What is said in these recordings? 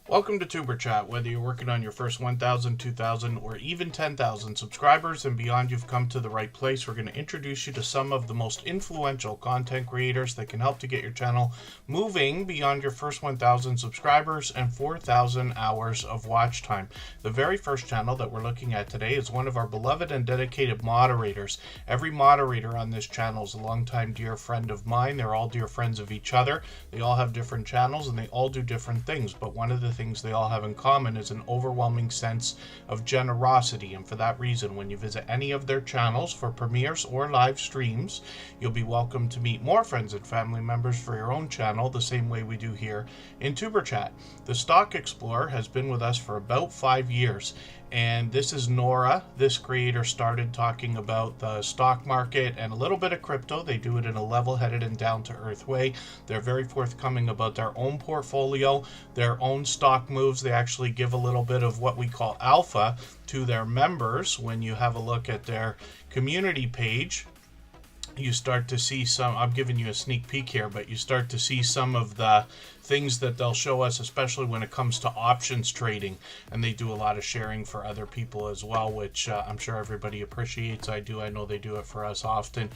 Welcome to Tuber Chat. Whether you're working on your first 1,000, 2,000, or even 10,000 subscribers and beyond, you've come to the right place. We're going to introduce you to some of the most influential content creators that can help to get your channel moving beyond your first 1,000 subscribers and 4,000 hours of watch time. The very first channel that we're looking at today is one of our beloved and dedicated moderators. Every moderator on this channel is a longtime dear friend of mine. They're all dear friends of each other. They all have different channels and they all do different things, but one of the things they all have in common is an overwhelming sense of generosity. And for that reason, when you visit any of their channels for premieres or live streams, you'll be welcome to meet more friends and family members for your own channel, the same way we do here in Tuber Chat. The Stock Explorer has been with us for about 5 years, and this is Nora. This creator started talking about the stock market and a little bit of crypto. They do it in a level-headed and down-to-earth way. They're very forthcoming about their own portfolio, their own stock moves. They actually give a little bit of what we call alpha to their members. When you have a look at their community page, you start to see some, I'm giving you a sneak peek here, but you start to see some of the things that they'll show us, especially when it comes to options trading. And they do a lot of sharing for other people as well, which I'm sure everybody appreciates. I know they do it for us often.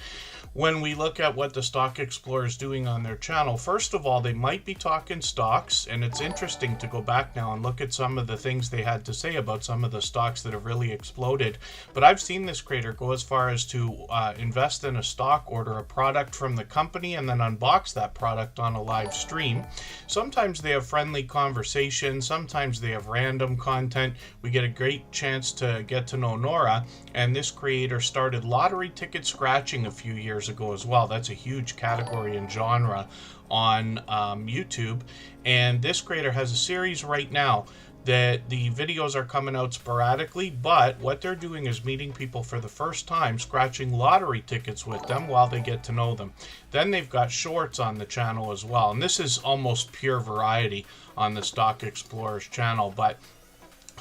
When we look at what the Stock Explorer is doing on their channel, first of all, they might be talking stocks, and it's interesting to go back now and look at some of the things they had to say about some of the stocks that have really exploded. But I've seen this creator go as far as to invest in a stock, order a product from the company, and then unbox that product on a live stream. Sometimes they have friendly conversations, sometimes they have random content. We get a great chance to get to know Nora, and this creator started lottery ticket scratching a few years ago as well. That's a huge category and genre on YouTube, and this creator has a series right now that the videos are coming out sporadically, but what they're doing is meeting people for the first time, scratching lottery tickets with them while they get to know them. Then they've got shorts on the channel as well, and this is almost pure variety on the Stock Explorer's channel, but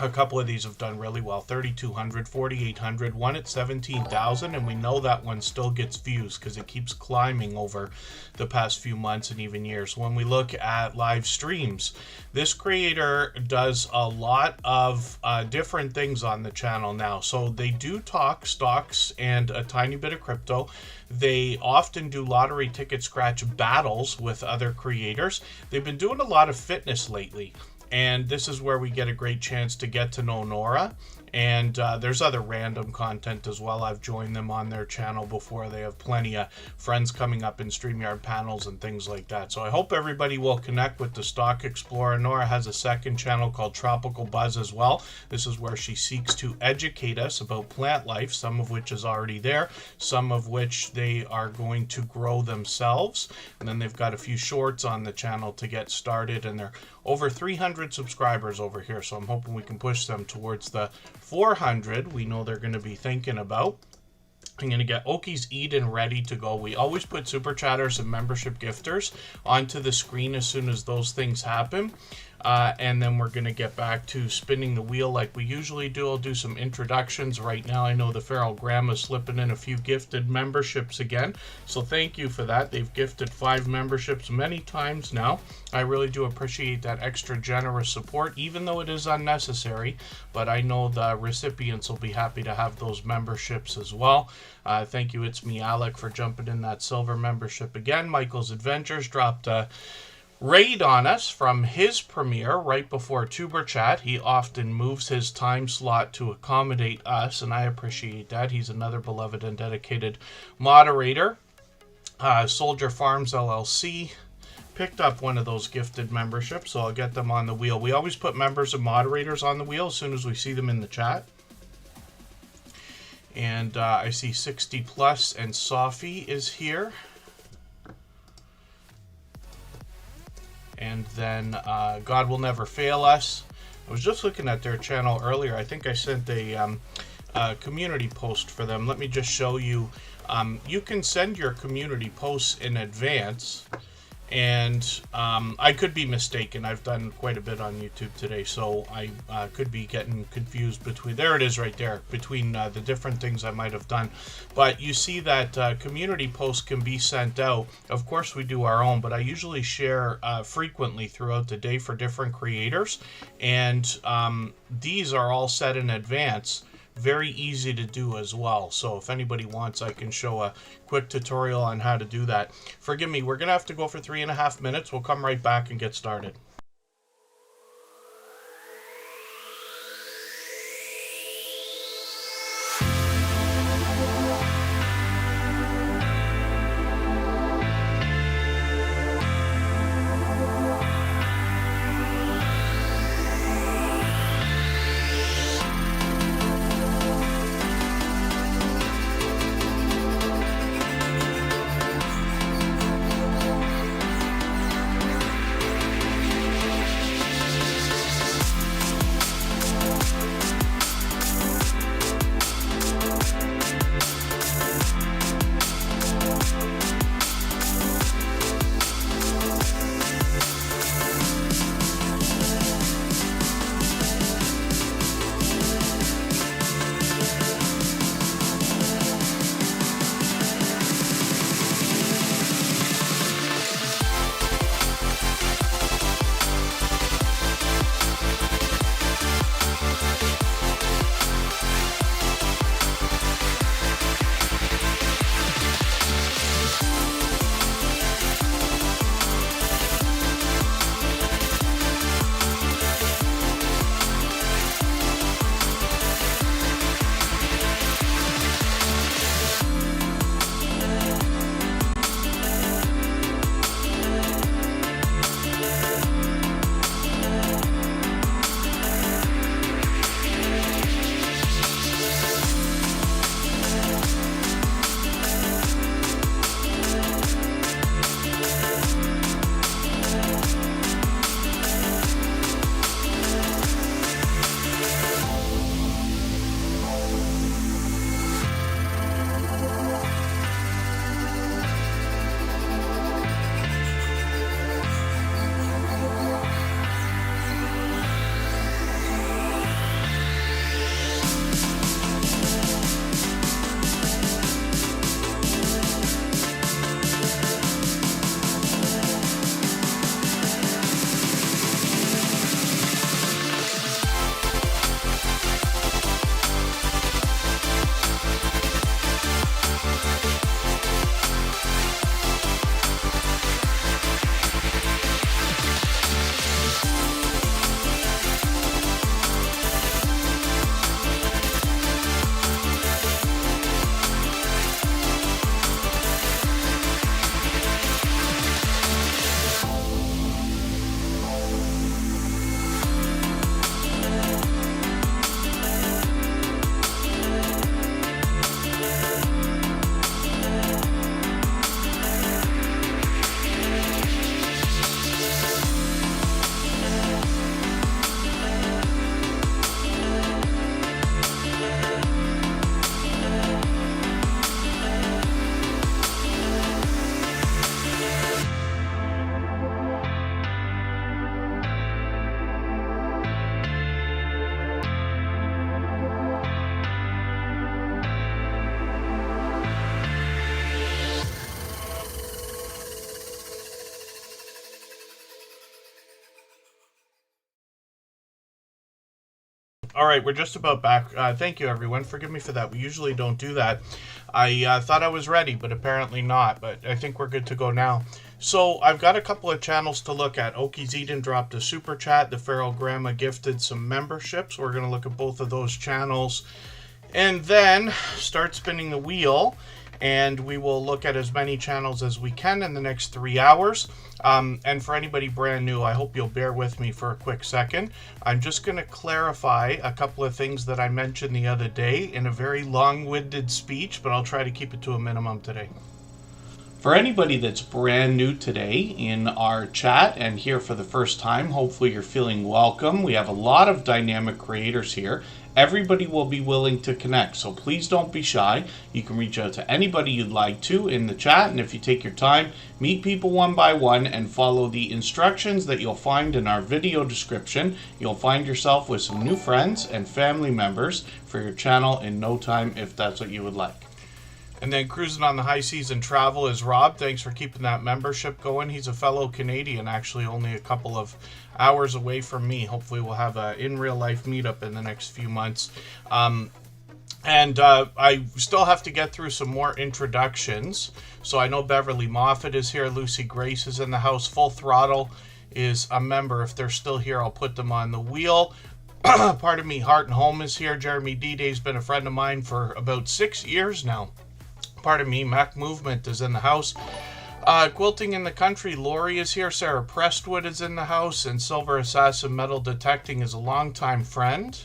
a couple of these have done really well. 3,200, 4,800, one at 17,000, and we know that one still gets views because it keeps climbing over the past few months and even years. When we look at live streams, this creator does a lot of different things on the channel now. So they do talk stocks and a tiny bit of crypto. They often do lottery ticket scratch battles with other creators. They've been doing a lot of fitness lately. And this is where we get a great chance to get to know Nora. And there's other random content as well. I've joined them on their channel before. They have plenty of friends coming up in StreamYard panels and things like that. So I hope everybody will connect with the Stock Explorer. Nora has a second channel called Tropical Buzz as well. This is where she seeks to educate us about plant life, some of which is already there, some of which they are going to grow themselves. And then they've got a few shorts on the channel to get started, and they're over 300 subscribers over here. So I'm hoping we can push them towards the 400 we know they're going to be thinking about. I'm going to get Oki's Eden ready to go. We always put Super Chatters and membership gifters onto the screen as soon as those things happen. And then we're going to get back to spinning the wheel like we usually do. I'll do some introductions right now. I know the Feral Grandma's slipping in a few gifted memberships again. So thank you for that. They've gifted 5 memberships many times now. I really do appreciate that extra generous support, even though it is unnecessary. But I know the recipients will be happy to have those memberships as well. Thank you, It's Me Alec, for jumping in that silver membership again. Michael's Adventures dropped a raid on us from his premiere right before Tuber Chat. He often moves his time slot to accommodate us, and I appreciate that. He's another beloved and dedicated moderator. Soldier Farms LLC picked up one of those gifted memberships, so I'll get them on the wheel. We always put members and moderators on the wheel as soon as we see them in the chat. And I see 60 Plus and Sophie is here. And then God Will Never Fail Us. I was just looking at their channel earlier. I think I sent a community post for them. Let me just show you. You can send your community posts in advance, And I could be mistaken. I've done quite a bit on YouTube today, so I could be getting confused between, there it is right there, between the different things I might have done. But you see that community posts can be sent out. Of course we do our own, but I usually share frequently throughout the day for different creators, and these are all set in advance. Very easy to do as well. So if anybody wants, I can show a quick tutorial on how to do that. Forgive me, we're gonna have to go for 3.5 minutes. We'll come right back and get started. All right, we're just about back. Thank you, everyone. Forgive me for that. We usually don't do that. I thought I was ready, but apparently not. But I think we're good to go now. So I've got a couple of channels to look at. Oki's Eden dropped a super chat. The Feral Grandma gifted some memberships. We're going to look at both of those channels. And then start spinning the wheel. And we will look at as many channels as we can in the next 3 hours. And for anybody brand new, I hope you'll bear with me for a quick second. I'm just going to clarify a couple of things that I mentioned the other day in a very long-winded speech, but I'll try to keep it to a minimum today. For anybody that's brand new today in our chat and here for the first time, hopefully you're feeling welcome. We have a lot of dynamic creators here. Everybody will be willing to connect, so please don't be shy. You can reach out to anybody you'd like to in the chat, and if you take your time, meet people one by one and follow the instructions that you'll find in our video description. You'll find yourself with some new friends and family members for your channel in no time if that's what you would like. And then cruising on the high seas and travel is Rob. Thanks for keeping that membership going. He's a fellow Canadian, actually only a couple of hours away from me. Hopefully we'll have a in real life meetup in the next few months. I still have to get through some more introductions. So I know Beverly Moffat is here. Lucy Grace is in the house. Full Throttle is a member. If they're still here, I'll put them on the wheel. Pardon me, Heart and Home is here. Jeremy D-Day's been a friend of mine for about 6 years now. Pardon me, Mac Movement is in the house. Quilting in the Country, Lori is here. Sarah Prestwood is in the house. And Silver Assassin Metal Detecting is a longtime friend.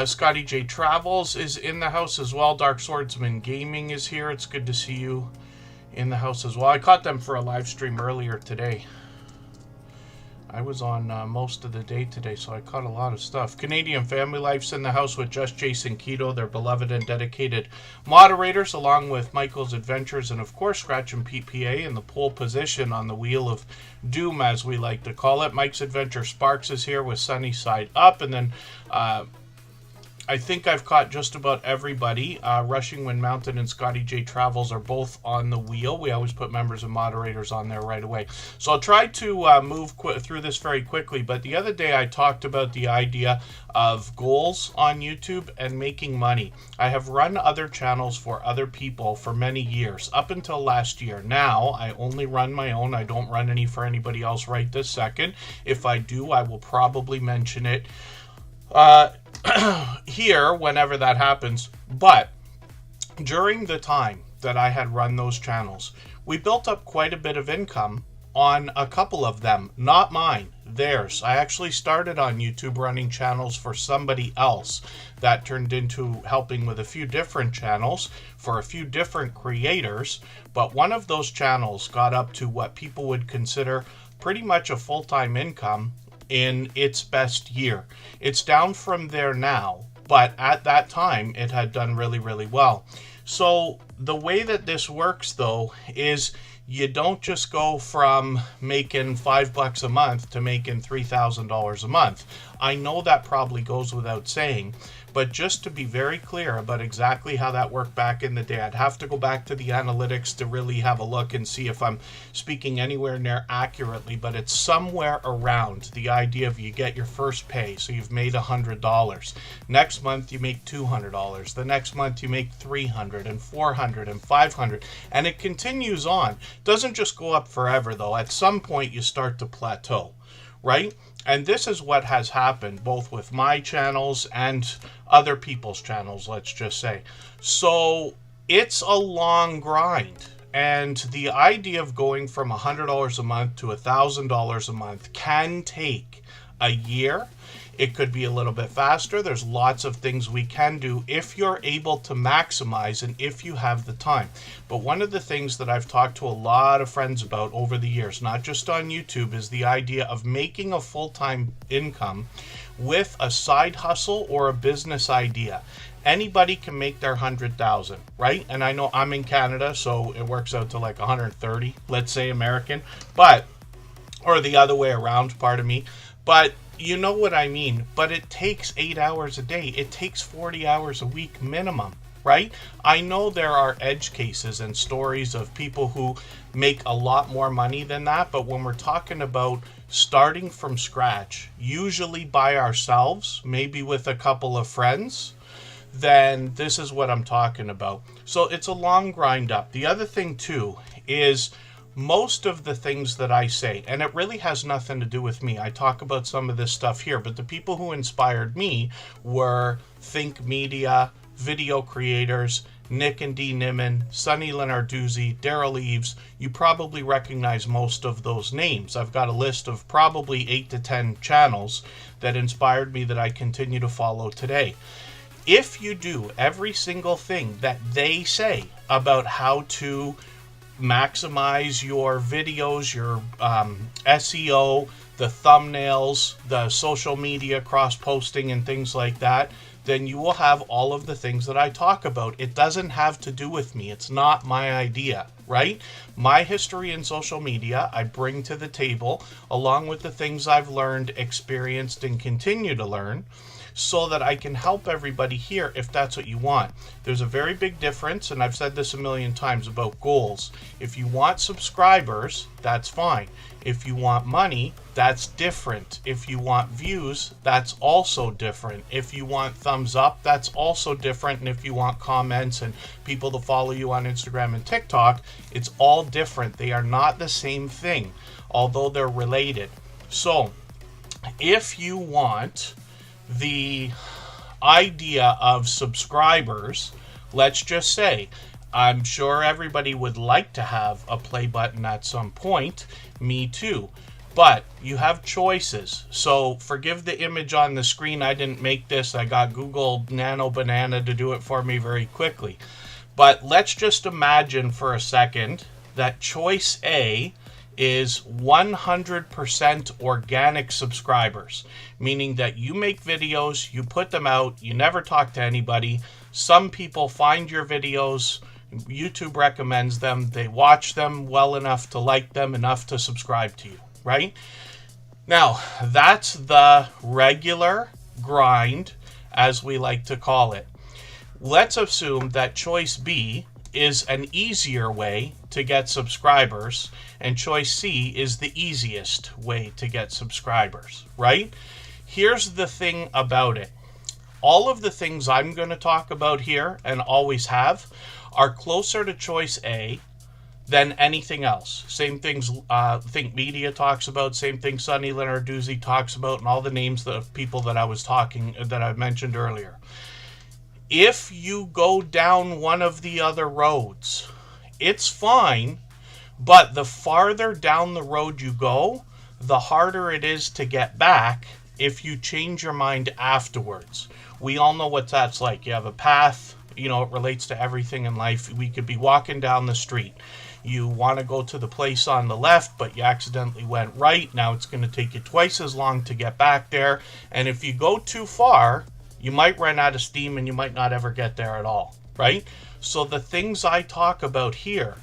Scotty J Travels is in the house as well. Dark Swordsman Gaming is here. It's good to see you in the house as well. I caught them for a live stream earlier today. I was on most of the day today, so I caught a lot of stuff. Canadian Family Life's in the house with Just Jason Keto, their beloved and dedicated moderators, along with Michael's Adventures and, of course, Scratch and PPA in the pole position on the Wheel of Doom, as we like to call it. Mike's Adventure Sparks is here with Sunny Side Up, and then I think I've caught just about everybody. Rushing Wind Mountain and Scotty J Travels are both on the wheel. We always put members and moderators on there right away. So I'll try to move through this very quickly. But the other day I talked about the idea of goals on YouTube and making money. I have run other channels for other people for many years, up until last year. Now I only run my own. I don't run any for anybody else right this second. If I do, I will probably mention it here whenever that happens. But during the time that I had run those channels, we built up quite a bit of income on a couple of them. Not mine, theirs. I actually started on YouTube running channels for somebody else. That turned into helping with a few different channels for a few different creators. But one of those channels got up to what people would consider pretty much a full-time income in its best year. It's down from there now, but at that time it had done really, really well. So the way that this works, though, is you don't just go from making $5 a month to making $3,000 a month. I know that probably goes without saying, but just to be very clear about exactly how that worked back in the day, I'd have to go back to the analytics to really have a look and see if I'm speaking anywhere near accurately, but it's somewhere around the idea of you get your first pay. So you've made $100. Next month you make $200. The next month you make $300 and $400 and $500, and it continues on. Doesn't just go up forever, though. At some point you start to plateau, right? And this is what has happened both with my channels and other people's channels, let's just say. So it's a long grind. And the idea of going from $100 a month to $1,000 a month can take a year. It could be a little bit faster. There's lots of things we can do if you're able to maximize and if you have the time. But one of the things that I've talked to a lot of friends about over the years, not just on YouTube, is the idea of making a full-time income with a side hustle or a business idea. Anybody can make their 100,000, right? And I know I'm in Canada, so it works out to like 130, let's say American, but, or the other way around, pardon me. But you know what I mean. But it takes 8 hours a day. It takes 40 hours a week minimum, right? I know there are edge cases and stories of people who make a lot more money than that. But when we're talking about starting from scratch, usually by ourselves, maybe with a couple of friends, then this is what I'm talking about. So it's a long grind up. The other thing too is most of the things that I say, and it really has nothing to do with me. I talk about some of this stuff here, but the people who inspired me were Think Media, video creators, Nick and Dee Nimmin, Sonny Lenarduzzi, Daryl Eves. You probably recognize most of those names. I've got a list of probably 8 to 10 channels that inspired me that I continue to follow today. If you do every single thing that they say about how to maximize your videos, your SEO, the thumbnails, the social media cross-posting and things like that, then you will have all of the things that I talk about. It doesn't have to do with me. It's not my idea, right? My history in social media, I bring to the table, along with the things I've learned, experienced, and continue to learn, so that I can help everybody here if that's what you want. There's a very big difference, and I've said this a million times about goals. If you want subscribers, that's fine. If you want money, that's different. If you want views, that's also different. If you want thumbs up, that's also different. And if you want comments and people to follow you on Instagram and TikTok, it's all different. They are not the same thing, although they're related. So if you want the idea of subscribers, let's just say, I'm sure everybody would like to have a play button at some point. Me too. But you have choices. So forgive the image on the screen. I didn't make this. I got Google Nano Banana to do it for me very quickly. But let's just imagine for a second that choice A is 100% organic subscribers, meaning that you make videos, you put them out, you never talk to anybody. Some people find your videos, YouTube recommends them, they watch them well enough to like them, enough to subscribe to you, right? Now, that's the regular grind, as we like to call it. Let's assume that choice B is an easier way to get subscribers, and choice C is the easiest way to get subscribers, right? Here's the thing about it. All of the things I'm going to talk about here, and always have, are closer to choice A than anything else. Same things Think Media talks about, same thing Sonny Lenarduzzi talks about, and all the names of people that I mentioned earlier. If you go down one of the other roads, it's fine, but the farther down the road you go, the harder it is to get back if you change your mind afterwards. We all know what that's like. You have a path, it relates to everything in life. We could be walking down the street. You want to go to the place on the left, but you accidentally went right. Now it's going to take you twice as long to get back there. And if you go too far, you might run out of steam and you might not ever get there at all, right? So the things I talk about here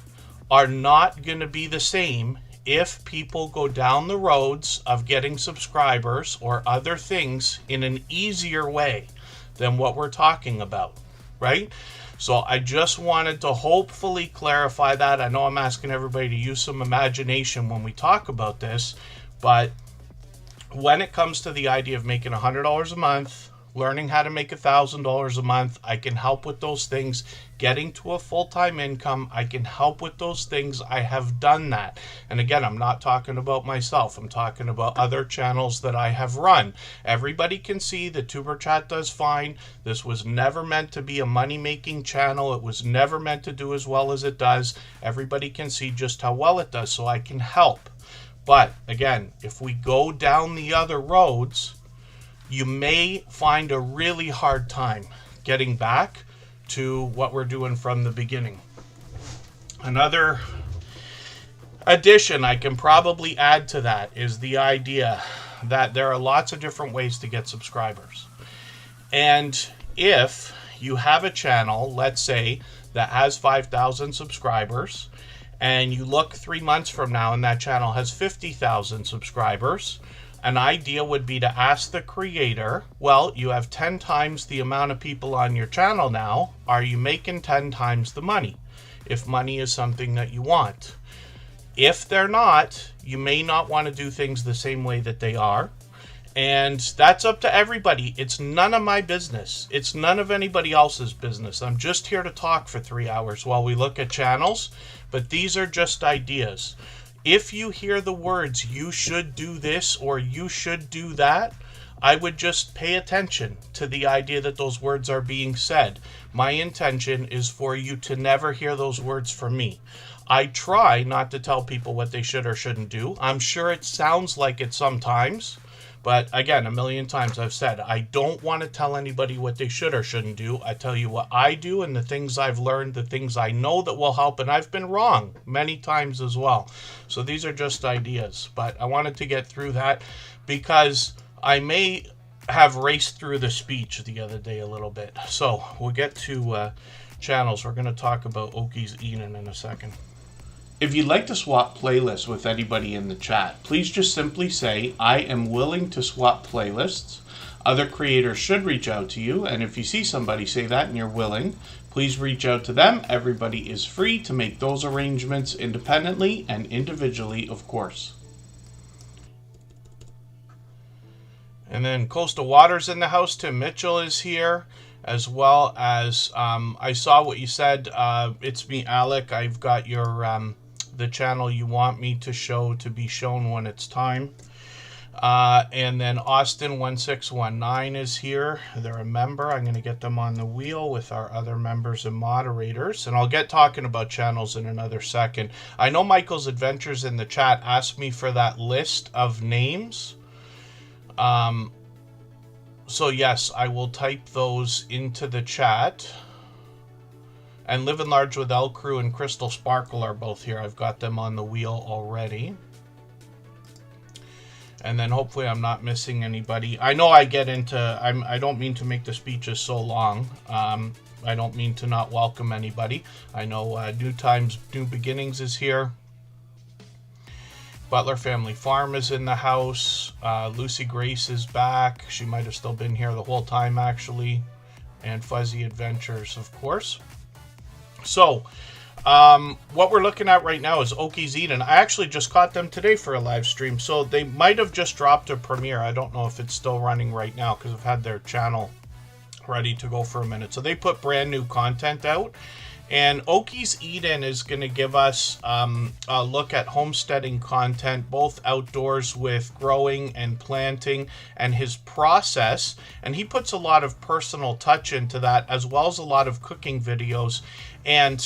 are not going to be the same if people go down the roads of getting subscribers or other things in an easier way than what we're talking about, right? So I just wanted to hopefully clarify that. I know I'm asking everybody to use some imagination when we talk about this, but when it comes to the idea of making $100 a month, learning how to make $1,000 a month, I can help with those things. Getting to a full-time income, I can help with those things. I have done that. And again, I'm not talking about myself. I'm talking about other channels that I have run. Everybody can see that Superchat does fine. This was never meant to be a money-making channel. It was never meant to do as well as it does. Everybody can see just how well it does, so I can help. But again, if we go down the other roads, you may find a really hard time getting back to what we're doing from the beginning. Another addition I can probably add to that is the idea that there are lots of different ways to get subscribers. And if you have a channel, let's say, that has 5,000 subscribers, and you look 3 months from now and that channel has 50,000 subscribers, an idea would be to ask the creator, well, you have 10 times the amount of people on your channel now. Are you making 10 times the money? If money is something that you want. If they're not, you may not want to do things the same way that they are. And that's up to everybody. It's none of my business. It's none of anybody else's business. I'm just here to talk for 3 hours while we look at channels, but these are just ideas. If you hear the words, you should do this or you should do that, I would just pay attention to the idea that those words are being said. My intention is for you to never hear those words from me. I try not to tell people what they should or shouldn't do. I'm sure it sounds like it sometimes, But again, a million times I've said, I don't want to tell anybody what they should or shouldn't do. I tell you what I do and the things I've learned, the things I know that will help, and I've been wrong many times as well. So these are just ideas, but I wanted to get through that because I may have raced through the speech the other day a little bit. So we'll get to channels. We're going to talk about Oki's Eden in a second. If you'd like to swap playlists with anybody in the chat, please just simply say, I am willing to swap playlists. Other creators should reach out to you, and if you see somebody say that and you're willing, please reach out to them. Everybody is free to make those arrangements independently and individually, of course. And then Coastal Waters in the house. Tim Mitchell is here, as well as I saw what you said. It's me, Alec. I've got your the channel you want me to show to be shown when it's time. And then Austin1619 is here. They're a member. I'm going to get them on the wheel with our other members and moderators. And I'll get talking about channels in another second. I know Michael's Adventures in the chat asked me for that list of names. So yes, I will type those into the chat. And Living Large with L Crew and Crystal Sparkle are both here. I've got them on the wheel already. And then hopefully I'm not missing anybody. I know I get into, I don't mean to make the speeches so long. I don't mean to not welcome anybody. I know New Times, New Beginnings is here. Butler Family Farm is in the house. Lucy Grace is back. She might have still been here the whole time, actually. And Fuzzy Adventures, of course. So, what we're looking at right now is Oki's Eden. I actually just caught them today for a live stream, so they might have just dropped a premiere. I don't know if it's still running right now because I've had their channel ready to go for a minute. So they put brand new content out. And Oki's Eden is going to give us a look at homesteading content, both outdoors with growing and planting, and his process. And he puts a lot of personal touch into that, as well as a lot of cooking videos. And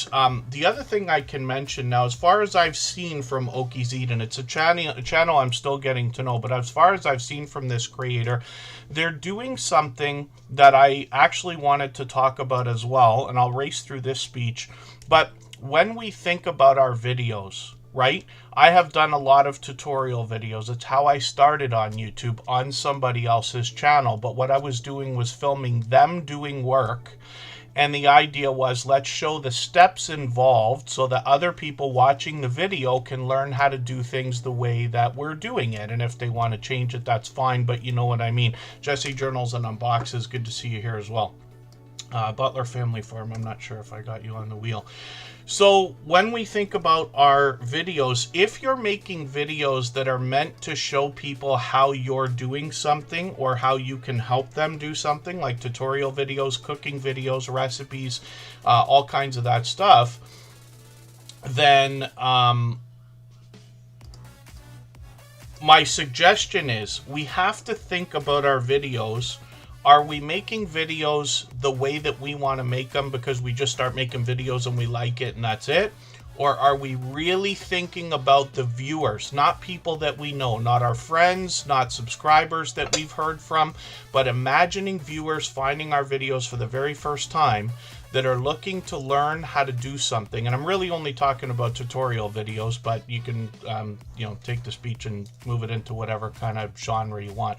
the other thing I can mention now, as far as I've seen from Oki's Eden, it's a channel I'm still getting to know, but as far as I've seen from this creator, they're doing something that I actually wanted to talk about as well, and I'll race through this speech. But when we think about our videos, right, I have done a lot of tutorial videos. It's how I started on YouTube, on somebody else's channel, but what I was doing was filming them doing work. And the idea was, let's show the steps involved so that other people watching the video can learn how to do things the way that we're doing it. And if they want to change it, that's fine, but you know what I mean. Jesse Journals and Unboxes, good to see you here as well. Butler Family Farm, I'm not sure if I got you on the wheel. So when we think about our videos, if you're making videos that are meant to show people how you're doing something or how you can help them do something, like tutorial videos, cooking videos, recipes, all kinds of that stuff, then my suggestion is we have to think about our videos. Are we making videos the way that we want to make them because we just start making videos and we like it and that's it? Or are we really thinking about the viewers, not people that we know, not our friends, not subscribers that we've heard from, but imagining viewers finding our videos for the very first time that are looking to learn how to do something? And I'm really only talking about tutorial videos, but you can, take the speech and move it into whatever kind of genre you want.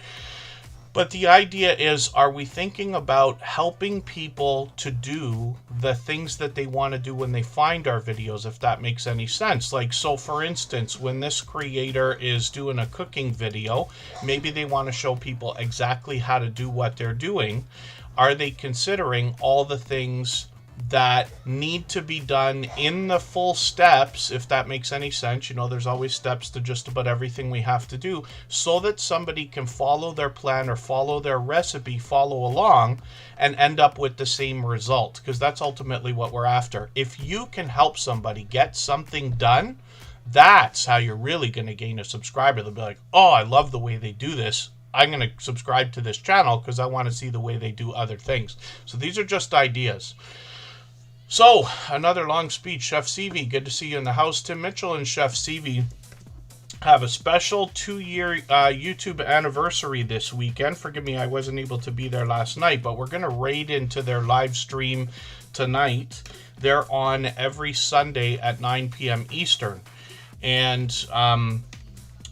But the idea is, are we thinking about helping people to do the things that they want to do when they find our videos, if that makes any sense? Like, so for instance, when this creator is doing a cooking video, maybe they want to show people exactly how to do what they're doing. Are they considering all the things that need to be done in the full steps, if that makes any sense? You know, there's always steps to just about everything we have to do, so that somebody can follow their plan or follow their recipe, follow along, and end up with the same result, because that's ultimately what we're after. If you can help somebody get something done, that's how you're really going to gain a subscriber. They'll be like, oh, I love the way they do this. I'm going to subscribe to this channel because I want to see the way they do other things. So these are just ideas. So, another long speech. Chef CV, good to see you in the house. Tim Mitchell and Chef CV have a special 2-year YouTube anniversary this weekend. Forgive me, I wasn't able to be there last night, but we're going to raid into their live stream tonight. They're on every Sunday at 9 p.m. Eastern. And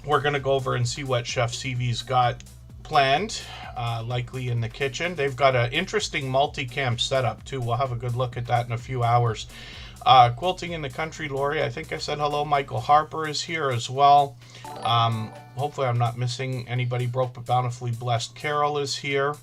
we're going to go over and see what Chef CV's got planned, likely in the kitchen. They've got an interesting multicam setup, too. We'll have a good look at that in a few hours. Quilting in the Country, Lori, I think I said hello. Michael Harper is here as well. Hopefully I'm not missing anybody. Broke but Bountifully Blessed Carol is here.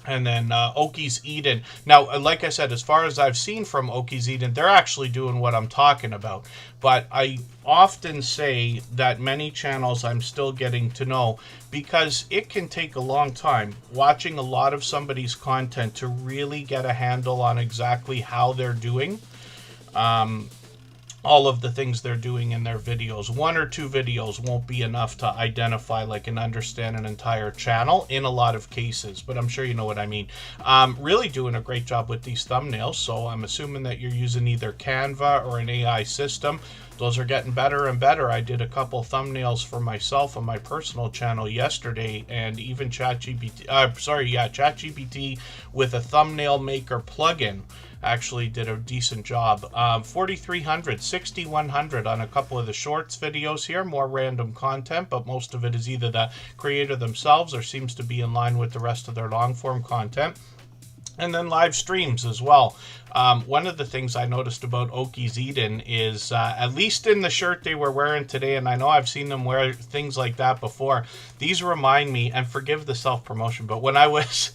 And then Okies Eden. Now, like I said, as far as I've seen from Okies Eden, they're actually doing what I'm talking about. But I often say that many channels I'm still getting to know, because it can take a long time watching a lot of somebody's content to really get a handle on exactly how they're doing. All of the things they're doing in their videos. 1 or 2 videos won't be enough to identify and understand an entire channel in a lot of cases, but I'm sure you know what I mean. Really doing a great job with these thumbnails, so I'm assuming that you're using either Canva or an AI system. Those are getting better and better. I did a couple thumbnails for myself on my personal channel yesterday, and even ChatGPT with a thumbnail maker plugin actually did a decent job. 4,300, 6,100 on a couple of the shorts videos here, more random content, but most of it is either the creator themselves or seems to be in line with the rest of their long form content. And then live streams as well. One of the things I noticed about Okies Eden is, at least in the shirt they were wearing today, and I know I've seen them wear things like that before, these remind me, and forgive the self-promotion, but when I was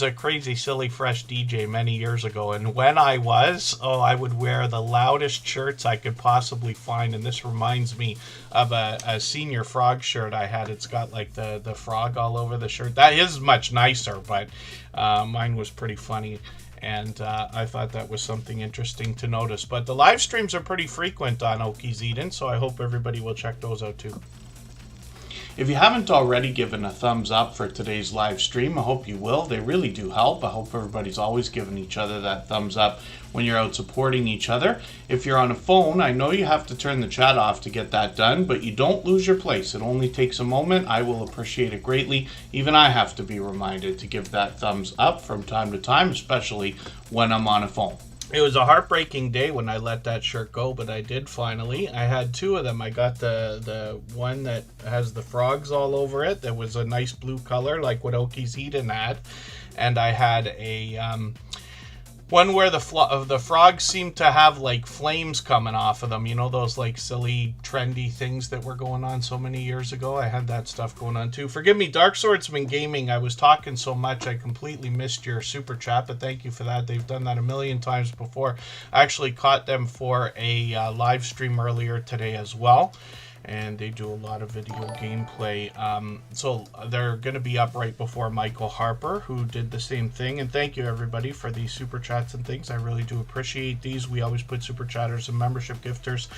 a crazy, silly, fresh DJ many years ago, and when I would wear the loudest shirts I could possibly find, and this reminds me of a Senior Frog shirt I had. It's got like the frog all over the shirt. That is much nicer, but mine was pretty funny. And I thought that was something interesting to notice. But the live streams are pretty frequent on Okies Eden, so I hope everybody will check those out too. If you haven't already given a thumbs up for today's live stream, I hope you will. They really do help. I hope everybody's always giving each other that thumbs up when you're out supporting each other. If you're on a phone, I know you have to turn the chat off to get that done, but you don't lose your place. It only takes a moment. I will appreciate it greatly. Even I have to be reminded to give that thumbs up from time to time, especially when I'm on a phone. It was a heartbreaking day when I let that shirt go, but I did finally. I had 2 of them. I got the one that has the frogs all over it. That was a nice blue color, like what Okies Eden had. And I had a one where the frogs seem to have like flames coming off of them. You know, those like silly, trendy things that were going on so many years ago. I had that stuff going on too. Forgive me, Dark Swordsman Gaming. I was talking so much I completely missed your super chat, but thank you for that. They've done that a million times before. I actually caught them for a live stream earlier today as well. And they do a lot of video gameplay. So they're going to be up right before Michael Harper, who did the same thing. And thank you, everybody, for these super chats and things. I really do appreciate these. We always put super chatters and membership gifters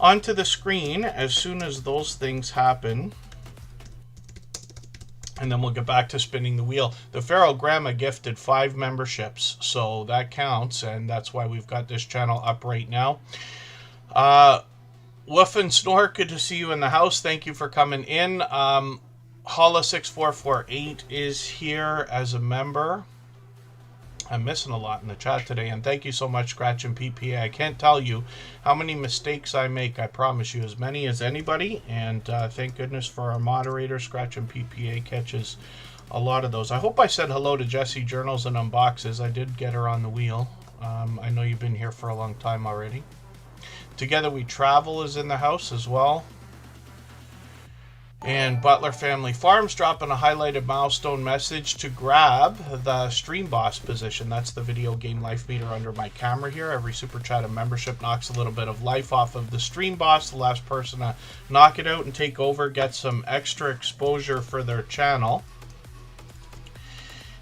onto the screen as soon as those things happen. And then we'll get back to spinning the wheel. The Pharaoh Grandma gifted 5 memberships, so that counts. And that's why we've got this channel up right now. Woof and Snore, good to see you in the house. Thank you for coming in. Holla6448 is here as a member. I'm missing a lot in the chat today, and thank you so much, Scratch and PPA. I can't tell you how many mistakes I make. I promise you, as many as anybody, and thank goodness for our moderator. Scratch and PPA catches a lot of those. I hope I said hello to Jessie Journals and Unboxes. I did get her on the wheel. I know you've been here for a long time already. Together We Travel is in the house as well. And Butler Family Farms dropping a highlighted milestone message to grab the Stream Boss position. That's the video game life meter under my camera here. Every super chat and membership knocks a little bit of life off of the Stream Boss. The last person to knock it out and take over gets some extra exposure for their channel.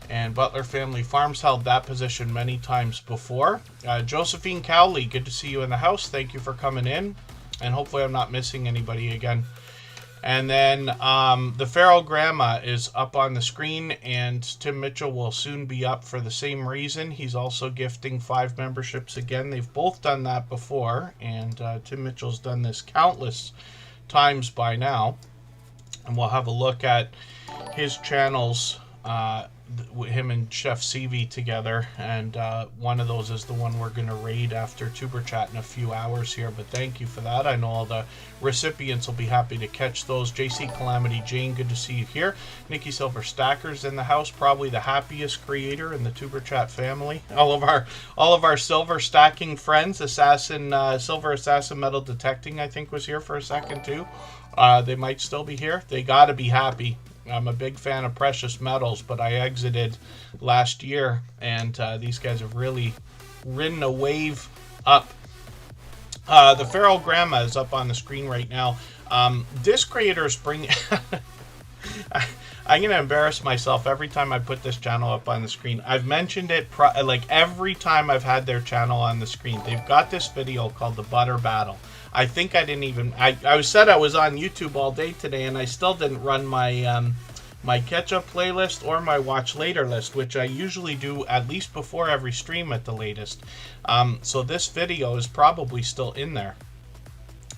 And Butler Family Farms held that position many times before. Josephine Cowley, good to see you in the house. Thank you for coming in. And hopefully I'm not missing anybody again. And then the Pharaoh Grandma is up on the screen. And Tim Mitchell will soon be up for the same reason. He's also gifting 5 memberships again. They've both done that before. And Tim Mitchell's done this countless times by now, and we'll have a look at his channels, him and Chef CV together, and one of those is the one we're going to raid after Tuber Chat in a few hours here, but thank you for that. I know all the recipients will be happy to catch those. JC Calamity Jane, good to see you here. Nikki Silver Stacker's in the house, probably the happiest creator in the Tuber Chat family. All of our silver stacking friends. Silver Assassin Metal Detecting, I think, was here for a second too. They might still be here. They got to be happy. I'm a big fan of precious metals, but I exited last year, and these guys have really ridden a wave up. The Feral Grandma is up on the screen right now. This creator's bringing... I'm going to embarrass myself every time I put this channel up on the screen. I've mentioned it like every time I've had their channel on the screen. They've got this video called The Butter Battle. I think I didn't even... I said I was on YouTube all day today, and I still didn't run my my catch-up playlist or my watch later list, which I usually do at least before every stream at the latest. So this video is probably still in there.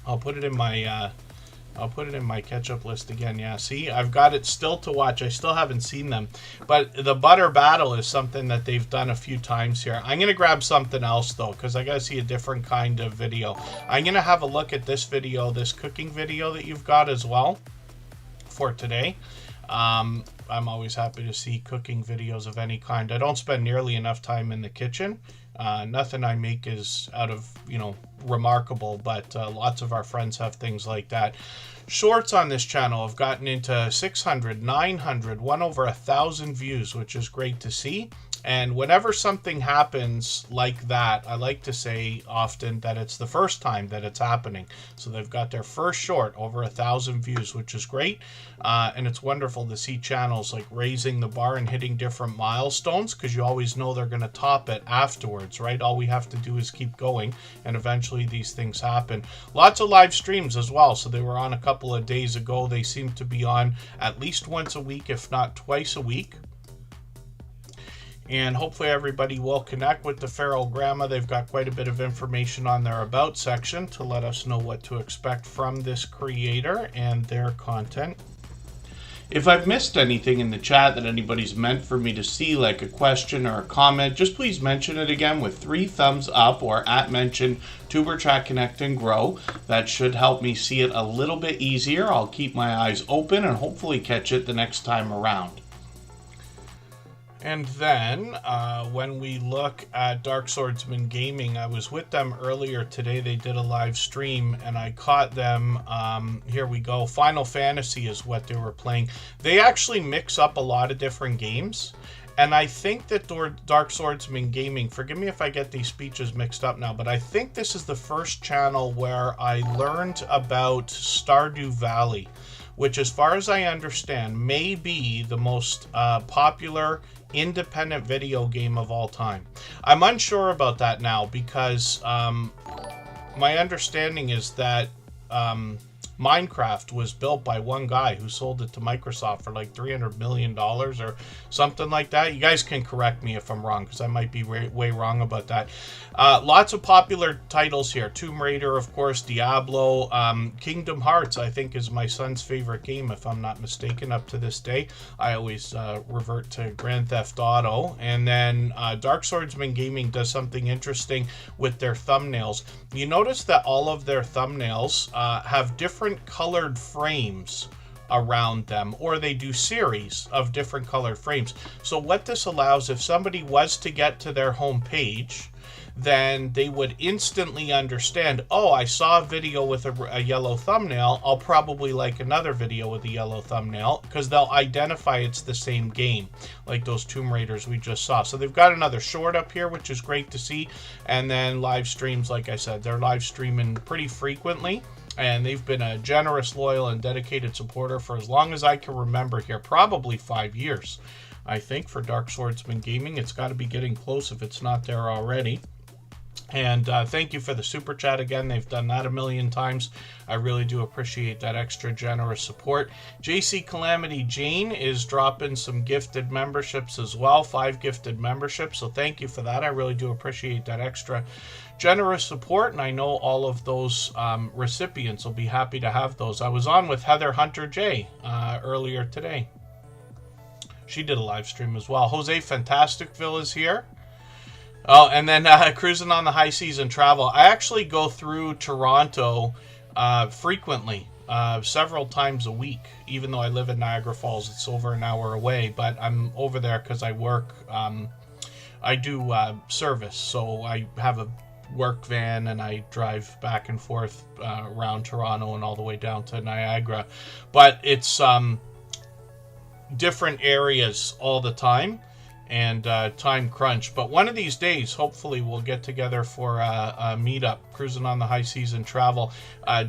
I'll put it in my catch-up list again. Yeah, see, I've got it still to watch. I still haven't seen them. But the Butter Battle is something that they've done a few times here. I'm going to grab something else, though, because I got to see a different kind of video. I'm going to have a look at this video, this cooking video that you've got as well for today. I'm always happy to see cooking videos of any kind. I don't spend nearly enough time in the kitchen. Nothing I make is out of, remarkable, but lots of our friends have things like that. Shorts on this channel have gotten into 600, 900, over 1,000 views, which is great to see. And whenever something happens like that, I like to say often that it's the first time that it's happening. So they've got their first short over 1,000 views, which is great. And it's wonderful to see channels like raising the bar and hitting different milestones, because you always know they're going to top it afterwards, right? All we have to do is keep going, and eventually these things happen. Lots of live streams as well. So they were on a couple of days ago. They seem to be on at least once a week, if not twice a week. And hopefully everybody will connect with the Feral Grandma. They've got quite a bit of information on their About section to let us know what to expect from this creator and their content. If I've missed anything in the chat that anybody's meant for me to see, like a question or a comment, just please mention it again with 3 thumbs up or @mention Tuber Chat Connect and Grow. That should help me see it a little bit easier. I'll keep my eyes open and hopefully catch it the next time around. And then, when we look at Dark Swordsman Gaming, I was with them earlier today. They did a live stream, and I caught them. Here we go. Final Fantasy is what they were playing. They actually mix up a lot of different games. And I think that Dark Swordsman Gaming, forgive me if I get these speeches mixed up now, but I think this is the first channel where I learned about Stardew Valley, which, as far as I understand, may be the most popular independent video game of all time. I'm unsure about that now, because my understanding is that Minecraft was built by one guy who sold it to Microsoft for like $300 million or something like that. You guys can correct me if I'm wrong, because I might be way wrong about that. Lots of popular titles here. Tomb Raider, of course, Diablo, Kingdom Hearts, I think, is my son's favorite game, if I'm not mistaken, up to this day. I always revert to Grand Theft Auto. And then Dark Swordsman Gaming does something interesting with their thumbnails. You notice that all of their thumbnails have different colored frames around them, or they do series of different colored frames. So what this allows, if somebody was to get to their home page, then they would instantly understand, oh, I saw a video with a yellow thumbnail, I'll probably like another video with a yellow thumbnail, because they'll identify it's the same game, like those Tomb Raiders we just saw. So they've got another short up here, which is great to see. And then live streams, like I said, they're live streaming pretty frequently. And they've been a generous, loyal, and dedicated supporter for as long as I can remember here. Probably 5 years, I think, for Dark Swordsman Gaming. It's got to be getting close if it's not there already. And thank you for the super chat again. They've done that a million times. I really do appreciate that extra generous support. JC Calamity Jane is dropping some gifted memberships as well, 5 gifted memberships. So thank you for that. I really do appreciate that extra generous support. And I know all of those recipients will be happy to have those. I was on with Heather Hunter J earlier today. She did a live stream as well. Jose Fantasticville is here. Oh, and then cruising on the high seas and travel. I actually go through Toronto frequently, several times a week. Even though I live in Niagara Falls, it's over an hour away. But I'm over there because I work. I do service, so I have a work van and I drive back and forth around Toronto and all the way down to Niagara. But it's different areas all the time. And time crunch. But one of these days, hopefully, we'll get together for a meetup, cruising on the high seas and travel.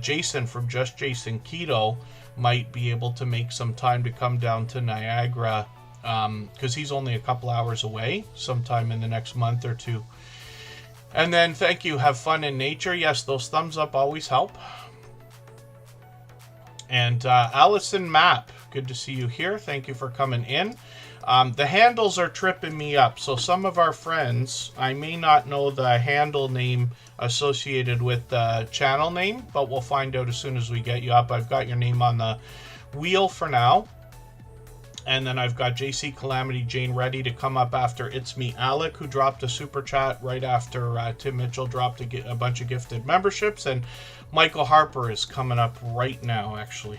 Jason from Just Jason Keto might be able to make some time to come down to Niagara because he's only a couple hours away sometime in the next month or two. And then, thank you. Have fun in nature. Yes, those thumbs up always help. And Allison Mapp, good to see you here. Thank you for coming in. The handles are tripping me up. So some of our friends, I may not know the handle name associated with the channel name, but we'll find out as soon as we get you up. I've got your name on the wheel for now. And then I've got JC Calamity Jane ready to come up after It's Me Alec, who dropped a super chat right after Tim Mitchell dropped a bunch of gifted memberships. And Michael Harper is coming up right now, actually.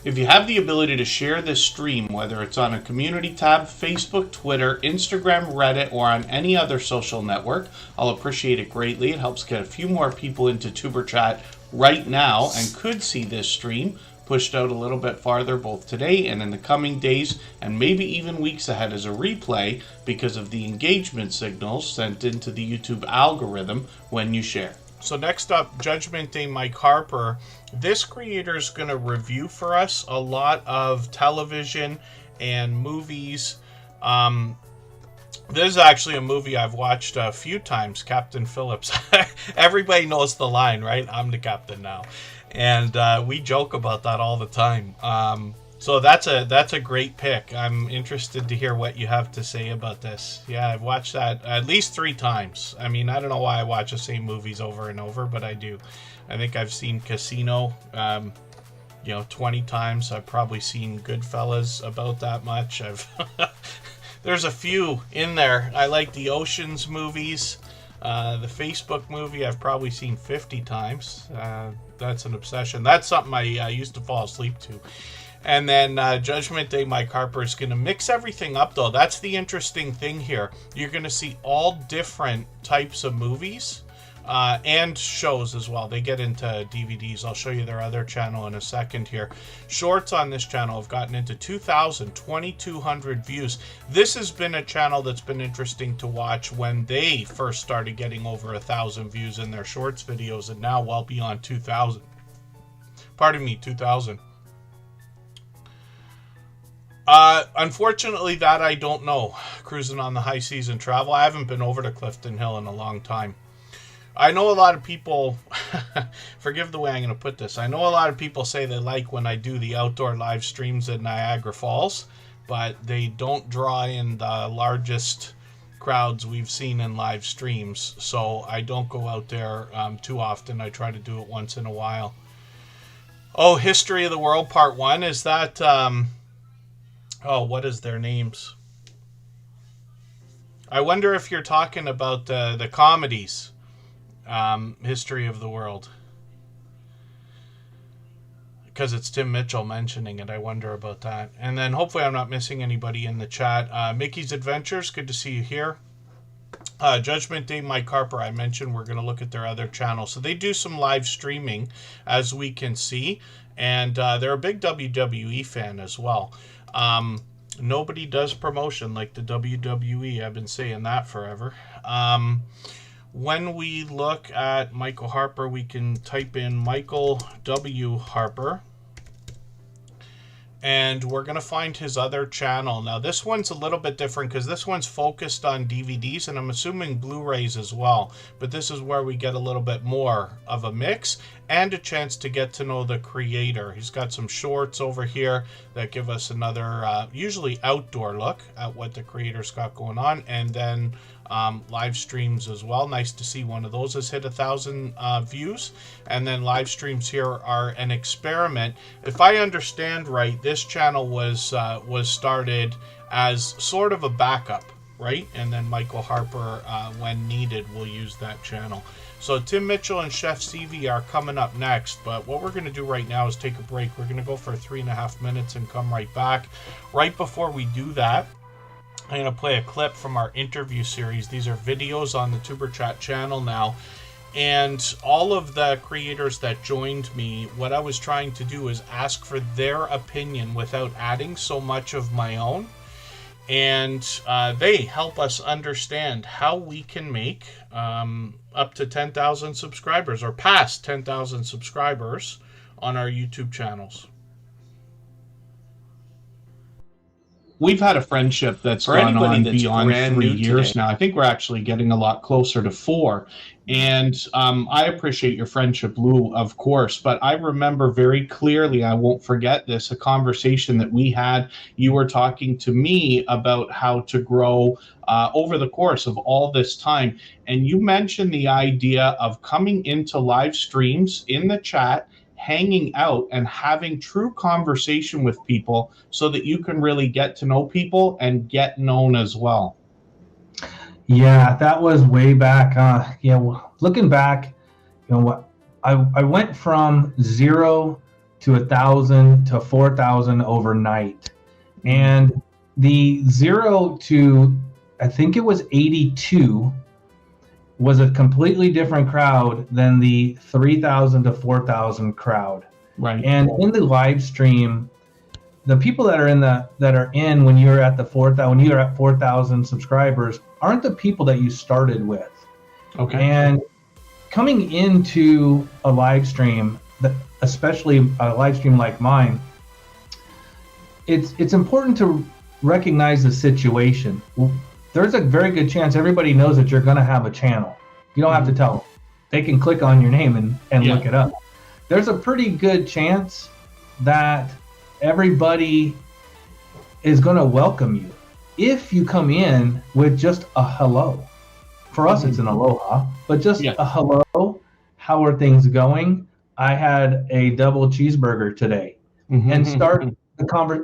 If you have the ability to share this stream, whether it's on a community tab, Facebook, Twitter, Instagram, Reddit, or on any other social network, I'll appreciate it greatly. It helps get a few more people into Tuber Chat right now and could see this stream pushed out a little bit farther both today and in the coming days and maybe even weeks ahead as a replay because of the engagement signals sent into the YouTube algorithm when you share. So next up, Judgment Day Mike Harper. This creator is going to review for us a lot of television and movies. This is actually a movie I've watched a few times, Captain Phillips. Everybody knows the line, right? I'm the captain now. And we joke about that all the time. So that's a great pick. I'm interested to hear what you have to say about this. Yeah, I've watched that at least 3 times. I mean, I don't know why I watch the same movies over and over, but I do. I think I've seen Casino, 20 times. I've probably seen Goodfellas about that much. There's a few in there. I like the Oceans movies. The Facebook movie I've probably seen 50 times. That's an obsession. That's something I used to fall asleep to. And then Judgment Day Mike Harper is going to mix everything up, though. That's the interesting thing here. You're going to see all different types of movies and shows as well. They get into DVDs. I'll show you their other channel in a second here. Shorts on this channel have gotten into 2,200 views. This has been a channel that's been interesting to watch when they first started getting over 1,000 views in their shorts videos and now well beyond 2,000. Pardon me, 2,000. Unfortunately, that I don't know. Cruising on the high seas and travel. I haven't been over to Clifton Hill in a long time. I know a lot of people, forgive the way I'm going to put this, I know a lot of people say they like when I do the outdoor live streams at Niagara Falls, but they don't draw in the largest crowds we've seen in live streams, so I don't go out there too often. I try to do it once in a while. Oh, History of the World Part 1, is that, what is their names? I wonder if you're talking about the comedies. History of the World, because it's Tim Mitchell mentioning it. I wonder about that. And then hopefully I'm not missing anybody in the chat. Mickey's Adventures, good to see you here. Judgment Day Mike Harper, I mentioned we're going to look at their other channel. So they do some live streaming, as we can see, and they're a big WWE fan as well. Nobody does promotion like the WWE. I've been saying that forever. When we look at Michael Harper, we can type in Michael W. Harper. and we're going to find his other channel. Now, this one's a little bit different because this one's focused on DVDs, and I'm assuming Blu-rays as well. But this is where we get a little bit more of a mix and a chance to get to know the creator. He's got some shorts over here that give us another, usually outdoor look at what the creator's got going on, and then live streams as well. Nice to see one of those has hit 1,000 views. And then live streams here are an experiment. If I understand right, this channel was started as sort of a backup, right? And then Michael Harper, when needed, will use that channel. So Tim Mitchell and Chef CV are coming up next, but what we're going to do right now is take a break. We're going to go for 3.5 minutes and come right back. Right before we do that, I'm going to play a clip from our interview series. These are videos on the Superchat channel now. And all of the creators that joined me, what I was trying to do is ask for their opinion without adding so much of my own. And they help us understand how we can make up to 10,000 subscribers or past 10,000 subscribers on our YouTube channels. We've had a friendship that's gone on beyond 3 years now. I think we're actually getting a lot closer to 4. And I appreciate your friendship, Lou, of course. But I remember very clearly, I won't forget this, a conversation that we had. You were talking to me about how to grow over the course of all this time. And you mentioned the idea of coming into live streams in the chat, hanging out and having true conversation with people so that you can really get to know people and get known as well. Yeah, that was way back. Looking back, what I went from 0 to 1,000 to 4,000 overnight, and the 0 to I think it was 82 was a completely different crowd than the 3,000 to 4,000 crowd. Right. And in the live stream, the people that are in when you're at the 4,000, when you're at 4,000 subscribers, aren't the people that you started with. Okay. And coming into a live stream, especially a live stream like mine, it's important to recognize the situation. There's a very good chance everybody knows that you're going to have a channel. You don't have to tell them. They can click on your name and look it up. There's a pretty good chance that everybody is going to welcome you if you come in with just a hello. For us, it's an aloha, but just a hello. How are things going? I had a double cheeseburger today, and start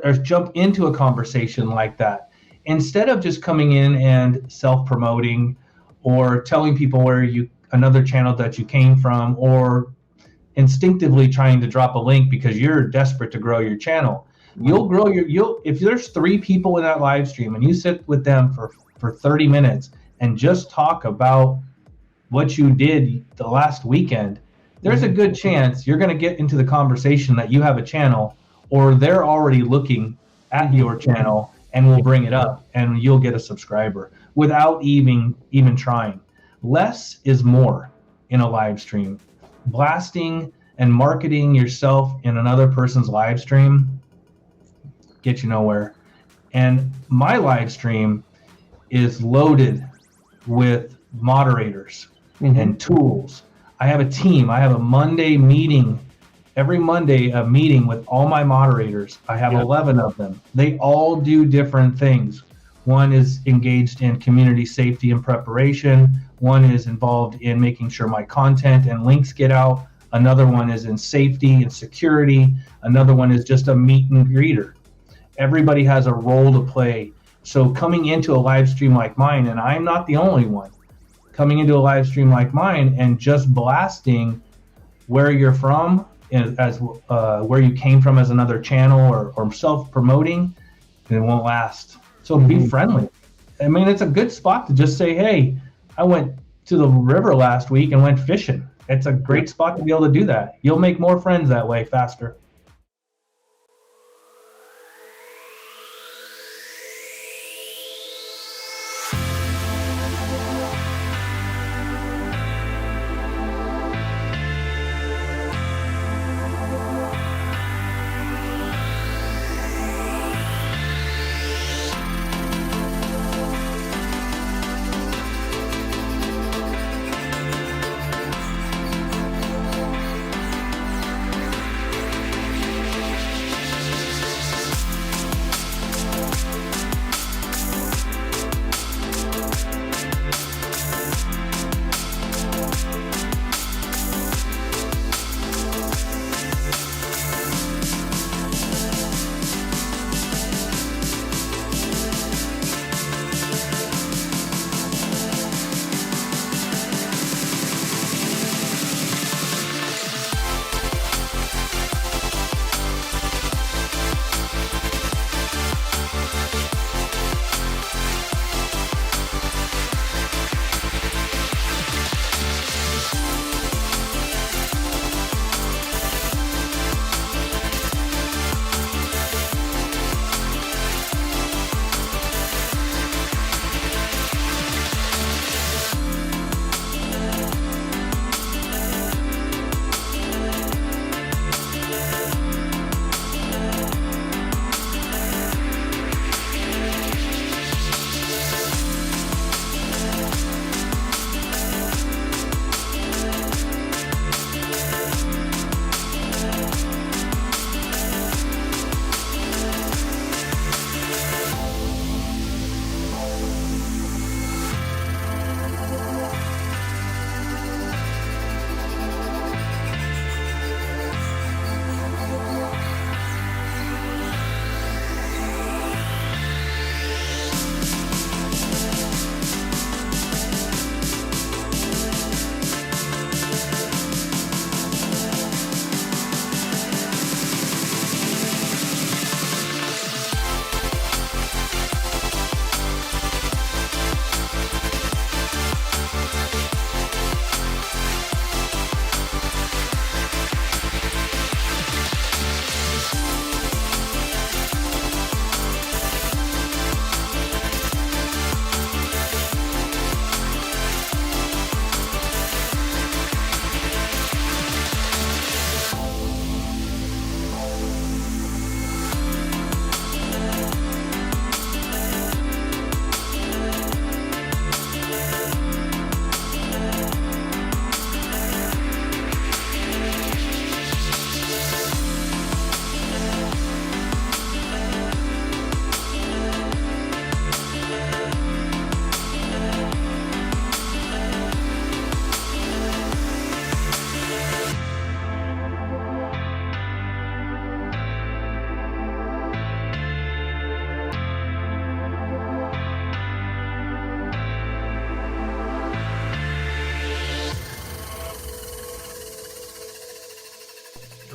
or jump into a conversation like that. Instead of just coming in and self-promoting or telling people another channel that you came from, or instinctively trying to drop a link because you're desperate to grow your channel. You'll grow if there's 3 people in that live stream and you sit with them for 30 minutes and just talk about what you did the last weekend, there's a good chance you're going to get into the conversation that you have a channel, or they're already looking at your channel and will bring it up, and you'll get a subscriber without even trying. Less is more in a live stream. Blasting and marketing yourself in another person's live stream get you nowhere. And my live stream is loaded with moderators and tools. I have a team. I have a Monday meeting. Every Monday, a meeting with all my moderators. I have 11 of them. They all do different things. One is engaged in community safety and preparation. One is involved in making sure my content and links get out. Another one is in safety and security. Another one is just a meet and greeter. Everybody has a role to play. So coming into a live stream like mine, and I'm not the only one, coming into a live stream like mine and just blasting where you're from, as where you came from as another channel, or self-promoting, it won't last. So be friendly. I mean, it's a good spot to just say, hey, I went to the river last week and went fishing. It's a great spot to be able to do that. You'll make more friends that way faster.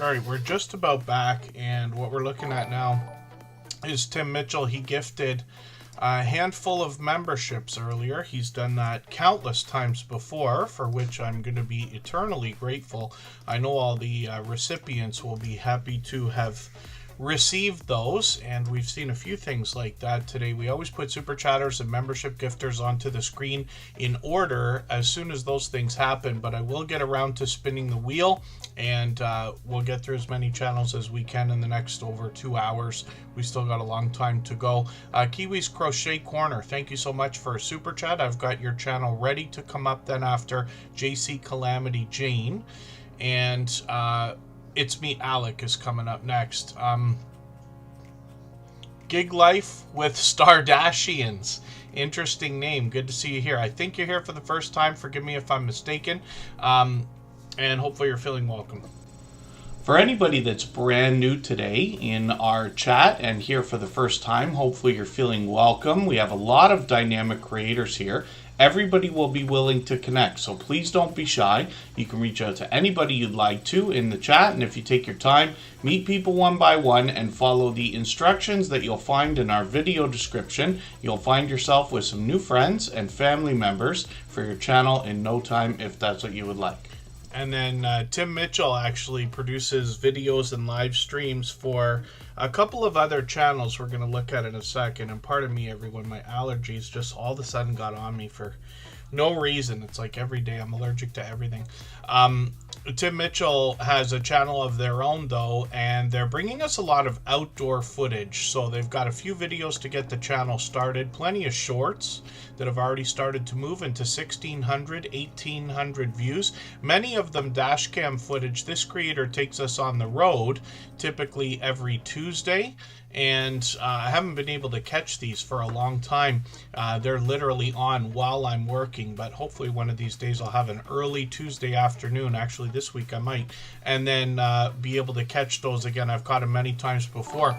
All right, we're just about back, and what we're looking at now is Tim Mitchell. He gifted a handful of memberships earlier. He's done that countless times before, for which I'm going to be eternally grateful. I know all the recipients will be happy to have received those, and we've seen a few things like that today. We always put super chatters and membership gifters onto the screen in order as soon as those things happen, but I will get around to spinning the wheel, and we'll get through as many channels as we can in the next over 2 hours. We still got a long time to go. Kiwi's Crochet Corner, thank you so much for a super chat. I've got your channel ready to come up then after JC Calamity Jane, and It's Me Alec is coming up next. Gig Life with Stardashians. Interesting name. Good to see you here. I think you're here for the first time. Forgive me if I'm mistaken. And hopefully you're feeling welcome. For anybody that's brand new today in our chat and here for the first time, hopefully you're feeling welcome. We have a lot of dynamic creators here. Everybody will be willing to connect, so please don't be shy. You can reach out to anybody you'd like to in the chat, and if you take your time, meet people one by one and follow the instructions that you'll find in our video description. You'll find yourself with some new friends and family members for your channel in no time, if that's what you would like. And then Tim Mitchell actually produces videos and live streams for a couple of other channels we're going to look at in a second. And pardon me, everyone, my allergies just all of a sudden got on me for no reason. It's like every day I'm allergic to everything. Tim Mitchell has a channel of their own, though, and they're bringing us a lot of outdoor footage. So they've got a few videos to get the channel started, plenty of shorts that have already started to move into 1,600, 1,800 views. Many of them dash cam footage. This creator takes us on the road, typically every Tuesday. And I haven't been able to catch these for a long time. They're literally on while I'm working, but hopefully one of these days I'll have an early Tuesday afternoon. Actually, this week I might. And then be able to catch those again. I've caught him many times before.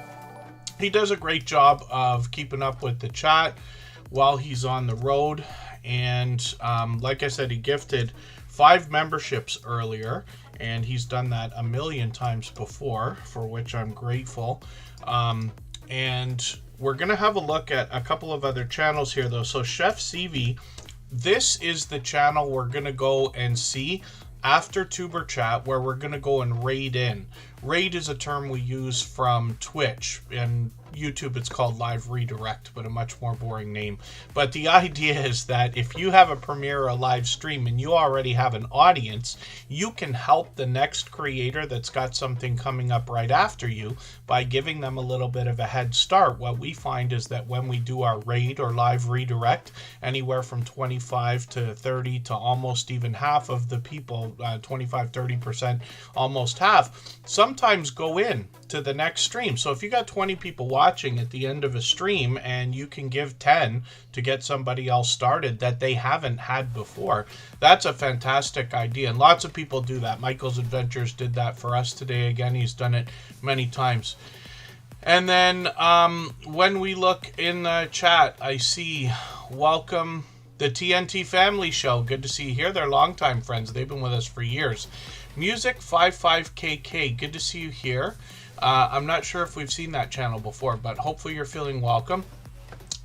He does a great job of keeping up with the chat while he's on the road. And like I said, he gifted 5 memberships earlier, and he's done that a million times before, for which I'm grateful. And we're going to have a look at a couple of other channels here, though. So Chef CV, this is the channel we're going to go and see after Tuber Chat, where we're going to go and raid in. Raid is a term we use from Twitch. And YouTube, it's called Live Redirect, but a much more boring name. But the idea is that if you have a premiere or a live stream and you already have an audience, you can help the next creator that's got something coming up right after you by giving them a little bit of a head start. What we find is that when we do our raid or live redirect, anywhere from 25 to 30 to almost even half of the people, 25-30%, almost half, sometimes go in to the next stream. So if you got 20 people watching at the end of a stream and you can give 10 to get somebody else started that they haven't had before, that's a fantastic idea. And lots of people do that. Michael's Adventures did that for us today. Again, he's done it many times. And then when we look in the chat, I see welcome the TNT Family Show. Good to see you here. They're longtime friends. They've been with us for years. Music 55KK. Good to see you here. I'm not sure if we've seen that channel before, but hopefully you're feeling welcome.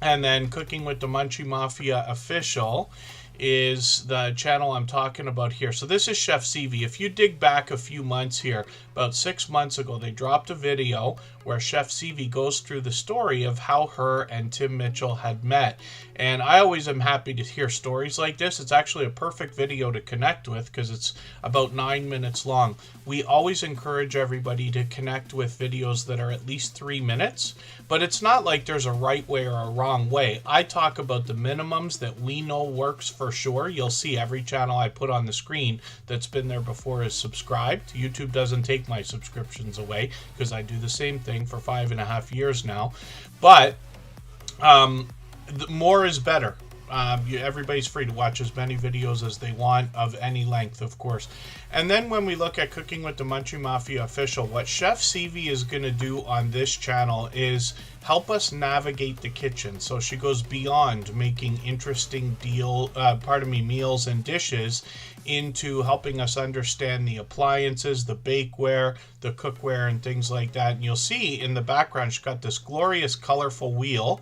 And then Cooking with the Munchie Mafia Official is the channel I'm talking about here. So this is Chef CV. If you dig back a few months here, about 6 months ago, they dropped a video where Chef CV goes through the story of how her and Tim Mitchell had met. And I always am happy to hear stories like this. It's actually a perfect video to connect with because it's about 9 minutes long. We always encourage everybody to connect with videos that are at least 3 minutes, but it's not like there's a right way or a wrong way. I talk about the minimums that we know works for sure. You'll see every channel I put on the screen that's been there before is subscribed. YouTube doesn't take my subscriptions away because I do the same thing for 5.5 years now. But more is better. Everybody's free to watch as many videos as they want, of any length, of course. And then when we look at Cooking with the Munchie Mafia Official, what Chef Cv is going to do on this channel is help us navigate the kitchen. So she goes beyond making interesting meals and dishes into helping us understand the appliances, the bakeware, the cookware, and things like that. And you'll see in the background, she's got this glorious, colorful wheel.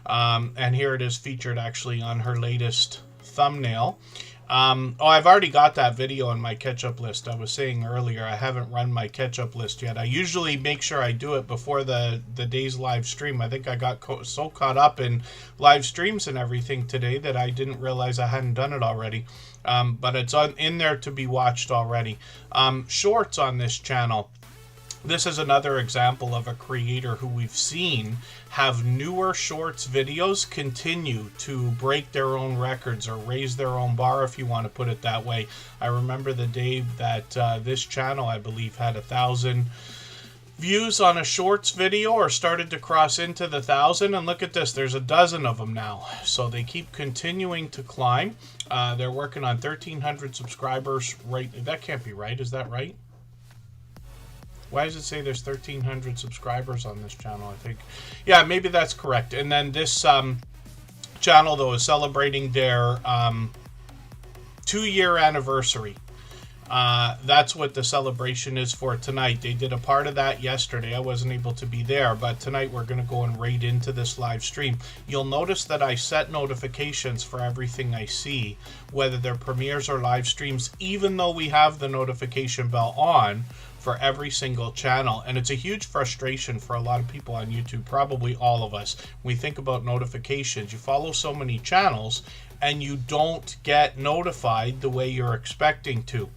And here it is featured actually on her latest thumbnail. I've already got that video on my catch-up list. I was saying earlier, I haven't run my catch-up list yet. I usually make sure I do it before the day's live stream. I think I got so caught up in live streams and everything today that I didn't realize I hadn't done it already. But it's in there to be watched already. Shorts on this channel. This is another example of a creator who we've seen have newer shorts videos continue to break their own records or raise their own bar, if you want to put it that way. I remember the day that this channel, I believe, had 1,000 views on a shorts video, or started to cross into the 1,000, and look at this, there's a dozen of them now. So they keep continuing to climb. They're working on 1,300 subscribers right. That can't be right. Is that right? Why does it say there's 1,300 subscribers on this channel? I think, yeah, maybe that's correct. And then this channel, though, is celebrating their 2-year anniversary. That's what the celebration is for tonight. They did a part of that yesterday. I wasn't able to be there, but tonight we're going to go and raid into this live stream. You'll notice that I set notifications for everything I see, whether they're premieres or live streams, even though we have the notification bell on for every single channel. And it's a huge frustration for a lot of people on YouTube, probably all of us. When we think about notifications, you follow so many channels and you don't get notified the way you're expecting to.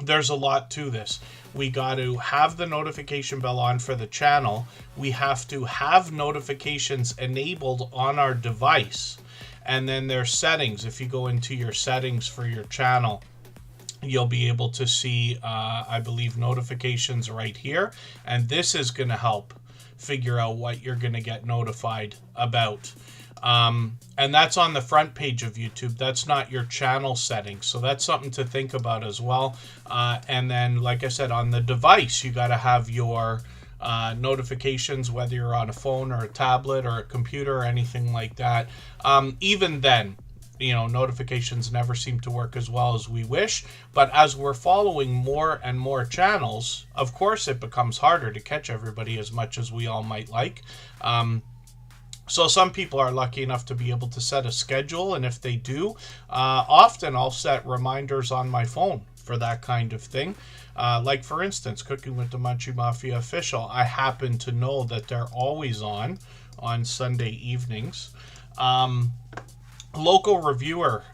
There's a lot to this. We got to have the notification bell on for the channel. We have to have notifications enabled on our device. And then there's settings. If you go into your settings for your channel, you'll be able to see, I believe, notifications right here. And this is going to help figure out what you're going to get notified about. And that's on the front page of YouTube. That's not your channel settings. So that's something to think about as well. And then, like I said, on the device, you got to have your notifications, whether you're on a phone or a tablet or a computer or anything like that. Even then, you know, notifications never seem to work as well as we wish. But as we're following more and more channels, of course, it becomes harder to catch everybody as much as we all might like. So some people are lucky enough to be able to set a schedule, and if they do, often I'll set reminders on my phone for that kind of thing. Like, for instance, Cooking with the Munchie Mafia Official, I happen to know that they're always on Sunday evenings. Local Reviewer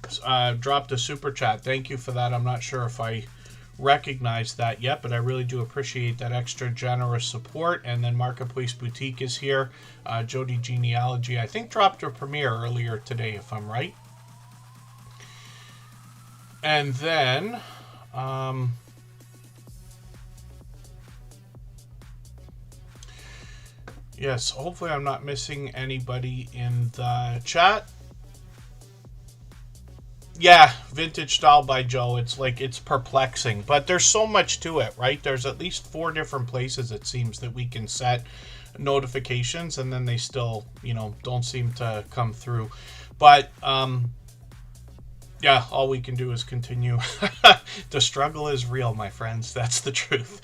dropped a super chat. Thank you for that. I'm not sure if I recognized that yet, but I really do appreciate that extra generous support. And then Marketplace Boutique is here. Jody Genealogy, I think, dropped her premiere earlier today, if I'm right. And then yes, hopefully I'm not missing anybody in the chat. Yeah, Vintage Style by Joe. It's like, it's perplexing, but there's so much to it, right? There's at least 4 different places, it seems, that we can set notifications, and then they still, you know, don't seem to come through. But yeah, all we can do is continue. The struggle is real, my friends. That's the truth.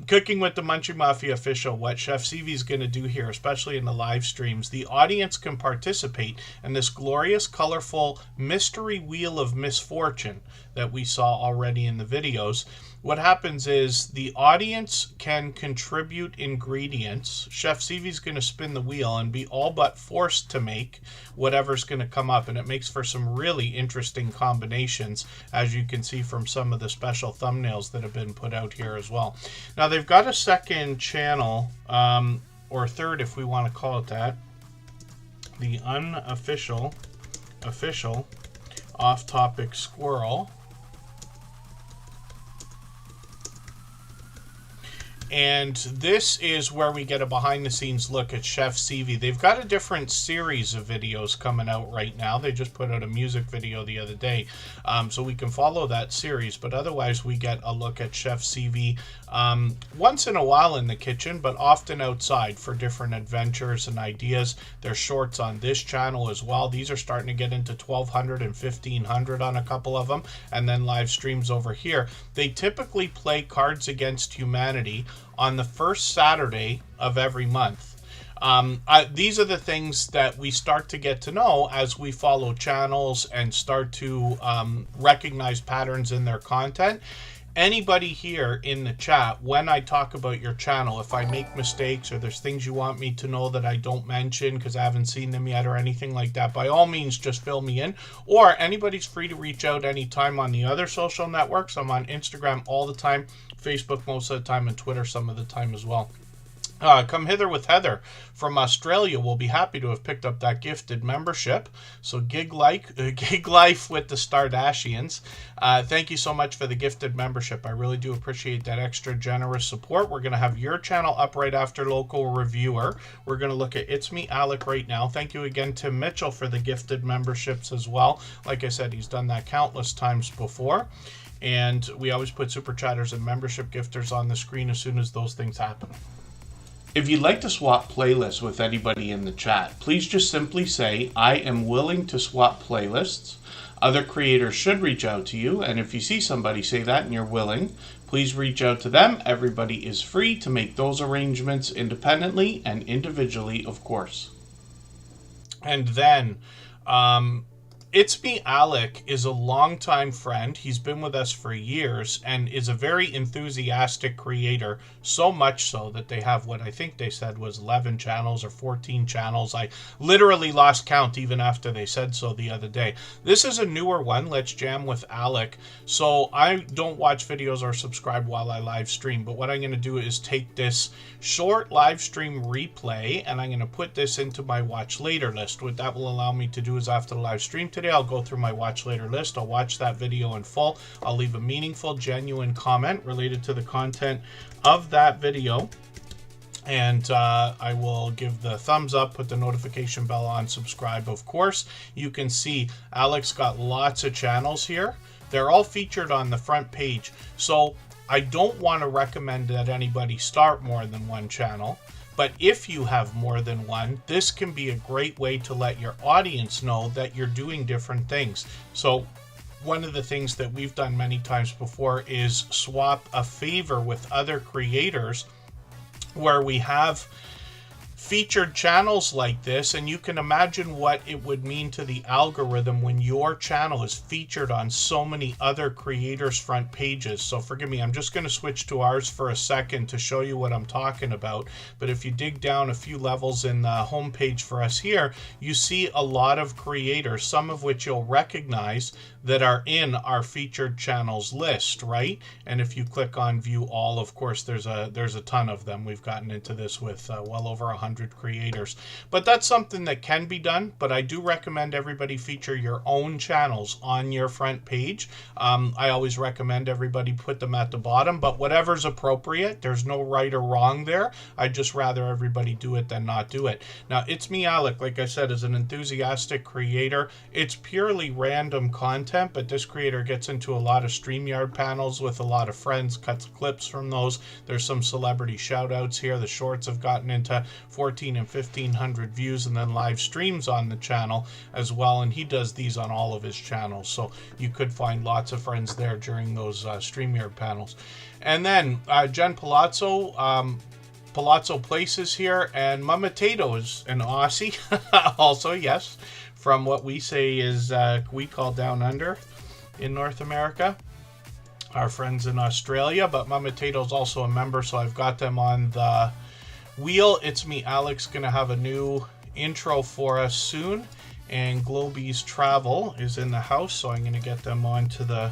Cooking with the Munchie Mafia Official, what Chef Cv is going to do here, especially in the live streams, the audience can participate in this glorious, colorful mystery wheel of misfortune that we saw already in the videos. What happens is the audience can contribute ingredients. Chef Cv is going to spin the wheel and be all but forced to make whatever's going to come up, and it makes for some really interesting combinations, as you can see from some of the special thumbnails that have been put out here as well. Now, they've got a second channel, or third if we want to call it that, the unofficial, official, off-topic squirrel. And this is where we get a behind-the-scenes look at Chef CV. They've got a different series of videos coming out right now. They just put out a music video the other day, so we can follow that series. But otherwise, we get a look at Chef CV once in a while in the kitchen, but often outside for different adventures and ideas. There's shorts on this channel as well. These are starting to get into 1,200 and 1,500 on a couple of them, and then live streams over here. They typically play Cards Against Humanity on the first Saturday of every month. These are the things that we start to get to know as we follow channels and start to recognize patterns in their content. Anybody here in the chat, when I talk about your channel, if I make mistakes or there's things you want me to know that I don't mention because I haven't seen them yet or anything like that, by all means, just fill me in. Or anybody's free to reach out anytime on the other social networks. I'm on Instagram all the time, Facebook most of the time, and Twitter some of the time as well. Come Hither with Heather from Australia will be happy to have picked up that gifted membership. So gig life with the Stardashians. Thank you so much for the gifted membership. I really do appreciate that extra generous support. We're going to have your channel up right after Local Reviewer. We're going to look at It's Me Alec right now. Thank you again to Mitchell for the gifted memberships as well. Like I said, he's done that countless times before. And we always put Super Chatters and membership gifters on the screen as soon as those things happen. If you'd like to swap playlists with anybody in the chat, please just simply say, I am willing to swap playlists. Other creators should reach out to you, and if you see somebody say that and you're willing, please reach out to them. Everybody is free to make those arrangements independently and individually, of course. And then, It's Me Alec is a longtime friend. He's been with us for years and is a very enthusiastic creator, so much so that they have what I think they said was 11 channels or 14 channels. I literally lost count even after they said so the other day. This is a newer one, Let's Jam with Alec. So I don't watch videos or subscribe while I live stream, but what I'm going to do is take this short live stream replay and I'm going to put this into my watch later list. What that will allow me to do is after the live stream today, I'll go through my watch later list. I'll watch that video in full. I'll leave a meaningful, genuine comment related to the content of that video. And I will give the thumbs up, put the notification bell on, subscribe, of course. You can see Alex got lots of channels here. They're all featured on the front page. So I don't want to recommend that anybody start more than one channel. But if you have more than one, this can be a great way to let your audience know that you're doing different things. So one of the things that we've done many times before is swap a favor with other creators where we have featured channels like this, and you can imagine what it would mean to the algorithm when your channel is featured on so many other creators' front pages. So forgive me, I'm just going to switch to ours for a second to show you what I'm talking about. But if you dig down a few levels in the homepage for us here, you see a lot of creators, some of which you'll recognize that are in our featured channels list, right? And if you click on view all, of course, there's a ton of them. We've gotten into this with well over 100 creators. But that's something that can be done, but I do recommend everybody feature your own channels on your front page. I always recommend everybody put them at the bottom, but whatever's appropriate, there's no right or wrong there. I'd just rather everybody do it than not do it. Now, It's Me Alec, like I said, is an enthusiastic creator. It's purely random content, but this creator gets into a lot of StreamYard panels with a lot of friends, cuts clips from those. There's some celebrity shout outs here. The shorts have gotten into 14 and 1,500 views, and then live streams on the channel as well, and he does these on all of his channels, so you could find lots of friends there during those StreamYard panels. And then Jen Palazzo, Palazzo Places here, and Mama Tato is an Aussie also, yes, from what we say is we call Down Under in North America. Our friends in Australia, but Mama Tato's also a member, so I've got them on the wheel. It's Me Alex gonna have a new intro for us soon, and Globies Travel is in the house, so I'm gonna get them onto the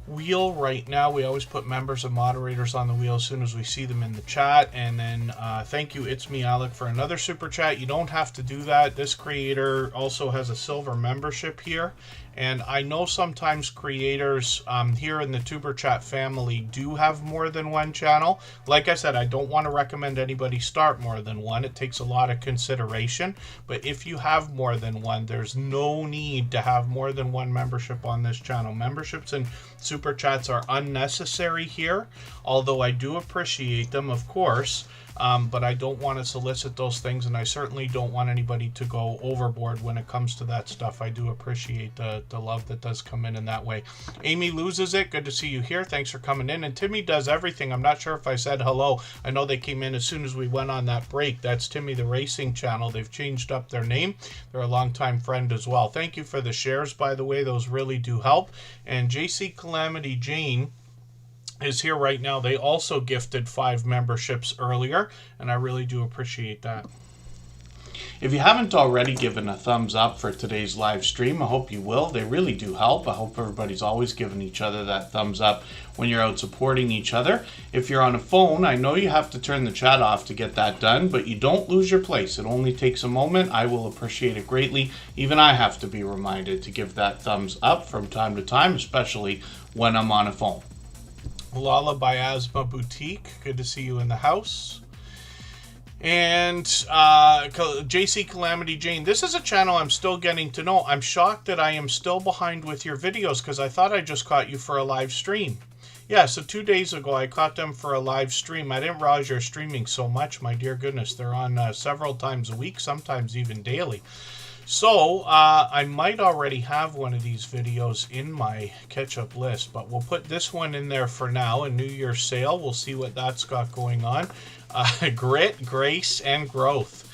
wheel right now. We always put members and moderators on the wheel as soon as we see them in the chat. And then thank you, It's Me Alec, for another super chat. You don't have to do that. This creator also has a silver membership here, And I know sometimes creators here in the Tuber Chat family do have more than one channel. Like I said, I don't want to recommend anybody start more than one. It takes a lot of consideration. But if you have more than one, there's no need to have more than one membership on this channel. Memberships and Super Chats are unnecessary here, although I do appreciate them, of course. But I don't want to solicit those things, and I certainly don't want anybody to go overboard when it comes to that stuff. I do appreciate the love that does come in that way. Amy loses it. Good to see you here. Thanks for coming in. And Timmy does everything. I'm not sure if I said hello. I know they came in as soon as we went on that break. That's Timmy the Racing Channel. They've changed up their name. They're a longtime friend as well. Thank you for the shares, by the way. Those really do help. And JC Calamity Jane is here right now. They also gifted 5 memberships earlier, and I really do appreciate that. If you haven't already given a thumbs up for today's live stream, I hope you will. They really do help. I hope everybody's always giving each other that thumbs up when you're out supporting each other. If you're on a phone, I know you have to turn the chat off to get that done, but you don't lose your place. It only takes a moment. I will appreciate it greatly. Even I have to be reminded to give that thumbs up from time to time, especially when I'm on a phone. Lala by Asthma Boutique, good to see you in the house. And JC Calamity Jane, this is a channel I'm still getting to know. I'm shocked that I am still behind with your videos because I thought I just caught you for a live stream. Yeah, so 2 days ago I caught them for a live stream. I didn't realize you're streaming so much, my dear goodness. They're on several times a week, sometimes even daily. So, I might already have one of these videos in my catch-up list, but we'll put this one in there for now, a New Year's sale. We'll see what that's got going on. Grit, Grace, and Growth,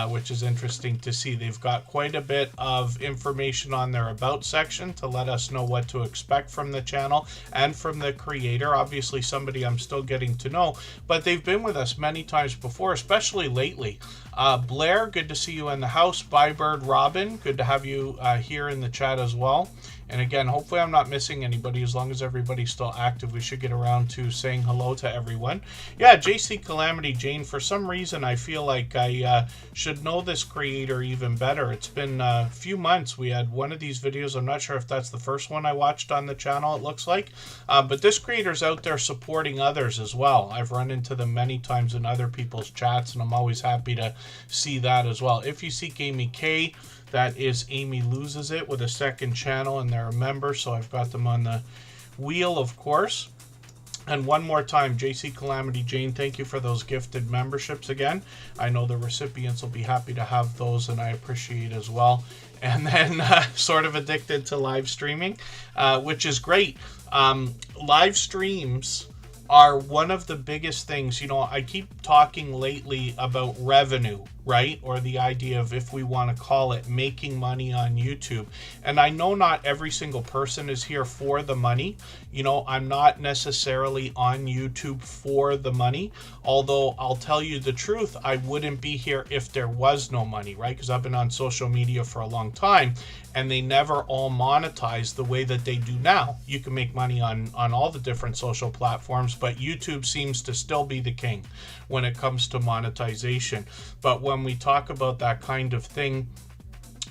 which is interesting to see. They've got quite a bit of information on their About section to let us know what to expect from the channel and from the creator. Obviously, somebody I'm still getting to know, but they've been with us many times before, especially lately. Blair, good to see you in the house. Bybird Robin, good to have you here in the chat as well. And again, hopefully I'm not missing anybody. As long as everybody's still active, we should get around to saying hello to everyone. Yeah, JC Calamity Jane, for some reason I feel like I should know this creator even better. It's been a few months. We had one of these videos. I'm not sure if that's the first one I watched on the channel, it looks like. But this creator's out there supporting others as well. I've run into them many times in other people's chats, and I'm always happy to see that as well. If you seek Amy K, that is Amy Loses It with a second channel, and they're a member, so I've got them on the wheel, of course. And one more time, JC Calamity Jane, thank you for those gifted memberships again. I know the recipients will be happy to have those, and I appreciate as well. And then sort of addicted to live streaming, which is great. Live streams are one of the biggest things. You know, I keep talking lately about revenue, right? Or the idea of, if we want to call it, making money on YouTube. And I know not every single person is here for the money. You know, I'm not necessarily on YouTube for the money. Although I'll tell you the truth, I wouldn't be here if there was no money, right? Because I've been on social media for a long time, and they never all monetize the way that they do now. You can make money on all the different social platforms, but YouTube seems to still be the king when it comes to monetization. But when we talk about that kind of thing,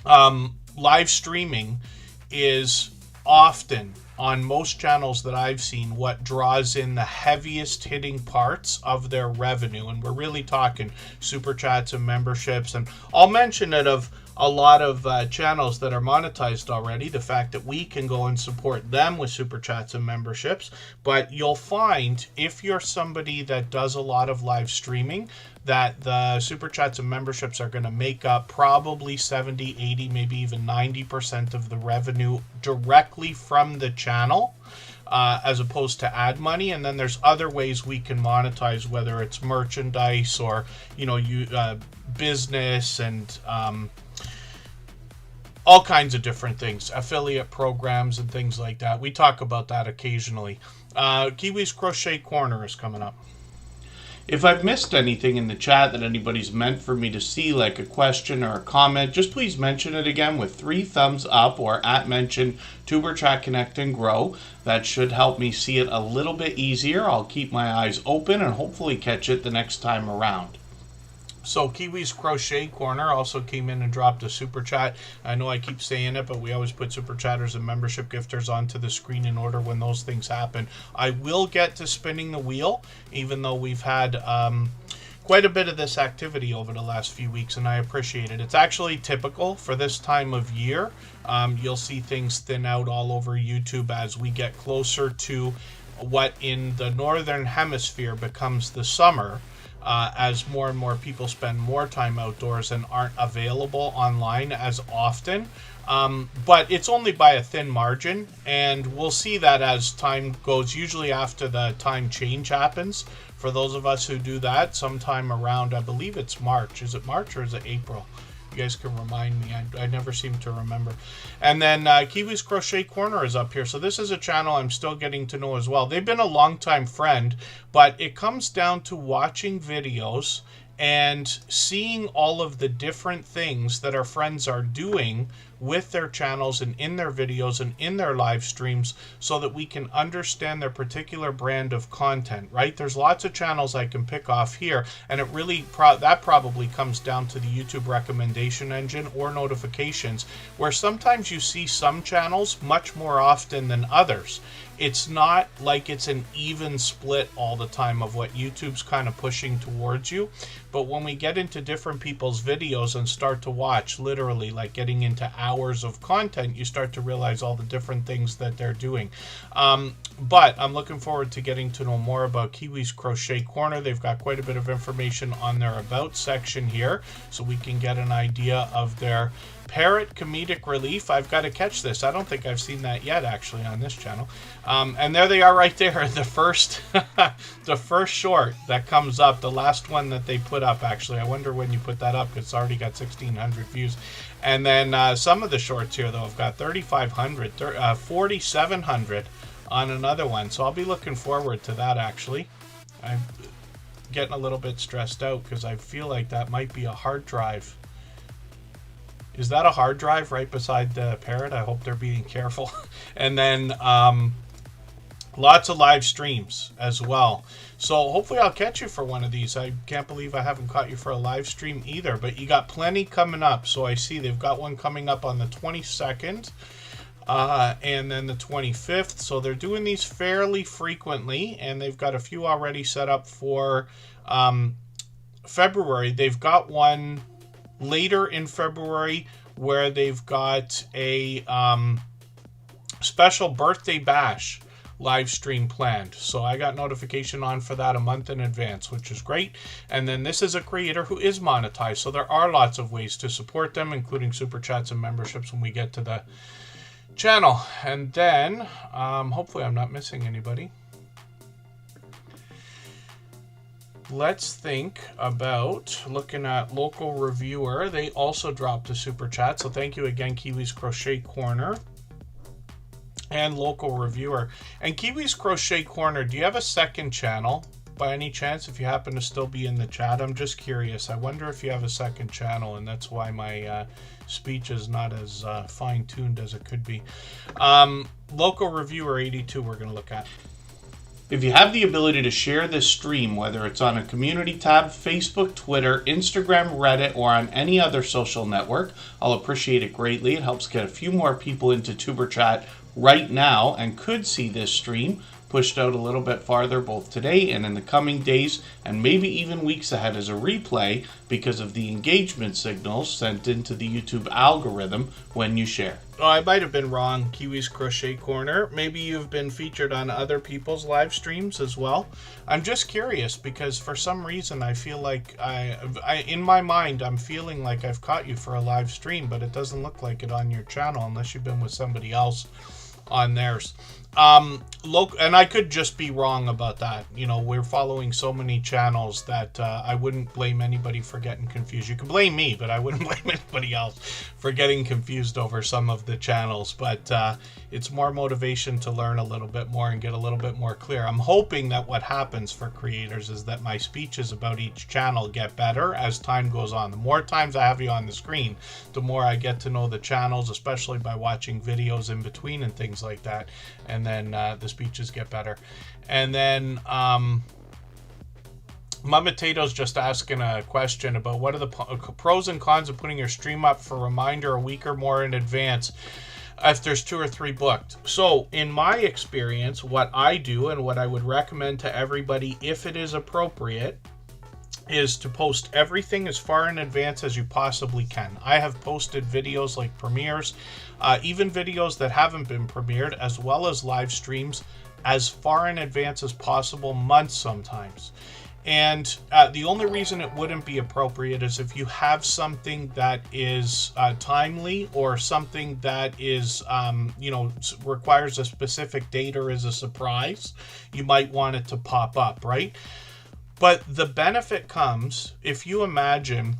live streaming is often, on most channels that I've seen, what draws in the heaviest hitting parts of their revenue. And we're really talking super chats and memberships. And I'll mention it of a lot of channels that are monetized already, the fact that we can go and support them with super chats and memberships. But you'll find, if you're somebody that does a lot of live streaming, that the super chats and memberships are going to make up probably 70, 80, maybe even 90% of the revenue directly from the channel, as opposed to ad money. And then there's other ways we can monetize, whether it's merchandise or, you know, business and all kinds of different things, affiliate programs and things like that. We talk about that occasionally. Kiwi's Crochet Corner is coming up. If I've missed anything in the chat that anybody's meant for me to see, like a question or a comment, just please mention it again with 3 thumbs up or @mention Tuber Chat Connect and Grow. That should help me see it a little bit easier. I'll keep my eyes open and hopefully catch it the next time around. So Kiwi's Crochet Corner also came in and dropped a super chat. I know I keep saying it, but we always put super chatters and membership gifters onto the screen in order when those things happen. I will get to spinning the wheel, even though we've had quite a bit of this activity over the last few weeks, and I appreciate it. It's actually typical for this time of year. You'll see things thin out all over YouTube as we get closer to what in the northern hemisphere becomes the summer. As more and more people spend more time outdoors and aren't available online as often. But it's only by a thin margin, and we'll see that as time goes, usually after the time change happens. For those of us who do that, sometime around, I believe it's March. Is it March or is it April? You guys can remind me. I never seem to remember. And then Kiwi's Crochet Corner is up here. So this is a channel I'm still getting to know as well. They've been a longtime friend, but it comes down to watching videos and seeing all of the different things that our friends are doing with their channels and in their videos and in their live streams, so that we can understand their particular brand of content, right? There's lots of channels I can pick off here, and it really that probably comes down to the YouTube recommendation engine or notifications, where sometimes you see some channels much more often than others. It's not like it's an even split all the time of what YouTube's kind of pushing towards you. But when we get into different people's videos and start to watch, literally like getting into hours of content, you start to realize all the different things that they're doing. But I'm looking forward to getting to know more about Kiwi's Crochet Corner. They've got quite a bit of information on their About section here, so we can get an idea of their Parrot Comedic Relief. I've got to catch this. I don't think I've seen that yet, actually, on this channel. And there they are right there, the first the first short that comes up, the last one that they put up, actually. I wonder when you put that up, because it's already got 1,600 views. And then some of the shorts here, though, have got 3,500, 4,700 on another one. So I'll be looking forward to that, actually. I'm getting a little bit stressed out because I feel like that might be a hard drive. Is that a hard drive right beside the Parrot? I hope they're being careful. And then lots of live streams as well. So hopefully I'll catch you for one of these. I can't believe I haven't caught you for a live stream either. But you got plenty coming up. So I see they've got one coming up on the 22nd. And then the 25th. So they're doing these fairly frequently. And they've got a few already set up for February. They've got one later in February where they've got a special birthday bash live stream planned. So I got notification on for that a month in advance, which is great. And then this is a creator who is monetized, so there are lots of ways to support them, including super chats and memberships when we get to the channel. And then hopefully I'm not missing anybody. Let's think about looking at Local Reviewer. They also dropped a super chat, so thank you again, Kiwi's Crochet Corner and Local Reviewer. And Kiwi's Crochet Corner, do you have a second channel by any chance, if you happen to still be in the chat? I'm just curious. I wonder if you have a second channel, and that's why my speech is not as fine-tuned as it could be. Local Reviewer 82 we're going to look at. If you have the ability to share this stream, whether it's on a community tab, Facebook, Twitter, Instagram, Reddit, or on any other social network, I'll appreciate it greatly. It helps get a few more people into Tuber Chat right now and could see this stream pushed out a little bit farther both today and in the coming days and maybe even weeks ahead as a replay because of the engagement signals sent into the YouTube algorithm when you share. Oh, I might have been wrong, Kiwi's Crochet Corner. Maybe you've been featured on other people's live streams as well. I'm just curious because for some reason I feel like I in my mind I'm feeling like I've caught you for a live stream, but it doesn't look like it on your channel unless you've been with somebody else on theirs. And I could just be wrong about that. You know, we're following so many channels that I wouldn't blame anybody for getting confused. You can blame me, but I wouldn't blame anybody else for getting confused over some of the channels. But it's more motivation to learn a little bit more and get a little bit more clear. I'm hoping that what happens for creators is that my speeches about each channel get better as time goes on. The more times I have you on the screen, the more I get to know the channels, especially by watching videos in between and things like that. And then the speeches get better. And then Mummotato's just asking a question about what are the pros and cons of putting your stream up for reminder a week or more in advance if there's 2 or 3 booked. So in my experience, what I do and what I would recommend to everybody if it is appropriate is to post everything as far in advance as you possibly can. I have posted videos like premieres, even videos that haven't been premiered, as well as live streams as far in advance as possible, months sometimes. And the only reason it wouldn't be appropriate is if you have something that is timely, or something that is, requires a specific date or is a surprise. You might want it to pop up, right? But the benefit comes if you imagine,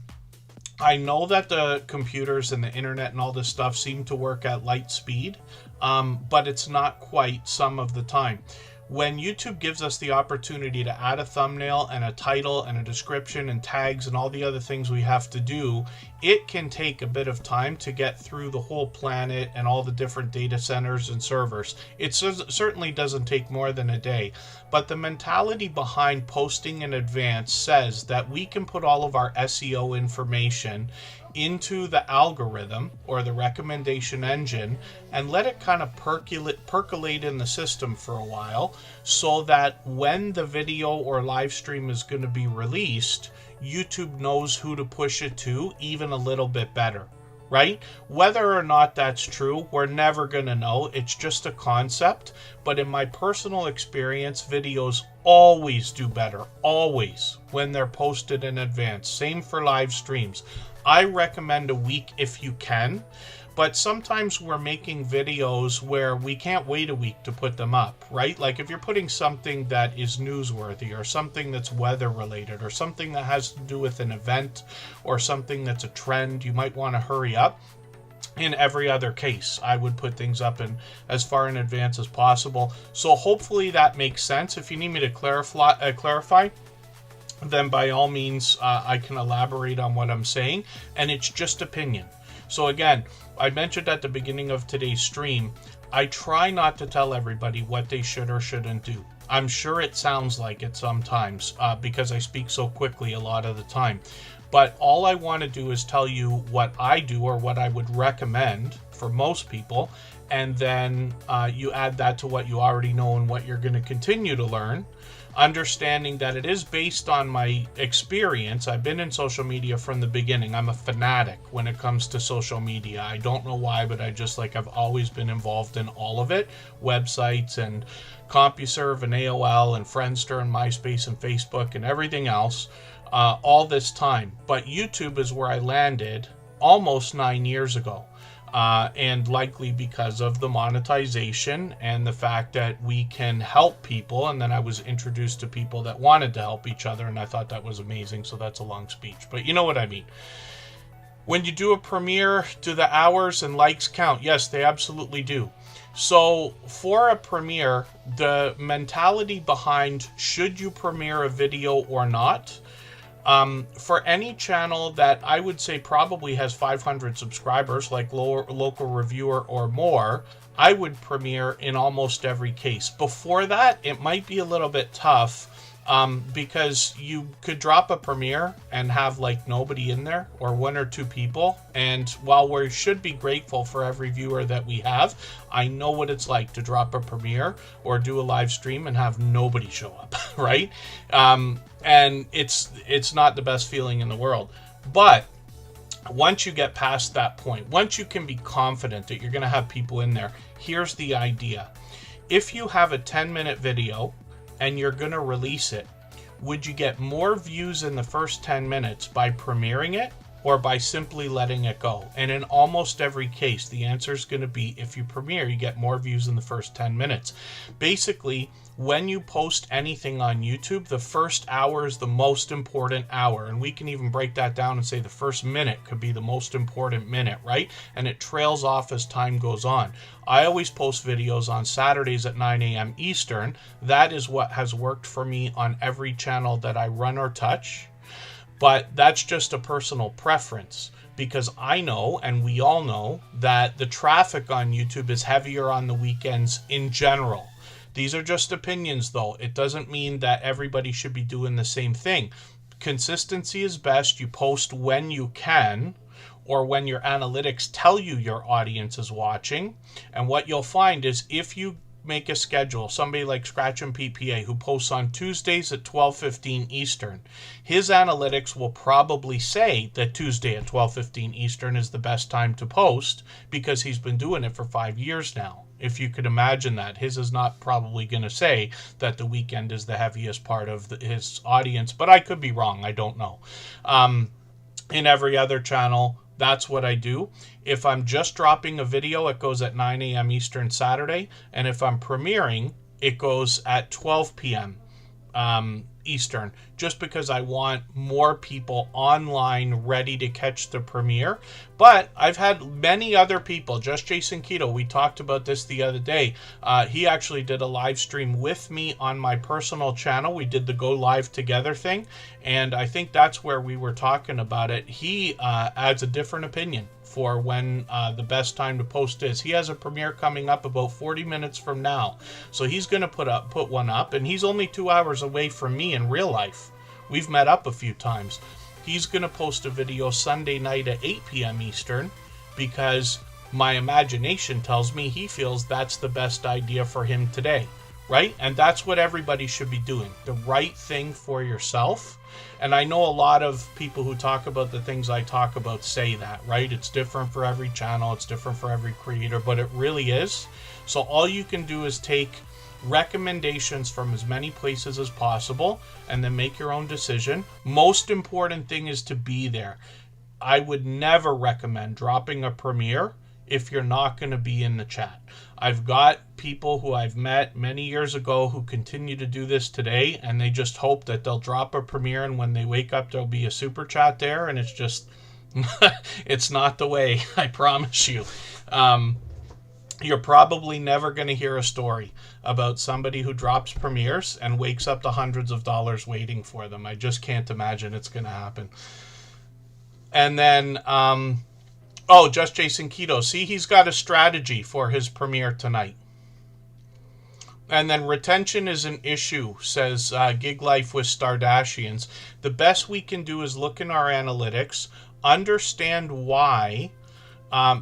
I know that the computers and the internet and all this stuff seem to work at light speed, but it's not quite some of the time. When YouTube gives us the opportunity to add a thumbnail and a title and a description and tags and all the other things we have to do, it can take a bit of time to get through the whole planet and all the different data centers and servers. It certainly doesn't take more than a day. But the mentality behind posting in advance says that we can put all of our SEO information into the algorithm or the recommendation engine and let it kind of percolate in the system for a while, so that when the video or live stream is going to be released, YouTube knows who to push it to even a little bit better, right? Whether or not that's true, we're never going to know. It's just a concept. But in my personal experience, videos always do better, always, when they're posted in advance. Same for live streams. I recommend a week if you can, but sometimes we're making videos where we can't wait a week to put them up, right? Like if you're putting something that is newsworthy, or something that's weather related, or something that has to do with an event, or something that's a trend, you might want to hurry up. In every other case, I would put things up in as far in advance as possible. So hopefully that makes sense. If you need me to clarify, then by all means, I can elaborate on what I'm saying, and it's just opinion. So again, I mentioned at the beginning of today's stream, I try not to tell everybody what they should or shouldn't do. I'm sure it sounds like it sometimes because I speak so quickly a lot of the time. But all I want to do is tell you what I do, or what I would recommend for most people, and then you add that to what you already know and what you're going to continue to learn, understanding that it is based on my experience. I've been in social media from the beginning. I'm a fanatic when it comes to social media. I don't know why, but I've always been involved in all of it. Websites and CompuServe and AOL and Friendster and MySpace and Facebook and everything else. All this time. But YouTube is where I landed almost 9 years ago. And likely because of the monetization and the fact that we can help people. And then I was introduced to people that wanted to help each other, and I thought that was amazing. So that's a long speech, but you know what I mean. When you do a premiere, do the hours and likes count? Yes, they absolutely do. So for a premiere, the mentality behind should you premiere a video or not, for any channel that I would say probably has 500 subscribers, like local reviewer or more, I would premiere in almost every case. Before that, it might be a little bit tough, because you could drop a premiere and have like nobody in there, or 1 or 2 people. And while we should be grateful for every viewer that we have, I know what it's like to drop a premiere or do a live stream and have nobody show up, right? And it's not the best feeling in the world. But once you get past that point, once you can be confident that you're going to have people in there, here's the idea. If you have a 10-minute video and you're going to release it, would you get more views in the first 10 minutes by premiering it, or by simply letting it go? And in almost every case, the answer is going to be, if you premiere, you get more views in the first 10 minutes. Basically, when you post anything on YouTube, the first hour is the most important hour. And we can even break that down and say the first minute could be the most important minute, right? And it trails off as time goes on. I always post videos on Saturdays at 9 a.m. Eastern. That is what has worked for me on every channel that I run or touch. But that's just a personal preference, because I know, and we all know, that the traffic on YouTube is heavier on the weekends in general. These are just opinions, though. It doesn't mean that everybody should be doing the same thing. Consistency is best. You post when you can, or when your analytics tell you your audience is watching. And what you'll find is if you make a schedule, somebody like Scratch and PPA who posts on Tuesdays at 12:15 Eastern, his analytics will probably say that Tuesday at 12:15 Eastern is the best time to post because he's been doing it for 5 years now. If you could imagine that. His is not probably going to say that the weekend is the heaviest part of his audience, but I could be wrong. I don't know. In every other channel, that's what I do. If I'm just dropping a video, it goes at 9 a.m. Eastern Saturday. And if I'm premiering, it goes at 12 p.m. Eastern, just because I want more people online ready to catch the premiere. But I've had many other people, just Jason Keto, we talked about this the other day. He actually did a live stream with me on my personal channel. We did the go live together thing, and I think that's where we were talking about it. He adds a different opinion for when the best time to post is. He has a premiere coming up about 40 minutes from now. So he's going to put one up, and he's only 2 hours away from me in real life. We've met up a few times. He's going to post a video Sunday night at 8 p.m. Eastern because my imagination tells me he feels that's the best idea for him today, right? And that's what everybody should be doing. The right thing for yourself. And I know a lot of people who talk about the things I talk about say that, right? It's different for every channel. It's different for every creator, but it really is. So all you can do is take recommendations from as many places as possible and then make your own decision. Most important thing is to be there. I would never recommend dropping a premiere if you're not going to be in the chat. I've got people who I've met many years ago who continue to do this today, and they just hope that they'll drop a premiere and when they wake up there'll be a super chat there, and it's just it's not the way. I promise you. You're probably never going to hear a story about somebody who drops premieres and wakes up to hundreds of dollars waiting for them. I just can't imagine it's going to happen. And then just Jason Keto. See, he's got a strategy for his premiere tonight. And then retention is an issue, says Gig Life with Stardashians. The best we can do is look in our analytics, understand why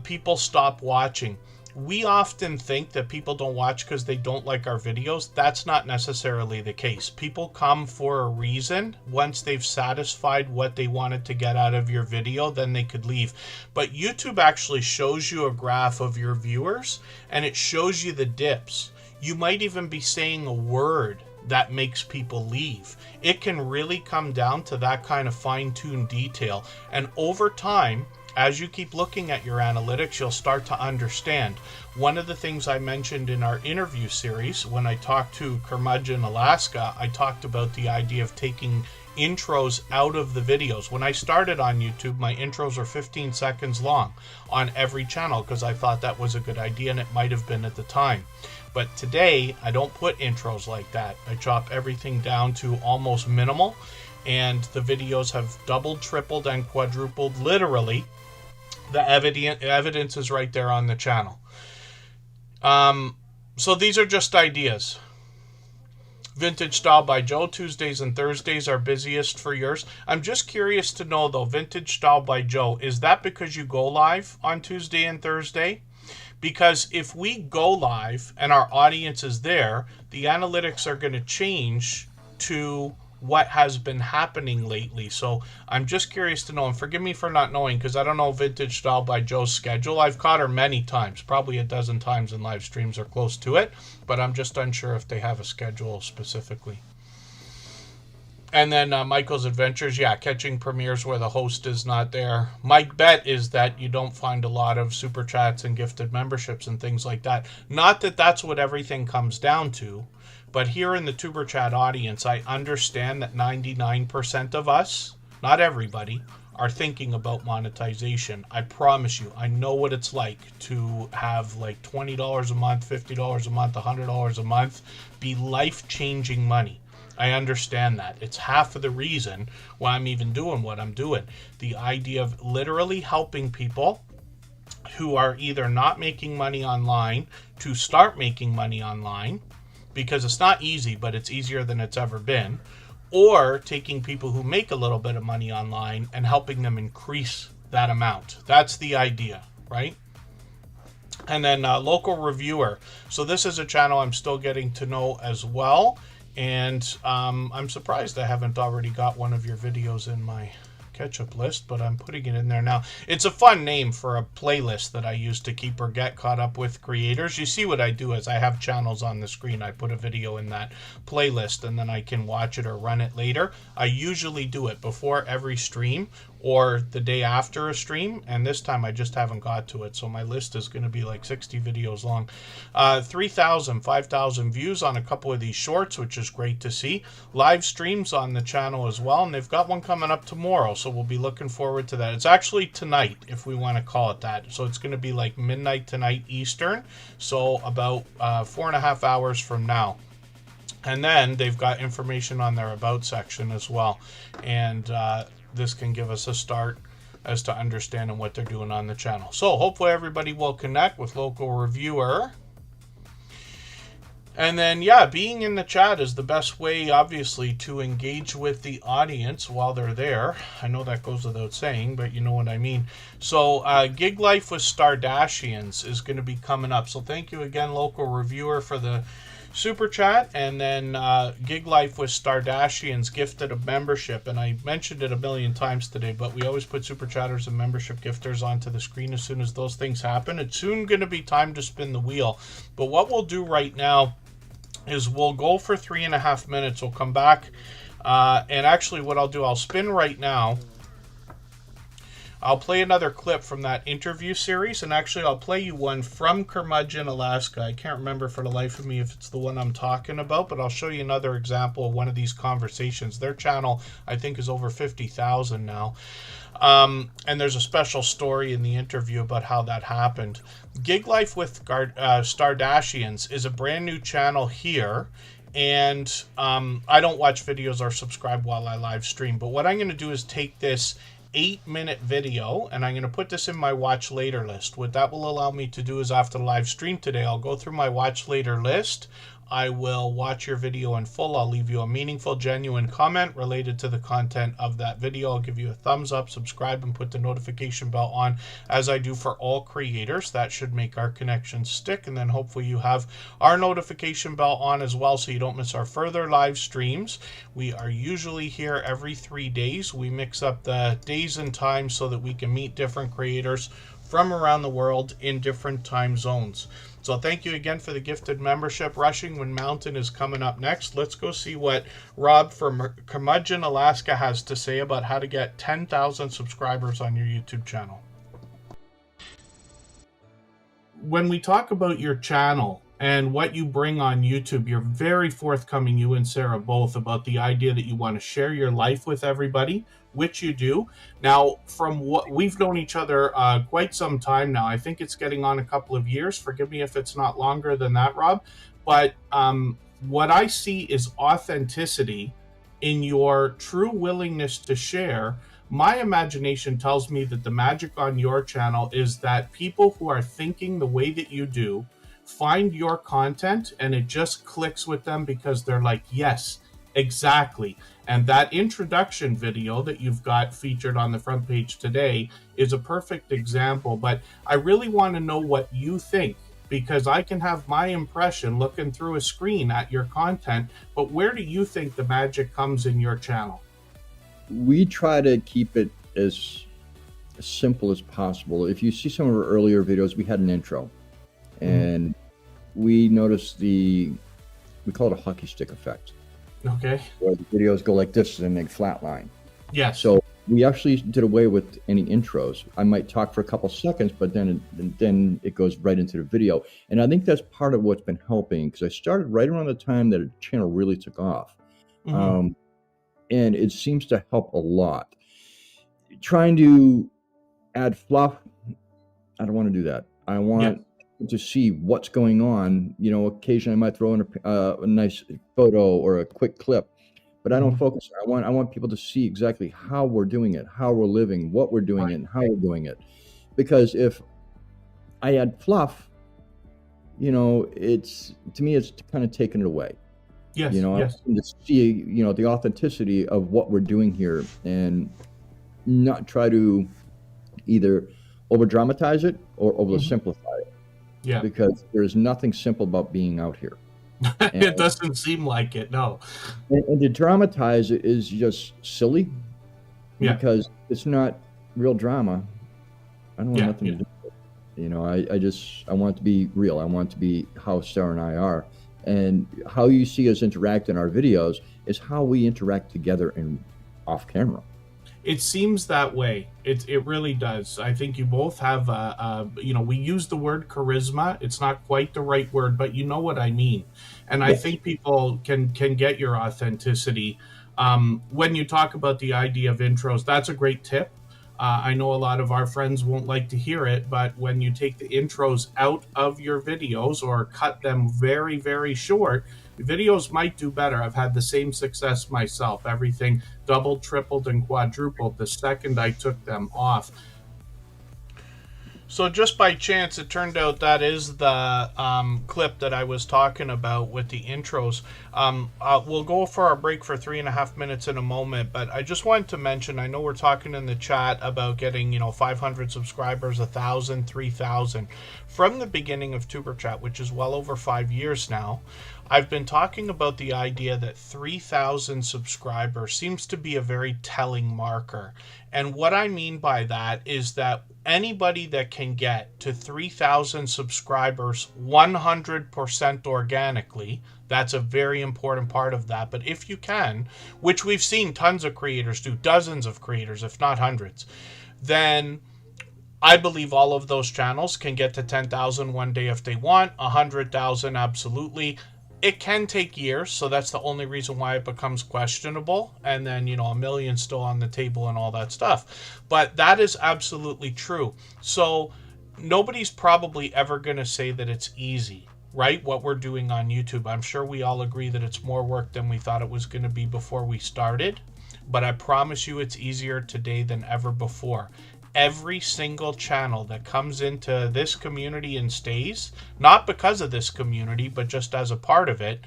people stop watching. We often think that people don't watch because they don't like our videos. That's not necessarily the case. People come for a reason. Once they've satisfied what they wanted to get out of your video, then they could leave. But YouTube actually shows you a graph of your viewers, and it shows you the dips. You might even be saying a word that makes people leave. It can really come down to that kind of fine-tuned detail. And over time, as you keep looking at your analytics, you'll start to understand. One of the things I mentioned in our interview series, when I talked to Curmudgeon, Alaska, I talked about the idea of taking intros out of the videos. When I started on YouTube, my intros were 15 seconds long on every channel because I thought that was a good idea, and it might have been at the time. But today, I don't put intros like that. I chop everything down to almost minimal, and the videos have doubled, tripled, and quadrupled, literally. The evidence is right there on the channel. So these are just ideas. Vintage Style by Joe, Tuesdays and Thursdays are busiest for yours. I'm just curious to know, though, Vintage Style by Joe, is that because you go live on Tuesday and Thursday? Because if we go live and our audience is there, the analytics are going to change to what has been happening lately. So I'm just curious to know, and forgive me for not knowing because I don't know Vintage Style by Joe's schedule. I've caught her many times, probably a dozen times in live streams or close to it, but I'm just unsure if they have a schedule specifically. And then Michael's Adventures, catching premieres where the host is not there. My bet is that you don't find a lot of super chats and gifted memberships and things like that. Not that that's what everything comes down to, but here in the Tuber Chat audience, I understand that 99% of us, not everybody, are thinking about monetization. I promise you, I know what it's like to have like $20 a month, $50 a month, $100 a month be life-changing money. I understand that. It's half of the reason why I'm even doing what I'm doing. The idea of literally helping people who are either not making money online to start making money online, because it's not easy, but it's easier than it's ever been, or taking people who make a little bit of money online and helping them increase that amount. That's the idea, right? And then local reviewer. So this is a channel I'm still getting to know as well. And I'm surprised I haven't already got one of your videos in my catch-up list, but I'm putting it in there now. It's a fun name for a playlist that I use to keep or get caught up with creators. You see what I do is I have channels on the screen. I put a video in that playlist and then I can watch it or run it later. I usually do it before every stream or the day after a stream, and this time I just haven't got to it, so my list is going to be like 60 videos long. 3,000, 5,000 views on a couple of these shorts, which is great to see. Live streams on the channel as well, and they've got one coming up tomorrow, so we'll be looking forward to that. It's actually tonight, if we want to call it that, so it's going to be like midnight tonight Eastern, so about 4.5 hours from now. And then they've got information on their About section as well, and this can give us a start as to understanding what they're doing on the channel. So hopefully everybody will connect with local reviewer. And then, yeah, being in the chat is the best way, obviously, to engage with the audience while they're there. I know that goes without saying, but you know what I mean. So Gig Life with Stardashians is going to be coming up. So thank you again, local reviewer, for the super chat. And then Gig Life with Stardashians gifted a membership, and I mentioned it a million times today, but we always put super chatters and membership gifters onto the screen as soon as those things happen. It's soon going to be time to spin the wheel, but what we'll do right now is we'll go for 3.5 minutes. We'll come back, and actually what I'll do, I'll spin right now. I'll play another clip from that interview series, and actually I'll play you one from Curmudgeon, Alaska. I can't remember for the life of me if it's the one I'm talking about, but I'll show you another example of one of these conversations. Their channel, I think, is over 50,000 now. And there's a special story in the interview about how that happened. Gig Life with Stardashians is a brand new channel here. And I don't watch videos or subscribe while I live stream, but what I'm going to do is take this 8-minute video and I'm going to put this in my watch later list. What that will allow me to do is after the live stream today, I'll go through my watch later list. I will watch your video in full. I'll leave you a meaningful, genuine comment related to the content of that video. I'll give you a thumbs up, subscribe, and put the notification bell on, as I do for all creators. That should make our connection stick. And then hopefully you have our notification bell on as well, so you don't miss our further live streams. We are usually here every 3 days. We mix up the days and times so that we can meet different creators from around the world in different time zones. So thank you again for the gifted membership. Rushing When Mountain is coming up next. Let's go see what Rob from Curmudgeon, Alaska has to say about how to get 10,000 subscribers on your YouTube channel. When we talk about your channel and what you bring on YouTube, you're very forthcoming, you and Sarah both, about the idea that you want to share your life with everybody, which you do. Now, from what we've known each other quite some time now, I think it's getting on a couple of years. Forgive me if it's not longer than that, Rob. But what I see is authenticity in your true willingness to share. My imagination tells me that the magic on your channel is that people who are thinking the way that you do find your content and it just clicks with them because they're like, yes, exactly. And that introduction video that you've got featured on the front page today is a perfect example. But I really want to know what you think, because I can have my impression looking through a screen at your content, but where do you think the magic comes in your channel? We try to keep it as simple as possible. If you see some of our earlier videos, we had an intro, and we noticed we call it a hockey stick effect. Okay. Where the videos go like this and they flatline. Yeah. So we actually did away with any intros. I might talk for a couple seconds, but then it goes right into the video. And I think that's part of what's been helping, because I started right around the time that the channel really took off. And it seems to help a lot. Trying to add fluff, I don't want to do that. I want to see what's going on. You know, occasionally I might throw in a nice photo or a quick clip, but I don't focus. I want people to see exactly how we're doing it, how we're living, what we're doing it, and how we're doing it. Because if I add fluff, it's, to me, it's kind of taken it away. Yes. I Yes. want to see, the authenticity of what we're doing here, and not try to either over dramatize it or over simplify it, Yeah. because there's nothing simple about being out here. It doesn't seem like it. No. And to dramatize it is just silly, Yeah. because it's not real drama. I don't want nothing to do with it. I want it to be real. I want it to be how Sarah and I are. And how you see us interact in our videos is how we interact together and off camera. It seems that way. It really does. I think you both have, we use the word charisma. It's not quite the right word, but you know what I mean. And I think people can get your authenticity. When you talk about the idea of intros, that's a great tip. I know a lot of our friends won't like to hear it, but when you take the intros out of your videos or cut them very, very short, videos might do better. I've had the same success myself. Everything doubled, tripled, and quadrupled the second I took them off. So just by chance, it turned out that is the clip that I was talking about with the intros. We'll go for our break for 3.5 minutes in a moment, but I just wanted to mention, I know we're talking in the chat about getting, 500 subscribers, 1,000, 3,000. From the beginning of Superchat, which is well over 5 years now, I've been talking about the idea that 3,000 subscribers seems to be a very telling marker. And what I mean by that is that anybody that can get to 3,000 subscribers 100% organically, that's a very important part of that. But if you can, which we've seen tons of creators do, dozens of creators, if not hundreds, then I believe all of those channels can get to 10,000 one day if they want, 100,000 absolutely. It can take years, so that's the only reason why it becomes questionable. And then, 1 million still on the table and all that stuff. But that is absolutely true. So nobody's probably ever going to say that it's easy, right? What we're doing on YouTube. I'm sure we all agree that it's more work than we thought it was going to be before we started. But I promise you it's easier today than ever before. Every single channel that comes into this community and stays, not because of this community, but just as a part of it,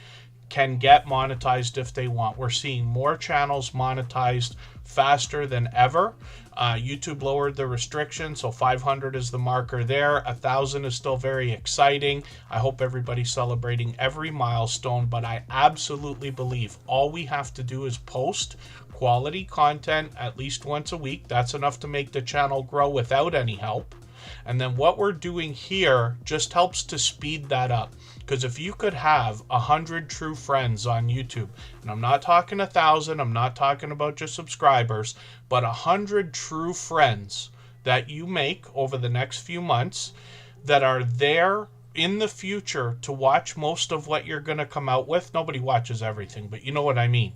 can get monetized if they want. We're seeing more channels monetized faster than ever. YouTube lowered the restriction, so 500 is the marker there. 1,000 is still very exciting. I hope everybody's celebrating every milestone, but I absolutely believe all we have to do is post quality content at least once a week. That's enough to make the channel grow without any help. And then what we're doing here just helps to speed that up. Because if you could have 100 true friends on YouTube, and I'm not talking 1,000, I'm not talking about just subscribers, but 100 true friends that you make over the next few months that are there in the future to watch most of what you're going to come out with. Nobody watches everything, but you know what I mean.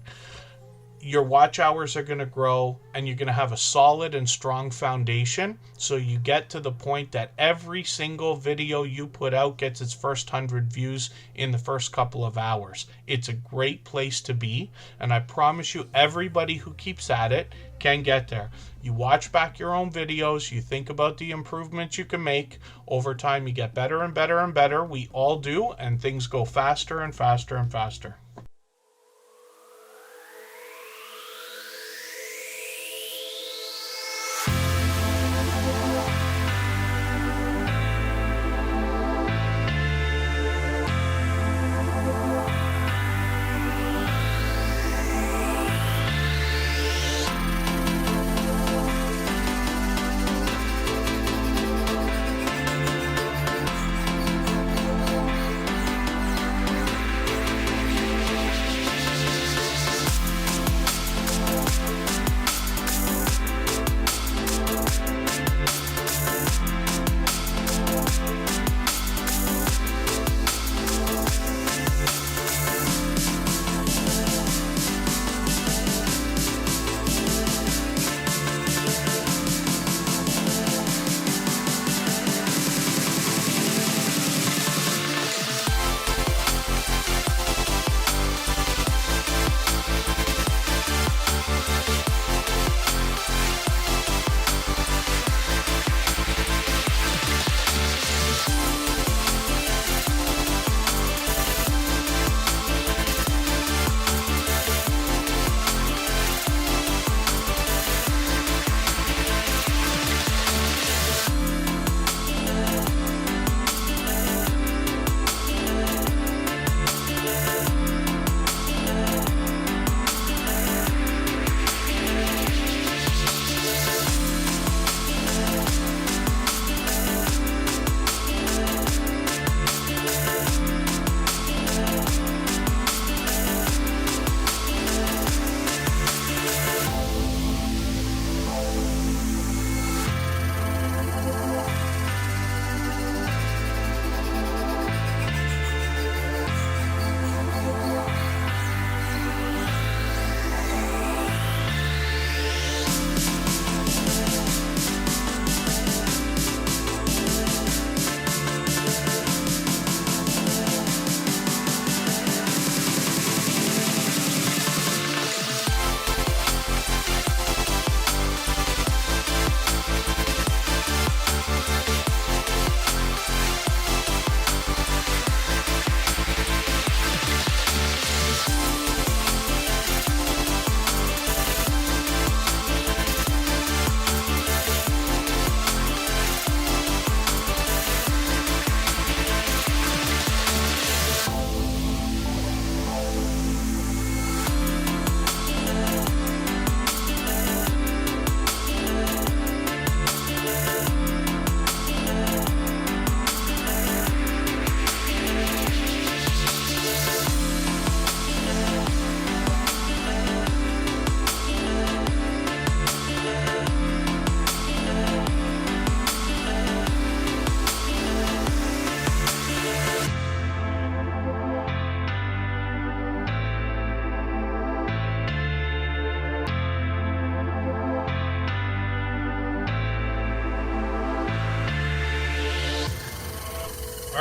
Your watch hours are going to grow, and you're going to have a solid and strong foundation, so you get to the point that every single video you put out gets its first 100 views in the first couple of hours. It's a great place to be, and I promise you everybody who keeps at it can get there. You watch back your own videos, you think about the improvements you can make. Over time you get better and better and better. We all do, and things go faster and faster and faster.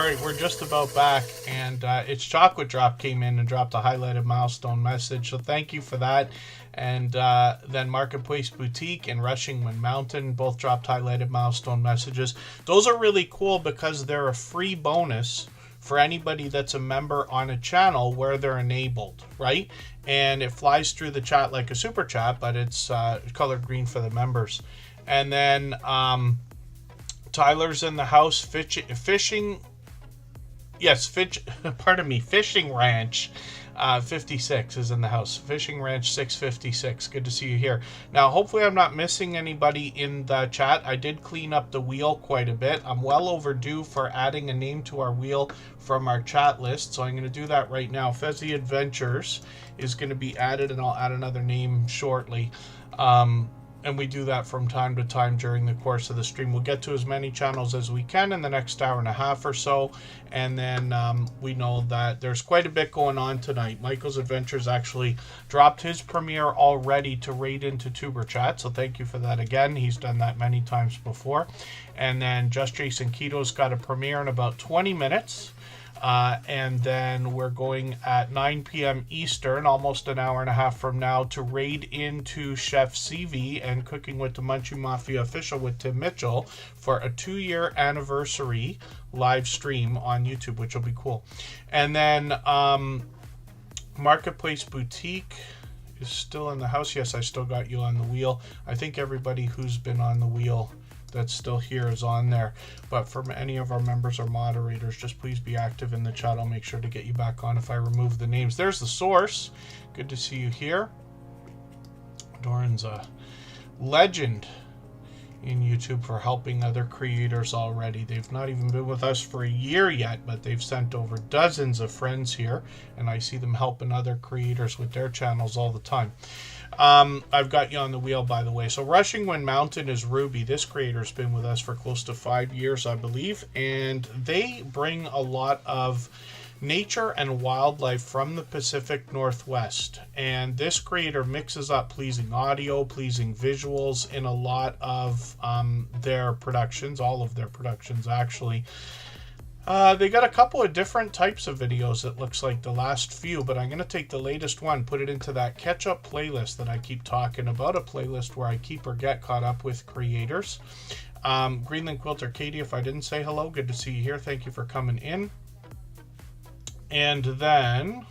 right, we're just about back, and it's Chocolate Drop came in and dropped a highlighted milestone message, so thank you for that. And then Marketplace Boutique and Rushing Wind Mountain both dropped highlighted milestone messages. Those are really cool because they're a free bonus for anybody that's a member on a channel where they're enabled, right? And it flies through the chat like a super chat, but it's colored green for the members. And then Tyler's in the house. Fishing Ranch 56 is in the house. Fishing Ranch 656. Good to see you here. Now, hopefully I'm not missing anybody in the chat. I did clean up the wheel quite a bit. I'm well overdue for adding a name to our wheel from our chat list, so I'm going to do that right now. Fezzy Adventures is going to be added, and I'll add another name shortly. And we do that from time to time during the course of the stream. We'll get to as many channels as we can in the next hour and a half or so. And then we know that there's quite a bit going on tonight. Michael's Adventures actually dropped his premiere already to raid into Tuber Chat. So thank you for that again. He's done that many times before. And then Just Jason Keto's got a premiere in about 20 minutes. And then we're going at 9 p.m. Eastern, almost an hour and a half from now, to raid into Chef CV and Cooking with the Munchie Mafia official with Tim Mitchell for a 2-year anniversary live stream on YouTube, which will be cool. And then Marketplace Boutique is still in the house. Yes, I still got you on the wheel. I think everybody who's been on the wheel that's still here is on there, but from any of our members or moderators, just please be active in the chat. I'll make sure to get you back on if I remove the names. There's the source. Good to see you here. Doran's a legend in YouTube for helping other creators already. They've not even been with us for a year yet, but they've sent over dozens of friends here, and I see them helping other creators with their channels all the time. I've got you on the wheel, by the way. So Rushing Wind Mountain is Ruby. This creator's been with us for close to 5 years, I believe, and they bring a lot of nature and wildlife from the Pacific Northwest. And this creator mixes up pleasing audio, pleasing visuals in a lot of their productions, all of their productions actually. They got a couple of different types of videos, it looks like, the last few, but I'm going to take the latest one, put it into that catch-up playlist that I keep talking about, a playlist where I keep or get caught up with creators. Greenland Quilter Katie, if I didn't say hello, good to see you here. Thank you for coming in. And then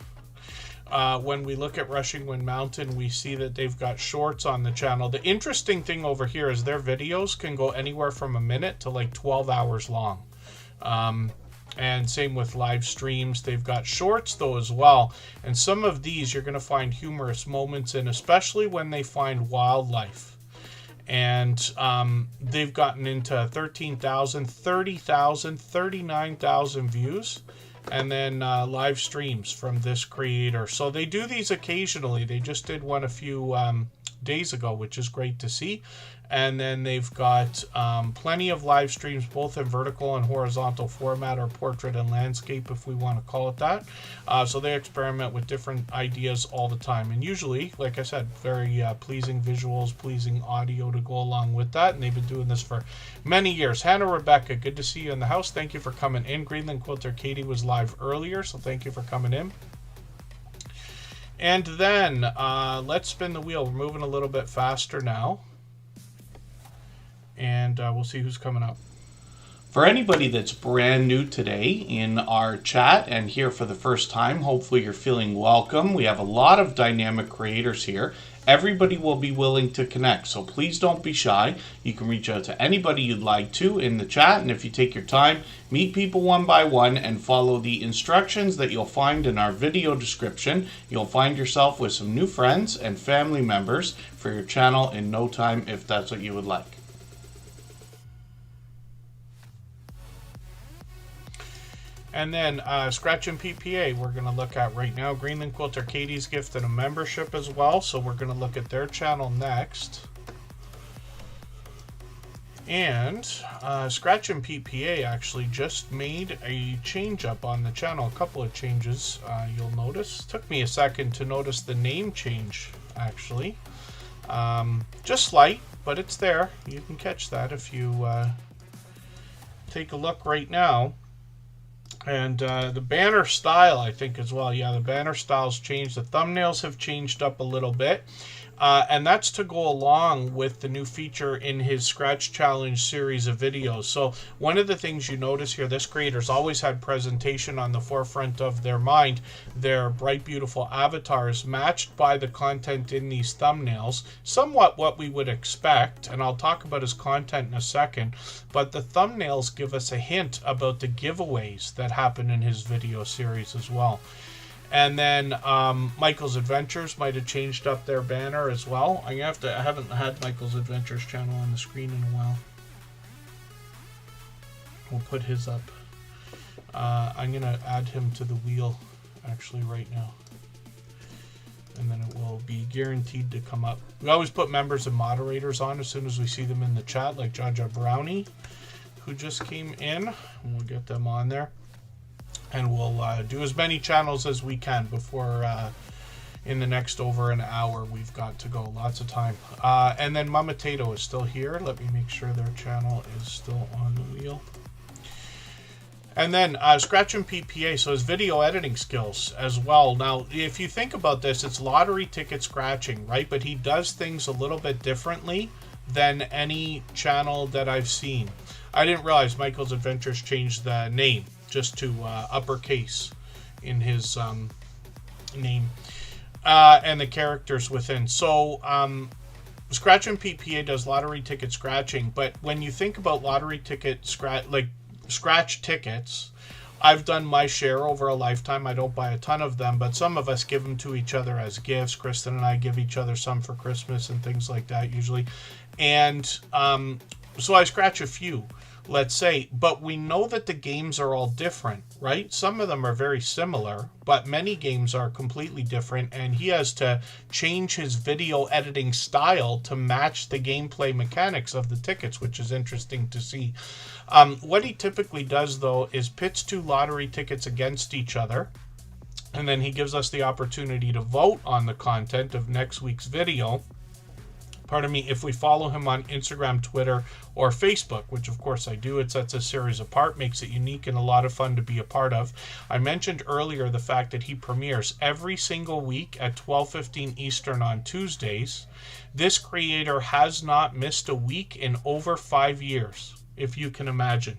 when we look at Rushing Wind Mountain, we see that they've got shorts on the channel. The interesting thing over here is their videos can go anywhere from a minute to like 12 hours long. And same with live streams. They've got shorts though as well, and some of these you're going to find humorous moments in, especially when they find wildlife. And they've gotten into 13,000, 30,000, 39,000 views, and then live streams from this creator. So they do these occasionally. They just did one a few days ago, which is great to see. And then they've got plenty of live streams, both in vertical and horizontal format, or portrait and landscape, if we want to call it that. So they experiment with different ideas all the time. And usually, like I said, very pleasing visuals, pleasing audio to go along with that. And they've been doing this for many years. Hannah Rebecca, good to see you in the house. Thank you for coming in. Greenland Quilter Katie was live earlier, so thank you for coming in. And then let's spin the wheel. We're moving a little bit faster now. And we'll see who's coming up. For anybody that's brand new today in our chat and here for the first time, hopefully you're feeling welcome. We have a lot of dynamic creators here. Everybody will be willing to connect, so please don't be shy. You can reach out to anybody you'd like to in the chat, and if you take your time, meet people one by one and follow the instructions that you'll find in our video description. You'll find yourself with some new friends and family members for your channel in no time, if that's what you would like. And then Scratch and PPA we're going to look at right now. Greenland Quilter Katie's gifted a membership as well, so we're going to look at their channel next. And Scratch and PPA actually just made a change up on the channel. A couple of changes you'll notice. Took me a second to notice the name change actually. Just slight, but it's there. You can catch that if you take a look right now. And the banner style, I think, as well. Yeah, the banner style's changed. The thumbnails have changed up a little bit. And that's to go along with the new feature in his Scratch Challenge series of videos. So one of the things you notice here, this creator's always had presentation on the forefront of their mind. Their bright, beautiful avatars matched by the content in these thumbnails. Somewhat what we would expect, and I'll talk about his content in a second. But the thumbnails give us a hint about the giveaways that happen in his video series as well. And then Michael's Adventures might have changed up their banner as well. I haven't had Michael's Adventures channel on the screen in a while. We'll put his up. I'm going to add him to the wheel actually right now. And then it will be guaranteed to come up. We always put members and moderators on as soon as we see them in the chat, like Jaja Brownie, who just came in. And we'll get them on there. And we'll do as many channels as we can before in the next over an hour we've got to go. Lots of time. And then Mama Tato is still here. Let me make sure their channel is still on the wheel. And then Scratch and PPA, so his video editing skills as well. Now, if you think about this, it's lottery ticket scratching, right? But he does things a little bit differently than any channel that I've seen. I didn't realize Michael's Adventures changed the name just to uppercase in his name and the characters within. So Scratch and PPA does lottery ticket scratching, but when you think about lottery ticket scratch tickets, I've done my share over a lifetime. I don't buy a ton of them, but some of us give them to each other as gifts. Kristen and I give each other some for Christmas and things like that usually. And so I scratch a few, let's say, but we know that the games are all different, right? Some of them are very similar, but many games are completely different, and he has to change his video editing style to match the gameplay mechanics of the tickets, which is interesting to see. What he typically does, though, is pits two lottery tickets against each other, and then he gives us the opportunity to vote on the content of next week's video. Pardon me, if we follow him on Instagram, Twitter, or Facebook, which of course I do, it sets a series apart, makes it unique and a lot of fun to be a part of. I mentioned earlier the fact that he premieres every single week at 12:15 Eastern on Tuesdays. This creator has not missed a week in over 5 years, if you can imagine.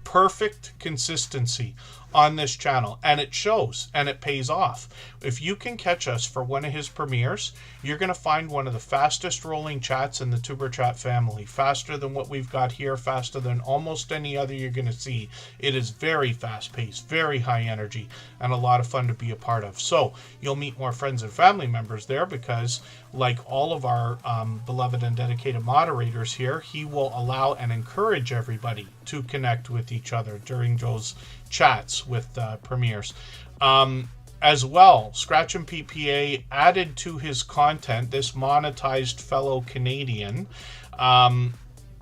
Perfect consistency on this channel, and it shows and it pays off. If you can catch us for one of his premieres, you're going to find one of the fastest rolling chats in the Tuber Chat family. Faster than what we've got here, faster than almost any other you're going to see. It is very fast paced, very high energy, and a lot of fun to be a part of. So you'll meet more friends and family members there because, like all of our beloved and dedicated moderators here, he will allow and encourage everybody to connect with each other during those chats with premieres. As well, Scratch and PPA added to his content, this monetized fellow Canadian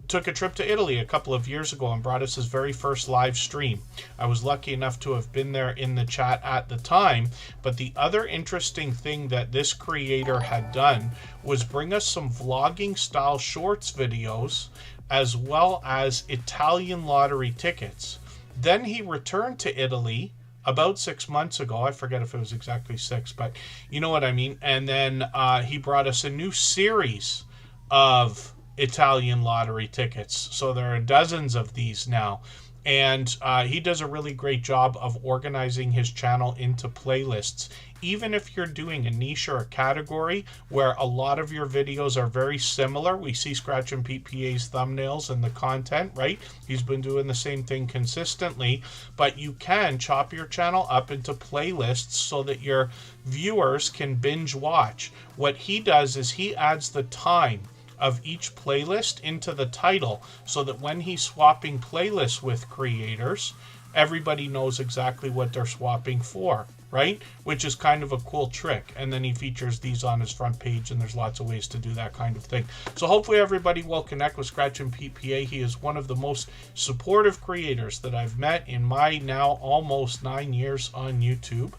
took a trip to Italy a couple of years ago and brought us his very first live stream. I was lucky enough to have been there in the chat at the time, but the other interesting thing that this creator had done was bring us some vlogging style shorts videos as well as Italian lottery tickets. Then he returned to Italy about 6 months ago. I forget if it was exactly 6, but you know what I mean. And then he brought us a new series of Italian lottery tickets. So there are dozens of these now. And he does a really great job of organizing his channel into playlists. Even if you're doing a niche or a category where a lot of your videos are very similar, we see Scratch and PPA's thumbnails and the content, right? He's been doing the same thing consistently, but you can chop your channel up into playlists so that your viewers can binge watch. What he does is he adds the time of each playlist into the title so that when he's swapping playlists with creators, everybody knows exactly what they're swapping for, right? Which is kind of a cool trick. And then he features these on his front page, and there's lots of ways to do that kind of thing. So hopefully everybody will connect with Scratch and PPA. He is one of the most supportive creators that I've met in my now almost 9 years on YouTube.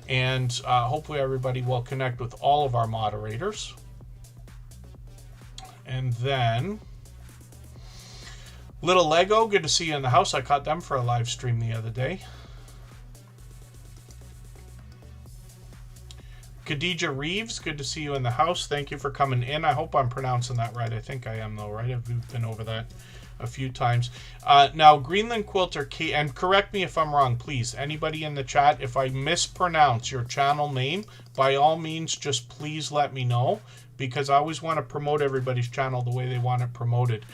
And hopefully everybody will connect with all of our moderators. And then Little Lego, good to see you in the house. I caught them for a live stream the other day. Khadija Reeves, good to see you in the house. Thank you for coming in. I hope I'm pronouncing that right. I think I am, though, right? I've been over that a few times. Now, Greenland Quilter, and correct me if I'm wrong, please. Anybody in the chat, if I mispronounce your channel name, by all means, just please let me know, because I always want to promote everybody's channel the way they want it promoted.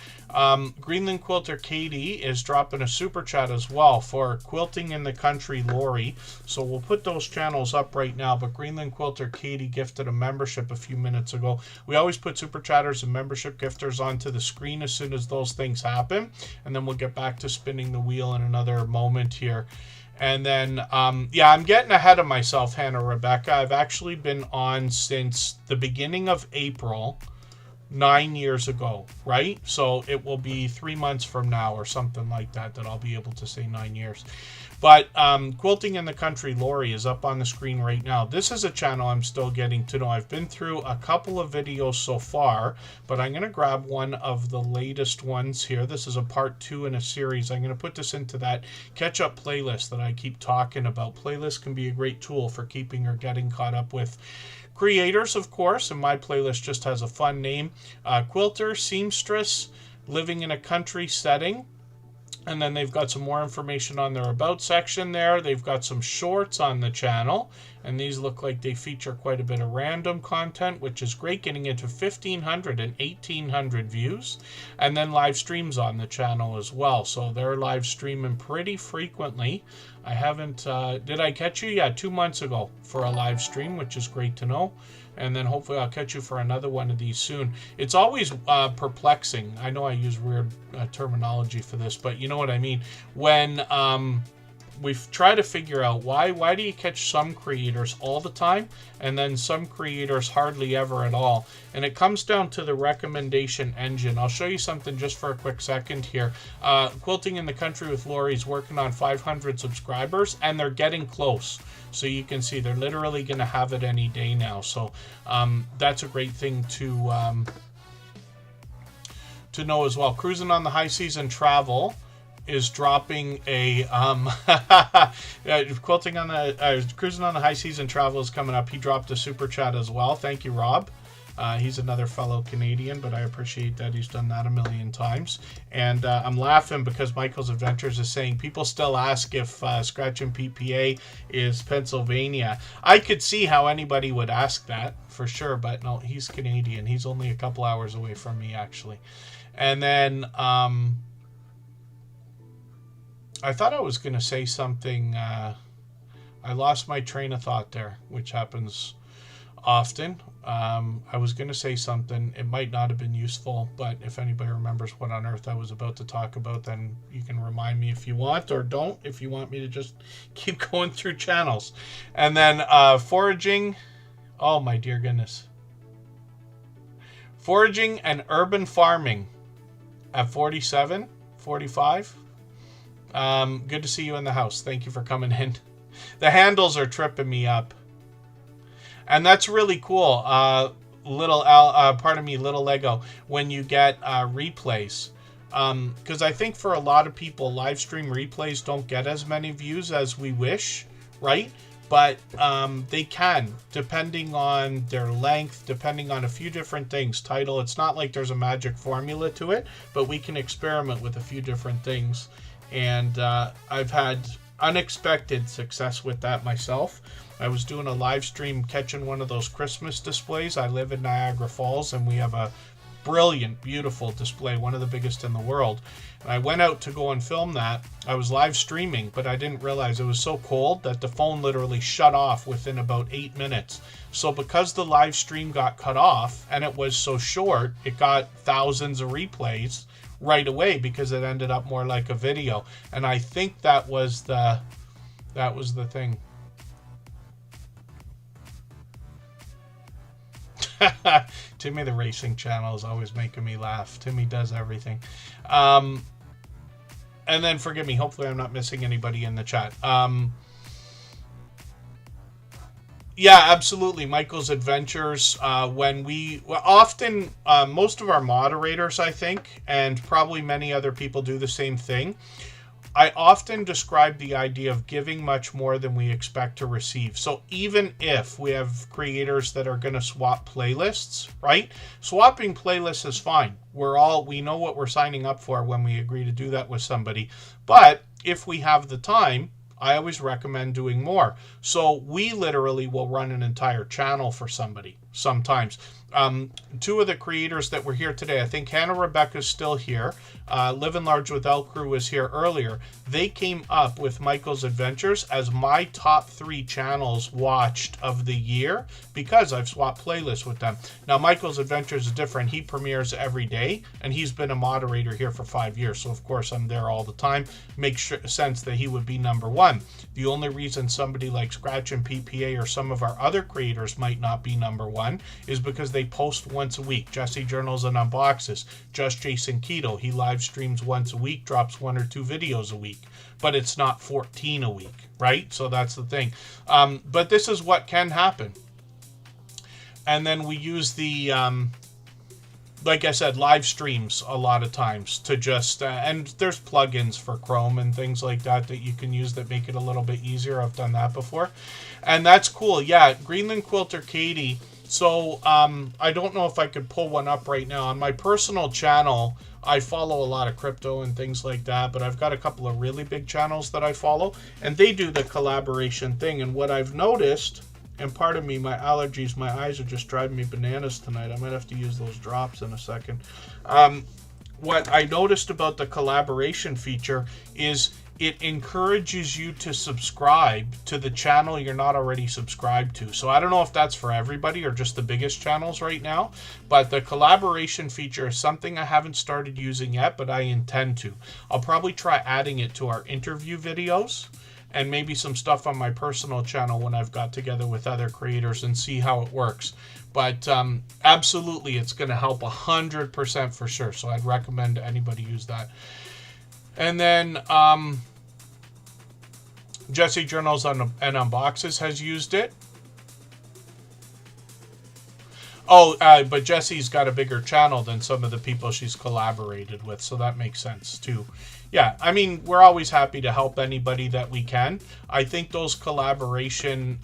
Greenland Quilter Katie is dropping a super chat as well for Quilting in the Country Lori. So we'll put those channels up right now. But Greenland Quilter Katie gifted a membership a few minutes ago. We always put super chatters and membership gifters onto the screen as soon as those things happen. And then we'll get back to spinning the wheel in another moment here. And then, yeah, I'm getting ahead of myself, Hannah Rebecca. I've actually been on since the beginning of April, 9 years ago, right? So it will be 3 months from now or something like that I'll be able to say 9 years. But Quilting in the Country Lori is up on the screen right now. This is a channel I'm still getting to know. I've been through a couple of videos so far, but I'm going to grab one of the latest ones here. This is a part 2 in a series. I'm going to put this into that catch-up playlist that I keep talking about. Playlists can be a great tool for keeping or getting caught up with creators, of course, and my playlist just has a fun name. Quilter, seamstress, living in a country setting. And then they've got some more information on their About section there. They've got some shorts on the channel. And these look like they feature quite a bit of random content, which is great, getting into 1,500 and 1,800 views. And then live streams on the channel as well. So they're live streaming pretty frequently. I haven't, did I catch you? Yeah, 2 months ago for a live stream, which is great to know. And then hopefully I'll catch you for another one of these soon. It's always perplexing. I know I use weird terminology for this, but you know what I mean. When we've tried to figure out why do you catch some creators all the time and then some creators hardly ever at all. And it comes down to the recommendation engine. I'll show you something just for a quick second here. Quilting in the Country with Lori is working on 500 subscribers, and they're getting close. So you can see they're literally going to have it any day now. So that's a great thing to know as well. Cruising on the High Seas and Travel is dropping a Quilting on the Cruising on the High Seas and Travel is coming up. He dropped a super chat as well. Thank you, Rob. He's another fellow Canadian, but I appreciate that. He's done that a million times. And I'm laughing because Michael's Adventures is saying people still ask if Scratch and PPA is Pennsylvania. I could see how anybody would ask that for sure, but no, he's Canadian. He's only a couple hours away from me, actually. And then I thought I was going to say something. I lost my train of thought there, which happens often. I was going to say something. It might not have been useful, but if anybody remembers what on earth I was about to talk about, then you can remind me if you want, or don't if you want me to just keep going through channels. And then foraging. Oh, my dear goodness. Foraging and urban farming at 47, 45. Good to see you in the house. Thank you for coming in. The handles are tripping me up. And that's really cool. Little Lego, when you get replays. Because I think for a lot of people, live stream replays don't get as many views as we wish, right? But they can, depending on their length, depending on a few different things. Title, it's not like there's a magic formula to it, but we can experiment with a few different things. And I've had unexpected success with that myself. I was doing a live stream catching one of those Christmas displays. I live in Niagara Falls, and we have a brilliant, beautiful display, one of the biggest in the world. And I went out to go and film that. I was live streaming, but I didn't realize it was so cold that the phone literally shut off within about 8 minutes. So because the live stream got cut off and it was so short, it got thousands of replays right away because it ended up more like a video. And I think that was the thing. Timmy the Racing Channel is always making me laugh. Timmy does everything. And then forgive me, hopefully I'm not missing anybody in the chat. Yeah, absolutely. Michael's Adventures. When we often, most of our moderators, I think, and probably many other people do the same thing. I often describe the idea of giving much more than we expect to receive. So even if we have creators that are going to swap playlists, right? Swapping playlists is fine. We know what we're signing up for when we agree to do that with somebody. But if we have the time, I always recommend doing more. So we literally will run an entire channel for somebody sometimes. Two of the creators that were here today, I think Hannah Rebecca's still here. Living Large with El Crew was here earlier. They came up with Michael's Adventures as my top 3 channels watched of the year because I've swapped playlists with them. Now, Michael's Adventures is different. He premieres every day, and he's been a moderator here for 5 years. So, of course, I'm there all the time. Makes sense that he would be number 1. The only reason somebody like Scratch and PPA or some of our other creators might not be number 1 is because they post once a week. Jesse Journals and Unboxes. Just Jason Keto. He live streams once a week, drops 1 or 2 videos a week. But it's not 14 a week, right? So that's the thing. But this is what can happen. And then we use the, like I said, live streams a lot of times to just, and there's plugins for Chrome and things like that that you can use that make it a little bit easier. I've done that before. And that's cool. Yeah, Greenland Quilter Katie. So I don't know if I could pull one up right now. On my personal channel, I follow a lot of crypto and things like that, but I've got a couple of really big channels that I follow, and they do the collaboration thing. And what I've noticed, and pardon me, my allergies, my eyes are just driving me bananas tonight. I might have to use those drops in a second. What I noticed about the collaboration feature is it encourages you to subscribe to the channel you're not already subscribed to. So I don't know if that's for everybody or just the biggest channels right now, but the collaboration feature is something I haven't started using yet, but I intend to. I'll probably try adding it to our interview videos and maybe some stuff on my personal channel when I've got together with other creators and see how it works. But absolutely, it's going to help 100% for sure. So I'd recommend anybody use that. And then Jesse Journals and Unboxes has used it. Oh, but Jesse's got a bigger channel than some of the people she's collaborated with, so that makes sense too. Yeah, I mean, we're always happy to help anybody that we can. I think those collaboration,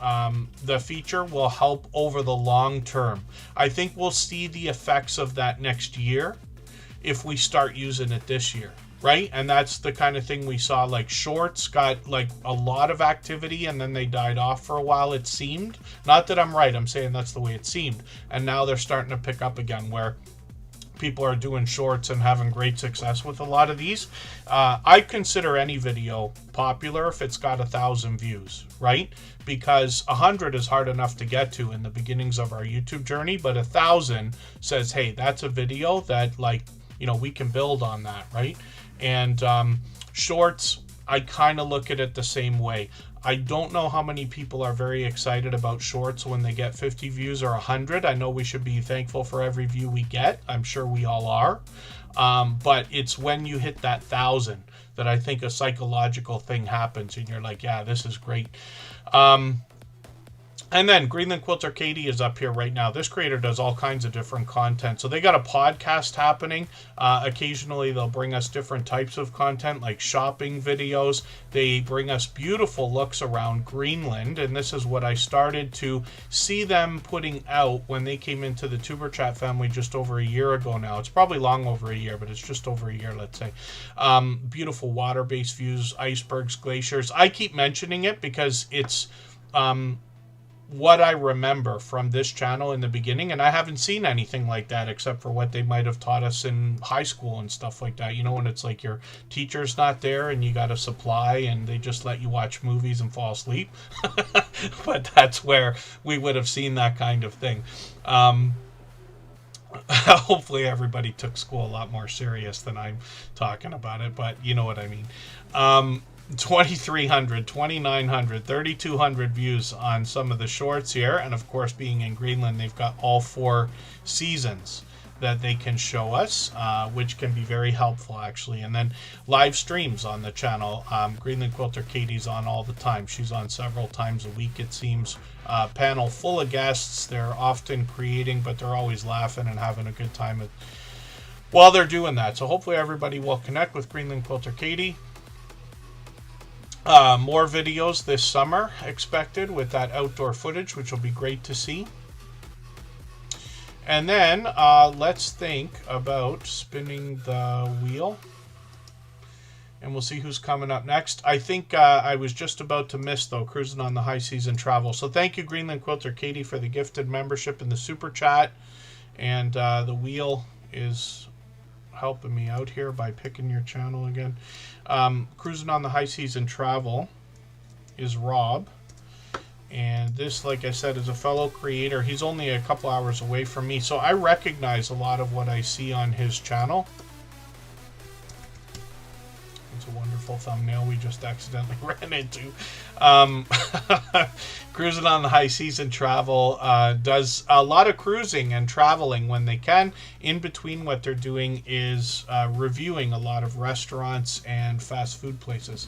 the feature will help over the long term. I think we'll see the effects of that next year if we start using it this year. Right? And that's the kind of thing we saw, like shorts got like a lot of activity and then they died off for a while, it seemed. Not that I'm right, I'm saying that's the way it seemed. And now they're starting to pick up again where people are doing shorts and having great success with a lot of these. I consider any video popular if it's got 1,000 views, right? Because 100 is hard enough to get to in the beginnings of our YouTube journey, but 1,000 says, hey, that's a video that, like, you know, we can build on that, right? And shorts, I kind of look at it the same way. I don't know how many people are very excited about shorts when they get 50 views or 100. I know we should be thankful for every view we get. I'm sure we all are. But it's when you hit that 1,000 that I think a psychological thing happens and you're like, yeah, this is great. And then Greenland Quilter Katie is up here right now. This creator does all kinds of different content. So they got a podcast happening. Occasionally they'll bring us different types of content like shopping videos. They bring us beautiful looks around Greenland. And this is what I started to see them putting out when they came into the Superchat family just over a year ago now. It's probably long over a year, but it's just over a year, let's say. Beautiful water-based views, icebergs, glaciers. I keep mentioning it because it's what I remember from this channel in the beginning, and I haven't seen anything like that except for what they might have taught us in high school and stuff like that. You know, when it's like your teacher's not there and you got a supply and they just let you watch movies and fall asleep. But that's where we would have seen that kind of thing. Hopefully everybody took school a lot more serious than I'm talking about it, but you know what I mean. 2,300, 2,900, 3,200 views on some of the shorts here. And of course, being in Greenland, they've got all 4 seasons. that they can show us, which can be very helpful actually. And then live streams on the channel. Greenland Quilter Katie's on all the time. She's on several times a week, it seems. Panel full of guests. They're often creating, but they're always laughing and having a good time while they're doing that. So hopefully everybody will connect with Greenland Quilter Katie. More videos this summer expected with that outdoor footage, which will be great to see. And then let's think about spinning the wheel. And we'll see who's coming up next. I think I was just about to miss, though, Cruising on the High Season Travel. So thank you, Greenland Quilter Katie, for the gifted membership in the Super Chat. And the wheel is helping me out here by picking your channel again. Cruising on the High Season Travel is Rob. And this, like I said, is a fellow creator. He's only a couple hours away from me, so I recognize a lot of what I see on his channel. It's a wonderful thumbnail we just accidentally ran into. Cruising on the High Season Travel does a lot of cruising and traveling when they can. In between, what they're doing is reviewing a lot of restaurants and fast food places.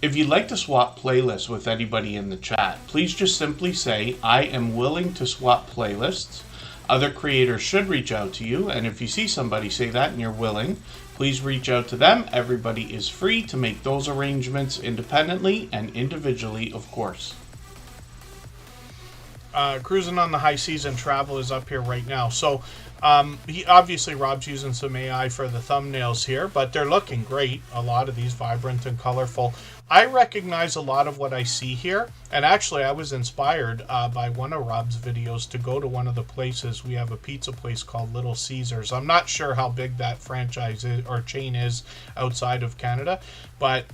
If you'd like to swap playlists with anybody in the chat, please just simply say, I am willing to swap playlists. Other creators should reach out to you, and if you see somebody say that and you're willing, please reach out to them. Everybody is free to make those arrangements independently and individually, of course. Cruising on the High Season Travel is up here right now. So obviously Rob's using some AI for the thumbnails here, but they're looking great. A lot of these vibrant and colorful. I recognize a lot of what I see here, and actually I was inspired by one of Rob's videos to go to one of the places. We have a pizza place called Little Caesars. I'm not sure how big that franchise is, or chain is outside of Canada, but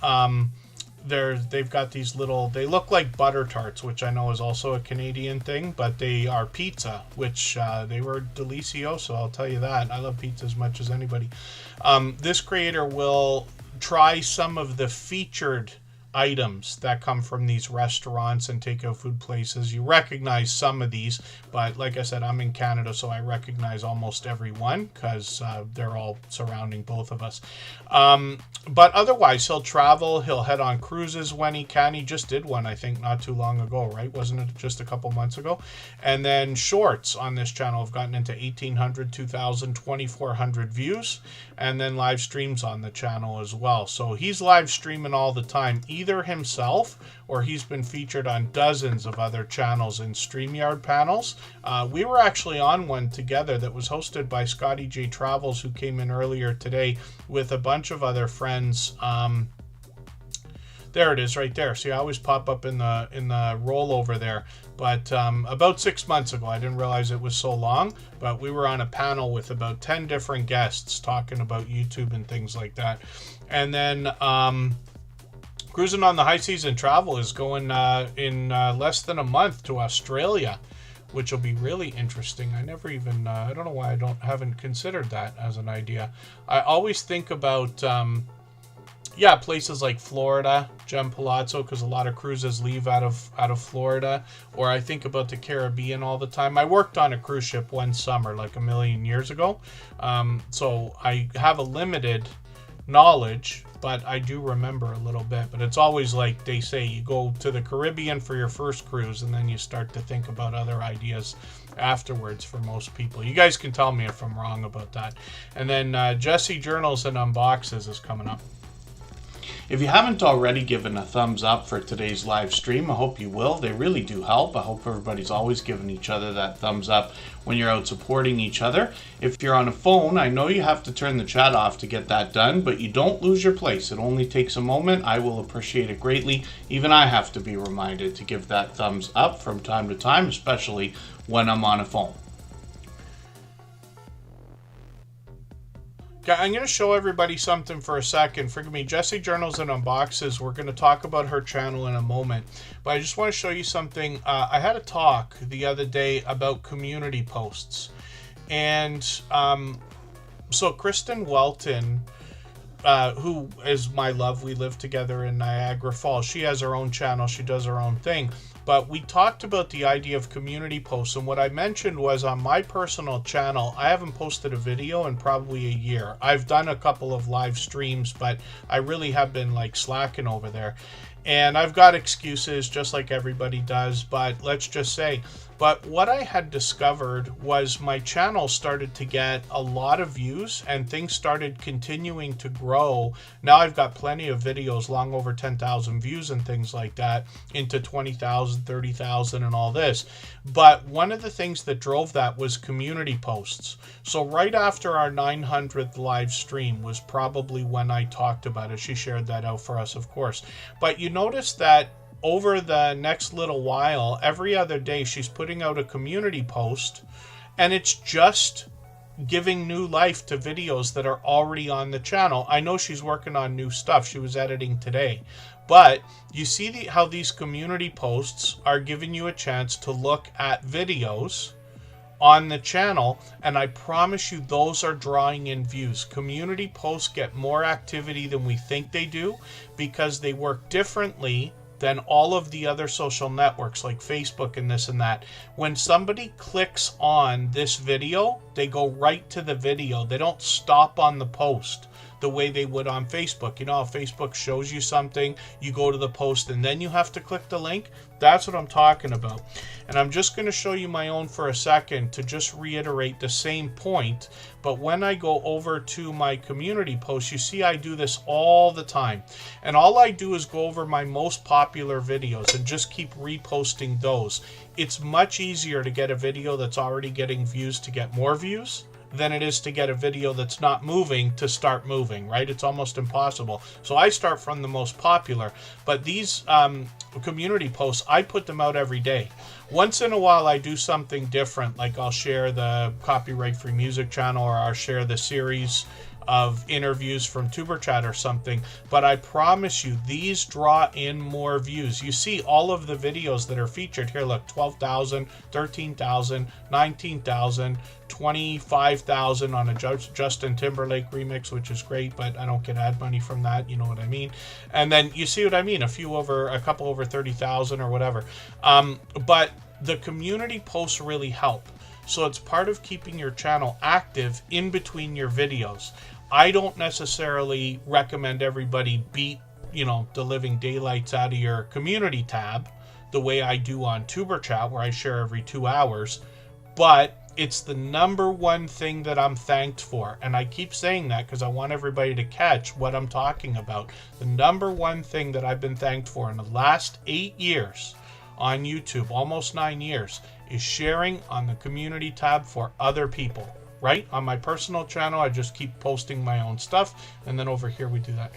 they've got these little, they look like butter tarts, which I know is also a Canadian thing, but they are pizza, which they were delicioso, I'll tell you that. I love pizza as much as anybody. This creator will try some of the featured items that come from these restaurants and takeout food places. You recognize some of these, but like I said, I'm in Canada, so I recognize almost every one because they're all surrounding both of us. But otherwise, he'll travel, he'll head on cruises when he can. He just did one, I think, not too long ago, right? Wasn't it just a couple months ago? And then shorts on this channel have gotten into 1,800, 2,000, 2,400 views, and then live streams on the channel as well. So he's live streaming all the time, either himself or he's been featured on dozens of other channels in StreamYard panels. We were actually on one together that was hosted by Scotty J Travels, who came in earlier today with a bunch of other friends. There it is right there. See, I always pop up in the rollover there. But about 6 months ago, I didn't realize it was so long, but we were on a panel with about 10 different guests talking about YouTube and things like that. And then Cruising on the High Season Travel is going in less than a month to Australia, which will be really interesting. I never even, I don't know why haven't considered that as an idea. I always think about, places like Florida, Gem Palazzo, because a lot of cruises leave out of Florida. Or I think about the Caribbean all the time. I worked on a cruise ship one summer, like a million years ago. So I have a limited knowledge, but I do remember a little bit. But it's always like they say, you go to the Caribbean for your first cruise, and then you start to think about other ideas afterwards for most people. You guys can tell me if I'm wrong about that. And then Jesse Journals and Unboxes is coming up. If you haven't already given a thumbs up for today's live stream, I hope you will. They really do help. I hope everybody's always giving each other that thumbs up when you're out supporting each other. If you're on a phone, I know you have to turn the chat off to get that done, but you don't lose your place. It only takes a moment. I will appreciate it greatly. Even I have to be reminded to give that thumbs up from time to time, especially when I'm on a phone. I'm going to show everybody something for a second. Forgive me, Jessie Journals and Unboxes. We're going to talk about her channel in a moment. But I just want to show you something. I had a talk the other day about community posts. And so Kristen Welton, who is my love, we live together in Niagara Falls. She has her own channel. She does her own thing. but we talked about the idea of community posts, and what I mentioned was on my personal channel, I haven't posted a video in probably a year. I've done a couple of live streams, but I really have been like slacking over there. And I've got excuses just like everybody does, but let's just say, but what I had discovered was my channel started to get a lot of views and things started continuing to grow. Now I've got plenty of videos, long over 10,000 views and things like that, into 20,000, 30,000 and all this. But one of the things that drove that was community posts. So right after our 900th live stream was probably when I talked about it. She shared that out for us, of course. But you notice that over the next little while, every other day, she's putting out a community post, and it's just giving new life to videos that are already on the channel. I know she's working on new stuff. She was editing today. But you see how these community posts are giving you a chance to look at videos on the channel, and I promise you those are drawing in views. Community posts get more activity than we think they do because they work differently than all of the other social networks like Facebook and this and that. When somebody clicks on this video, they go right to the video. They don't stop on the post the way they would on Facebook. You know how Facebook shows you something, you go to the post, and then you have to click the link? That's what I'm talking about. And I'm just going to show you my own for a second to just reiterate the same point. But when I go over to my community post, you see I do this all the time. And all I do is go over my most popular videos and just keep reposting those. It's much easier to get a video that's already getting views to get more views than it is to get a video that's not moving to start moving, right? It's almost impossible. So I start from the most popular, but these community posts, I put them out every day. Once in a while I do something different, like I'll share the copyright free music channel, or I'll share the series of interviews from Superchatters or something, but I promise you these draw in more views. You see all of the videos that are featured here. Look, 12,000, 13,000, 19,000, 25,000 on a Justin Timberlake remix, which is great, but I don't get ad money from that, you know what I mean? And then you see what I mean, a couple over 30,000 or whatever. But the community posts really help. So it's part of keeping your channel active in between your videos. I don't necessarily recommend everybody beat, the living daylights out of your community tab the way I do on Superchat, where I share every 2 hours. But it's the number one thing that I'm thanked for. And I keep saying that because I want everybody to catch what I'm talking about. The number one thing that I've been thanked for in the last 8 years on YouTube, almost 9 years, is sharing on the community tab for other people, right? On my personal channel, I just keep posting my own stuff, and then over here we do that.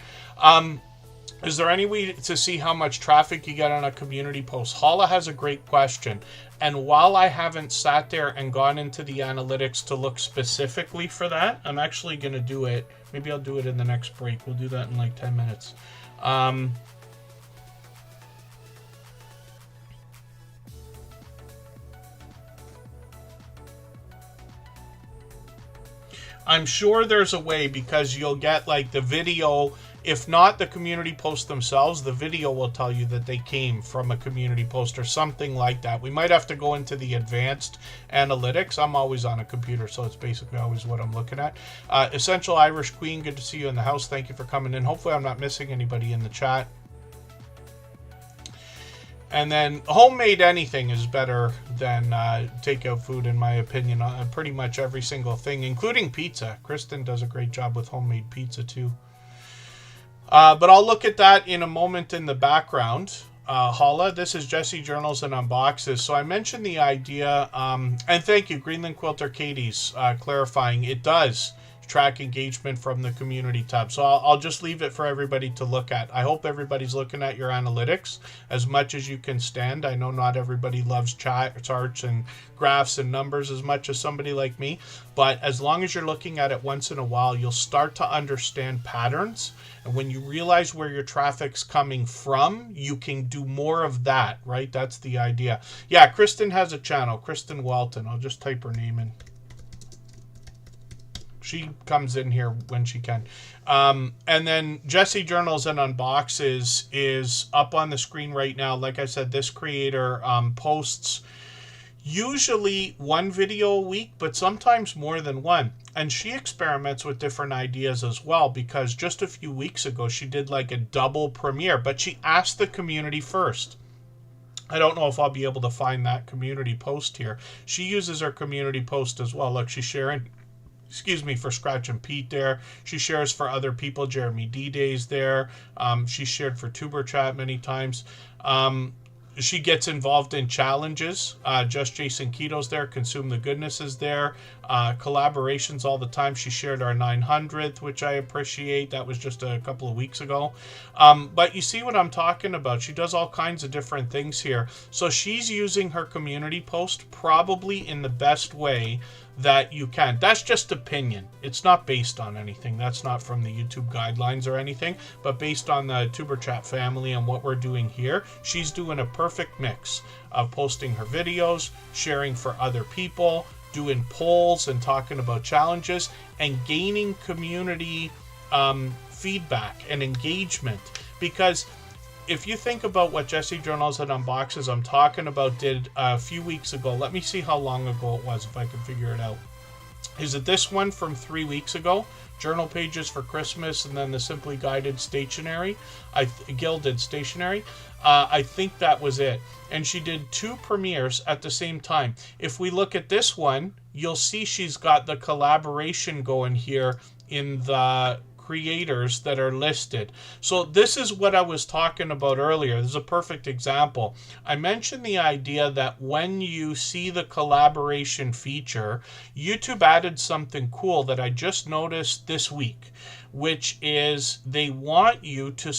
Is there any way to see how much traffic you get on a community post? Hala has a great question, and while I haven't sat there and gone into the analytics to look specifically for that, I'm actually going to do it. Maybe I'll do it in the next break. We'll do that in like 10 minutes. I'm sure there's a way, because you'll get like the video, if not the community post themselves, the video will tell you that they came from a community post or something like that. We might have to go into the advanced analytics. I'm always on a computer, so it's basically always what I'm looking at. Essential Irish Queen, good to see you in the house. Thank you for coming in. Hopefully I'm not missing anybody in the chat. And then homemade anything is better than takeout food, in my opinion, on pretty much every single thing, including pizza. Kristen does a great job with homemade pizza too. But I'll look at that in a moment in the background. Hala, this is Jesse Journals and Unboxes. So I mentioned the idea, and thank you, Greenland Quilter Katie's clarifying. It does track engagement from the community tab. So I'll just leave it for everybody to look at. I hope everybody's looking at your analytics as much as you can stand. I know not everybody loves charts and graphs and numbers as much as somebody like me, but as long as you're looking at it once in a while, you'll start to understand patterns. And when you realize where your traffic's coming from, you can do more of that, right? That's the idea. Yeah, Kristen has a channel, Kristen Walton. I'll just type her name in. She comes in here when she can. And then Jessie Journals and Unboxes is up on the screen right now. Like I said, this creator posts usually one video a week, but sometimes more than one. And she experiments with different ideas as well, because just a few weeks ago, she did like a double premiere, but she asked the community first. I don't know if I'll be able to find that community post here. She uses her community post as well. Look, she's sharing, for Scratch and Pete there. She shares for other people. Jeremy D-Day's there. She shared for Superchat many times. She gets involved in challenges. Just Jason Keto's there. Consume the Goodness is there. Collaborations all the time. She shared our 900th, which I appreciate. That was just a couple of weeks ago. But you see what I'm talking about. She does all kinds of different things here. So she's using her community post probably in the best way that you can. That's just opinion. It's not based on anything. That's not from the YouTube guidelines or anything, but based on the Tuber Chat family and what we're doing here. She's doing a perfect mix of posting her videos, sharing for other people, doing polls and talking about challenges, and gaining community feedback and engagement. Because if you think about what Jessie Journals and Unboxes I'm talking about did a few weeks ago, let me see how long ago it was, if I can figure it out. Is it this one from 3 weeks ago? Journal pages for Christmas, and then the Simply Guided stationery. Gilded stationery. I think that was it. And she did 2 premieres at the same time. If we look at this one, you'll see she's got the collaboration going here in the creators that are listed. So this is what I was talking about earlier. This is a perfect example. I mentioned the idea that when you see the collaboration feature, YouTube added something cool that I just noticed this week, which is they want you to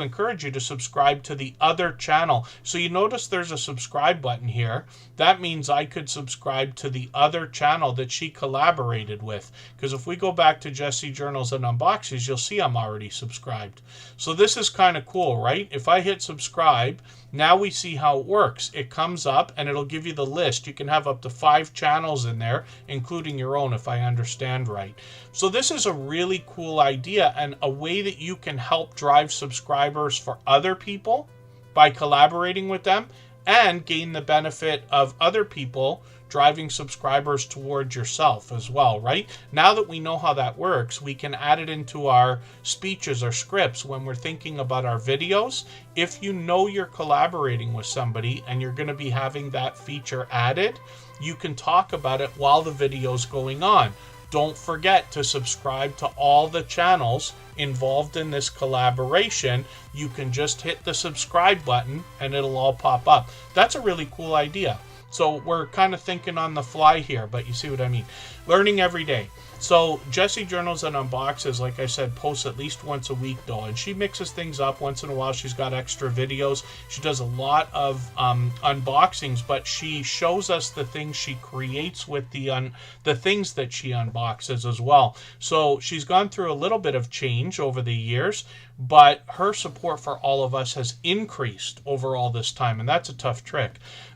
encourage you to subscribe to the other channel. So you notice there's a subscribe button here. That means I could subscribe to the other channel that she collaborated with. Because if we go back to Jessie Journals and Unboxes, you'll see I'm already subscribed. So this is kind of cool, right? If I hit subscribe, now we see how it works. It comes up and it'll give you the list. You can have up to 5 channels in there, including your own, if I understand right. So this is a really cool idea and a way that you can help drive subscribers for other people by collaborating with them, and gain the benefit of other people driving subscribers towards yourself as well, right? Now that we know how that works, we can add it into our speeches or scripts when we're thinking about our videos. If you know you're collaborating with somebody and you're going to be having that feature added, you can talk about it while the video's going on. Don't forget to subscribe to all the channels involved in this collaboration. You can just hit the subscribe button and it'll all pop up. That's a really cool idea. So we're kind of thinking on the fly here, but you see what I mean. Learning every day. So Jessie Journals and Unboxes, like I said, posts at least once a week though, and she mixes things up. Once in a while she's got extra videos. She does a lot of unboxings, but she shows us the things she creates with the things that she unboxes as well. So she's gone through a little bit of change over the years, but her support for all of us has increased over all this time, and that's a tough trick.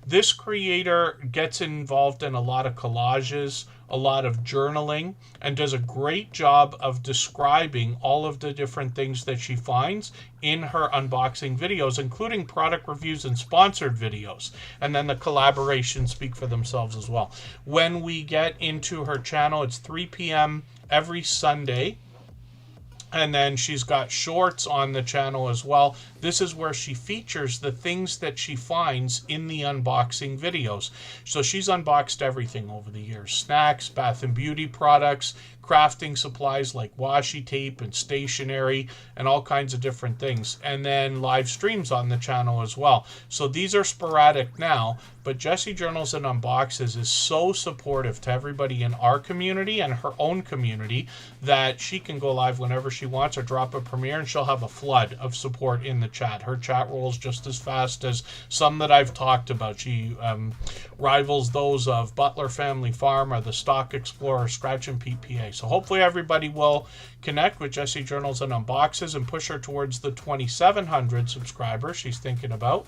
This creator gets involved in a lot of collages, a lot of journaling, and does a great job of describing all of the different things that she finds in her unboxing videos, including product reviews and sponsored videos. And then the collaborations speak for themselves as well. When we get into her channel, it's 3 p.m. every Sunday. And then she's got shorts on the channel as well. This is where she features the things that she finds in the unboxing videos. So she's unboxed everything over the years. Snacks, bath and beauty products, crafting supplies like washi tape and stationery, and all kinds of different things. And then live streams on the channel as well. So these are sporadic now, but Jessie Journals and Unboxes is so supportive to everybody in our community and her own community that she can go live whenever she wants or drop a premiere and she'll have a flood of support in the chat. Her chat rolls just as fast as some that I've talked about. She rivals those of Butler Family Farm or the Stock Explorer, Scratch and Pete PA. So hopefully everybody will connect with Jessie Journals and Unboxes and push her towards the 2,700 subscribers she's thinking about.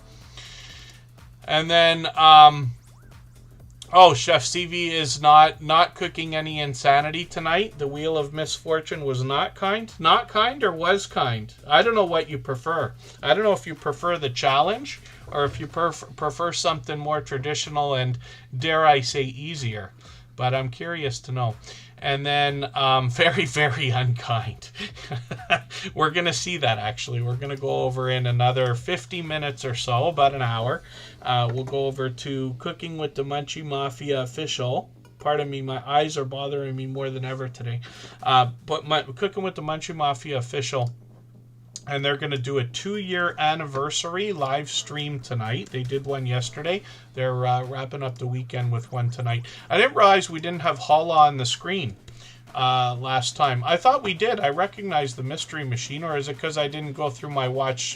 And then Oh, Chef CV is not cooking any insanity tonight. The Wheel of Misfortune was not kind. Not kind or was kind? I don't know what you prefer. I don't know if you prefer the challenge or if you prefer something more traditional and, dare I say, easier. But I'm curious to know. And then very, very unkind. We're going to see that, actually. We're going to go over in another 50 minutes or so, about an hour. We'll go over to Cooking with the Munchie Mafia official. Pardon me, my eyes are bothering me more than ever today. Cooking with the Munchie Mafia official. And they're going to do a 2-year anniversary live stream tonight. They did one yesterday. They're wrapping up the weekend with one tonight. I didn't realize we didn't have Holla on the screen last time. I thought we did. I recognized the Mystery Machine, or is it because I didn't go through my watch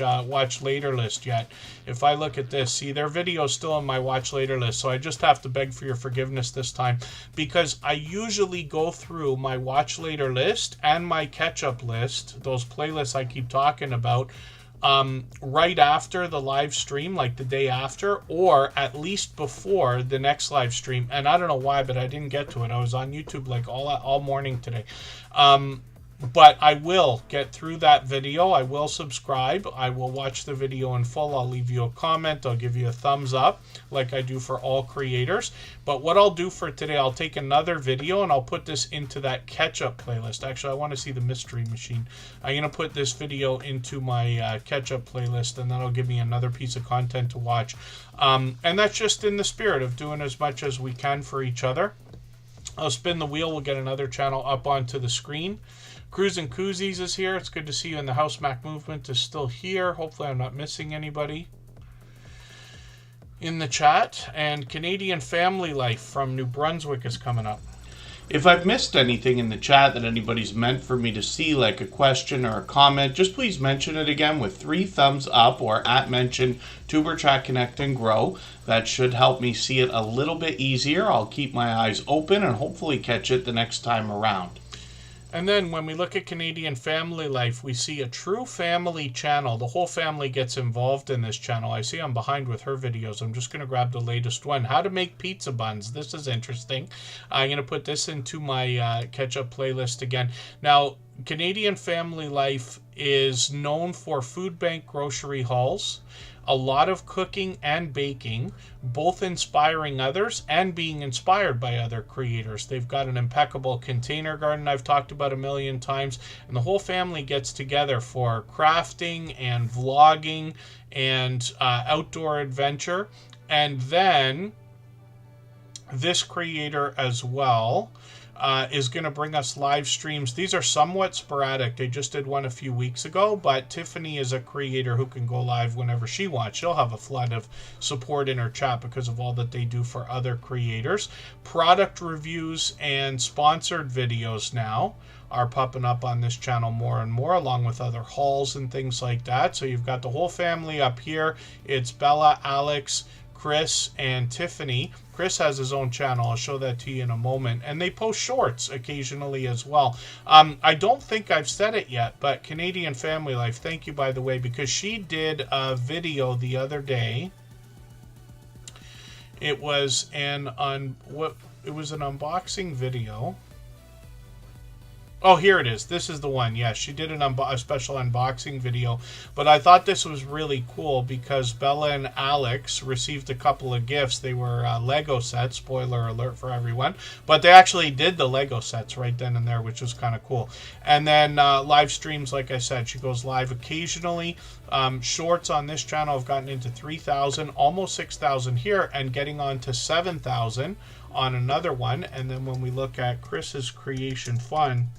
later list yet? If I look at this, see, their video is still on my watch later list, so I just have to beg for your forgiveness this time, because I usually go through my watch later list and my catch-up list, those playlists I keep talking about, right after the live stream, like the day after, or at least before the next live stream. And I don't know why, but I didn't get to it. I was on YouTube like all morning today. But I will get through that video. I will subscribe. I will watch the video in full. I'll leave you a comment. I'll give you a thumbs up like I do for all creators. But what I'll do for today, I'll take another video and I'll put this into that catch-up playlist. Actually, I want to see the Mystery Machine. I'm going to put this video into my catch-up playlist, and that'll give me another piece of content to watch. And that's just in the spirit of doing as much as we can for each other. I'll spin the wheel. We'll get another channel up onto the screen. Cruising Koozies is here. It's good to see you. And the House Mac Movement is still here. Hopefully I'm not missing anybody in the chat. And Canadian Family Life from New Brunswick is coming up. If I've missed anything in the chat that anybody's meant for me to see, like a question or a comment, just please mention it again with 3 thumbs up or @mention Tuber Chat Connect and Grow. That should help me see it a little bit easier. I'll keep my eyes open and hopefully catch it the next time around. And then when we look at Canadian Family Life, we see a true family channel. The whole family gets involved in this channel. I see I'm behind with her videos. I'm just going to grab the latest one. How to make pizza buns. This is interesting. I'm going to put this into my catch-up playlist again. Now, Canadian Family Life is known for food bank grocery hauls, a lot of cooking and baking, both inspiring others and being inspired by other creators. They've got an impeccable container garden I've talked about a million times, and the whole family gets together for crafting and vlogging and outdoor adventure. And then this creator as well is going to bring us live streams. These are somewhat sporadic. They just did one a few weeks ago, but Tiffany is a creator who can go live whenever she wants. She'll have a flood of support in her chat because of all that they do for other creators. Product reviews and sponsored videos now are popping up on this channel more and more, along with other hauls and things like that. So you've got the whole family up here. It's Bella, Alex, Chris, and Tiffany. Chris has his own channel. I'll show that to you in a moment. And they post shorts occasionally as well. I don't think I've said it yet, but Canadian Family Life, thank you, by the way, because she did a video the other day. It was an unboxing video. Oh, here it is. This is the one. Yes, she did a special unboxing video. But I thought this was really cool because Bella and Alex received a couple of gifts. They were Lego sets. Spoiler alert for everyone. But they actually did the Lego sets right then and there, which was kind of cool. And then live streams, like I said, she goes live occasionally. Shorts on this channel have gotten into 3,000, almost 6,000 here, and getting on to 7,000 on another one. And then when we look at Chris's Creation Fun,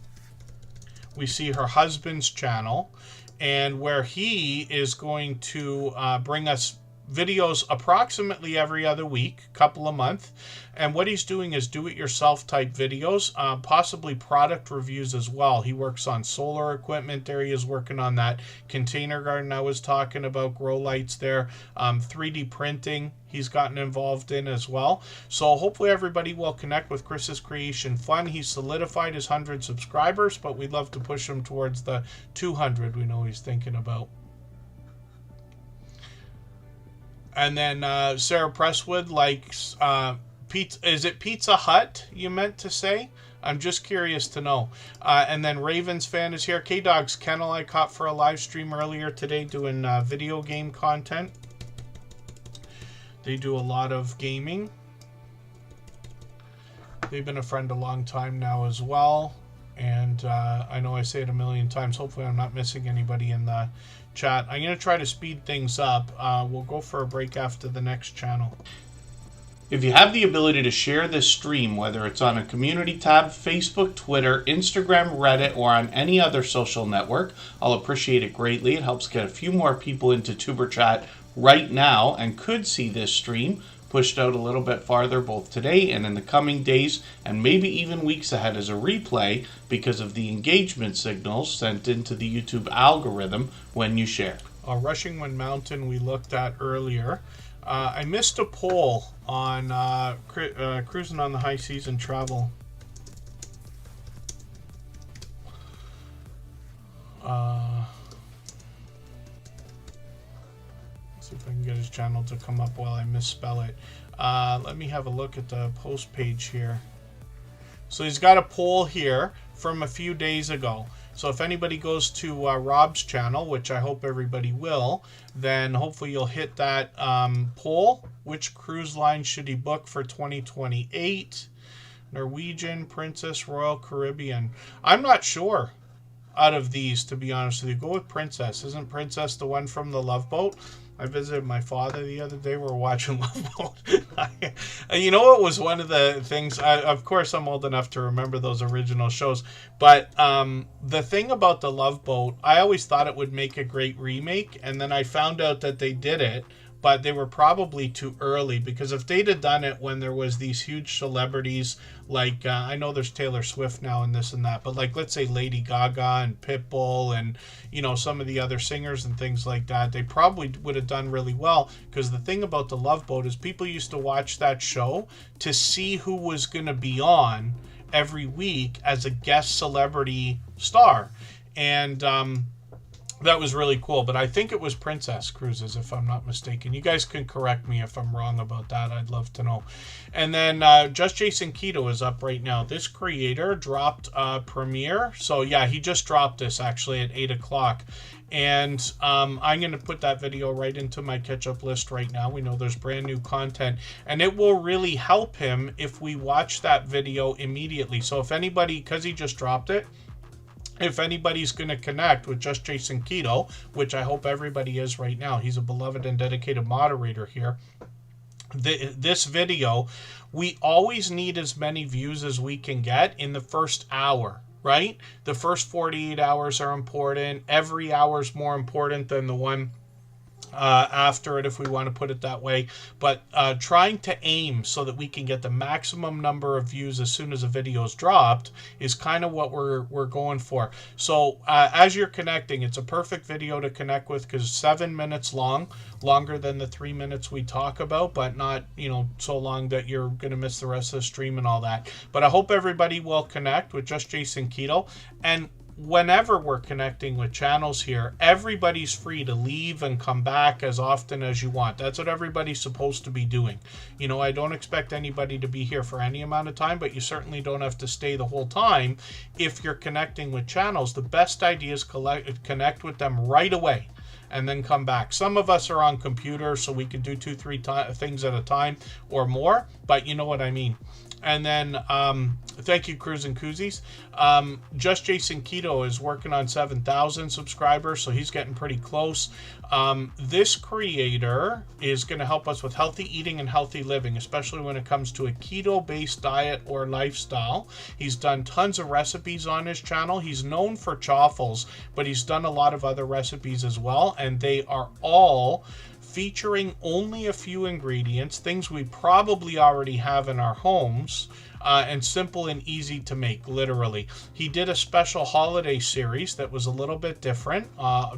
we see her husband's channel, and where he is going to bring us videos approximately every other week, couple a month. And what he's doing is do-it-yourself type videos, possibly product reviews as well. He works on solar equipment there. He is working on that container garden I was talking about, grow lights there, 3D printing he's gotten involved in as well. So hopefully everybody will connect with Chris's Creation Fun. He's solidified his 100 subscribers, but we'd love to push him towards the 200 we know he's thinking about. And then Sarah Presswood likes Pizza, is it Pizza Hut you meant to say? I'm just curious to know. And then Ravens fan is here. K-Dog's Kennel I caught for a live stream earlier today doing video game content. They do a lot of gaming. They've been a friend a long time now as well. And I know I say it a million times. Hopefully I'm not missing anybody in the chat. I'm going to try to speed things up. We'll go for a break after the next channel. If you have the ability to share this stream, whether it's on a community tab, Facebook, Twitter, Instagram, Reddit, or on any other social network, I'll appreciate it greatly. It helps get a few more people into Tuber Chat right now and could see this stream pushed out a little bit farther both today and in the coming days and maybe even weeks ahead as a replay because of the engagement signals sent into the YouTube algorithm when you share. Rushing Wind Mountain we looked at earlier. I missed a poll on cruising on the high season travel. Let's see if I can get his channel to come up while I misspell it. Let me have a look at the post page here. So he's got a poll here from a few days ago. So if anybody goes to Rob's channel, which I hope everybody will, then hopefully you'll hit that poll. Which cruise line should he book for 2028? Norwegian, Princess, Royal Caribbean. I'm not sure out of these, to be honest with you. Go with Princess. Isn't Princess the one from the Love Boat? I visited my father the other day. We were watching Love Boat. You know what was one of the things? Of course, I'm old enough to remember those original shows. But the thing about the Love Boat, I always thought it would make a great remake. And then I found out that they did it. But they were probably too early, because if they'd have done it when there was these huge celebrities, like I know there's Taylor Swift now and this and that, but like let's say Lady Gaga and Pitbull and some of the other singers and things like that, they probably would have done really well. Because the thing about the Love Boat is people used to watch that show to see who was going to be on every week as a guest celebrity star, and that was really cool. But I think it was Princess Cruises, if I'm not mistaken. You guys can correct me if I'm wrong about that. I'd love to know. And then Just Jason Keto is up right now. This creator dropped Premiere. So yeah, he just dropped this actually at 8 o'clock. And I'm going to put that video right into my catch-up list right now. We know there's brand new content. And it will really help him if we watch that video immediately. So if anybody, because he just dropped it, if anybody's going to connect with Just Jason Keto, which I hope everybody is right now, he's a beloved and dedicated moderator here. This video, we always need as many views as we can get in the first hour, right? The first 48 hours are important. Every hour is more important than the one after it, if we want to put it that way. But trying to aim so that we can get the maximum number of views as soon as a video is dropped is kind of what we're going for. So as you're connecting, it's a perfect video to connect with because 7 minutes long, longer than the 3 minutes we talk about, but not so long that you're going to miss the rest of the stream and all that. But I hope everybody will connect with Just Jason Keto. And whenever we're connecting with channels here, everybody's free to leave and come back as often as you want. That's what everybody's supposed to be doing. I don't expect anybody to be here for any amount of time, but you certainly don't have to stay the whole time. If you're connecting with channels, the best idea is connect with them right away and then come back. Some of us are on computers, so we can do 2-3 things at a time or more, but you know what I mean. And then, thank you, Cruz and Koozies. Just Jason Keto is working on 7,000 subscribers, so he's getting pretty close. This creator is going to help us with healthy eating and healthy living, especially when it comes to a keto-based diet or lifestyle. He's done tons of recipes on his channel. He's known for chaffles, but he's done a lot of other recipes as well, and they are all featuring only a few ingredients, things we probably already have in our homes, and simple and easy to make, literally. He did a special holiday series that was a little bit different,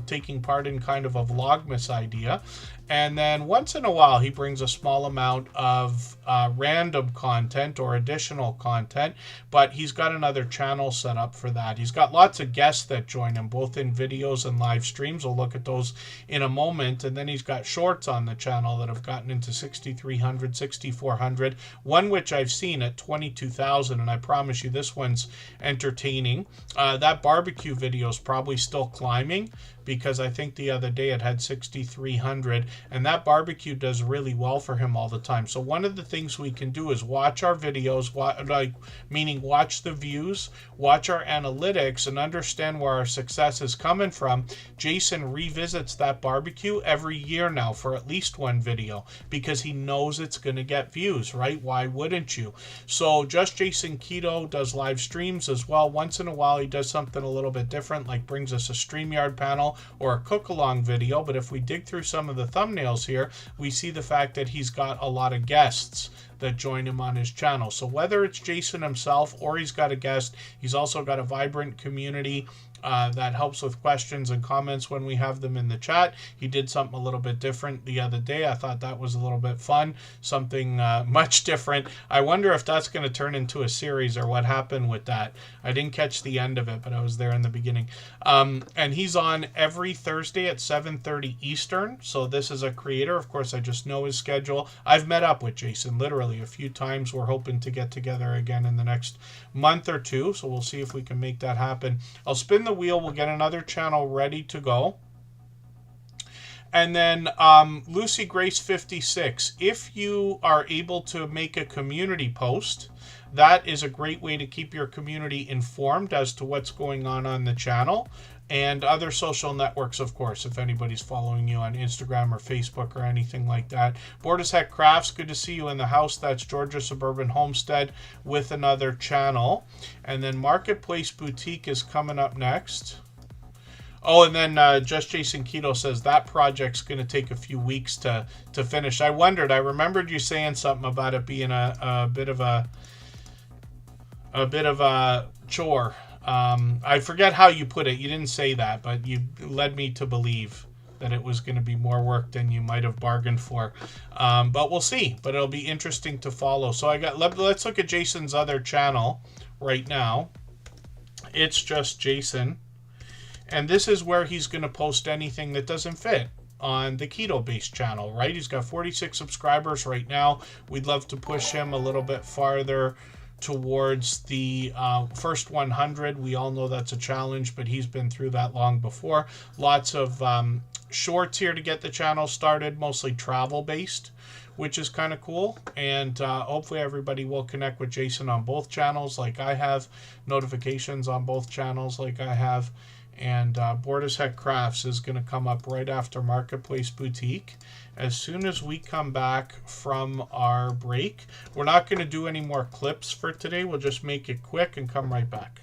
taking part in kind of a Vlogmas idea. And then once in a while, he brings a small amount of random content or additional content, but he's got another channel set up for that. He's got lots of guests that join him, both in videos and live streams. We'll look at those in a moment. And then he's got shorts on the channel that have gotten into 6,300, 6,400, one which I've seen at 22,000. And I promise you, this one's entertaining. That barbecue video is probably still climbing, because I think the other day it had 6,300, and that barbecue does really well for him all the time. So one of the things we can do is watch our videos, meaning watch the views, watch our analytics, and understand where our success is coming from. Jason revisits that barbecue every year now for at least one video, because he knows it's going to get views, right? Why wouldn't you? So Just Jason Keto does live streams as well. Once in a while he does something a little bit different, like brings us a StreamYard panel or a cook-along video. But if we dig through some of the thumbnails here, we see the fact that he's got a lot of guests that join him on his channel. So whether it's Jason himself or he's got a guest, he's also got a vibrant community that helps with questions and comments when we have them in the chat. He did something a little bit different the other day. I thought that was a little bit fun, something much different. I wonder if that's going to turn into a series or what happened with that. I didn't catch the end of it, but I was there in the beginning. And he's on every Thursday at 7:30 Eastern. So this is a creator. Of course, I just know his schedule. I've met up with Jason literally a few times. We're hoping to get together again in the next month or two. So we'll see if we can make that happen. I'll spin the wheel. We'll get another channel ready to go. And then Lucy Grace 56, if you are able to make a community post, that is a great way to keep your community informed as to what's going on the channel. And other social networks, of course, if anybody's following you on Instagram or Facebook or anything like that. Bored as Heck Crafts, good to see you in the house. That's Georgia Suburban Homestead with another channel. And then Marketplace Boutique is coming up next. Oh, and then Just Jason Keto says that project's going to take a few weeks to finish. I remembered you saying something about it being a bit of a chore. I forget how you put it. You didn't say that, but you led me to believe that it was going to be more work than you might have bargained for. But we'll see. But it'll be interesting to follow. So let's look at Jason's other channel right now. It's Just Jason. And this is where he's going to post anything that doesn't fit on the keto-based channel, right? He's got 46 subscribers right now. We'd love to push him a little bit farther towards the first 100. We all know that's a challenge, but he's been through that long before. Lots of shorts here to get the channel started, mostly travel-based, which is kind of cool. And hopefully everybody will connect with Jason on both channels like I have, notifications on both channels like I have. And Bored as Heck Crafts is going to come up right after Marketplace Boutique. As soon as we come back from our break, we're not going to do any more clips for today. We'll just make it quick and come right back.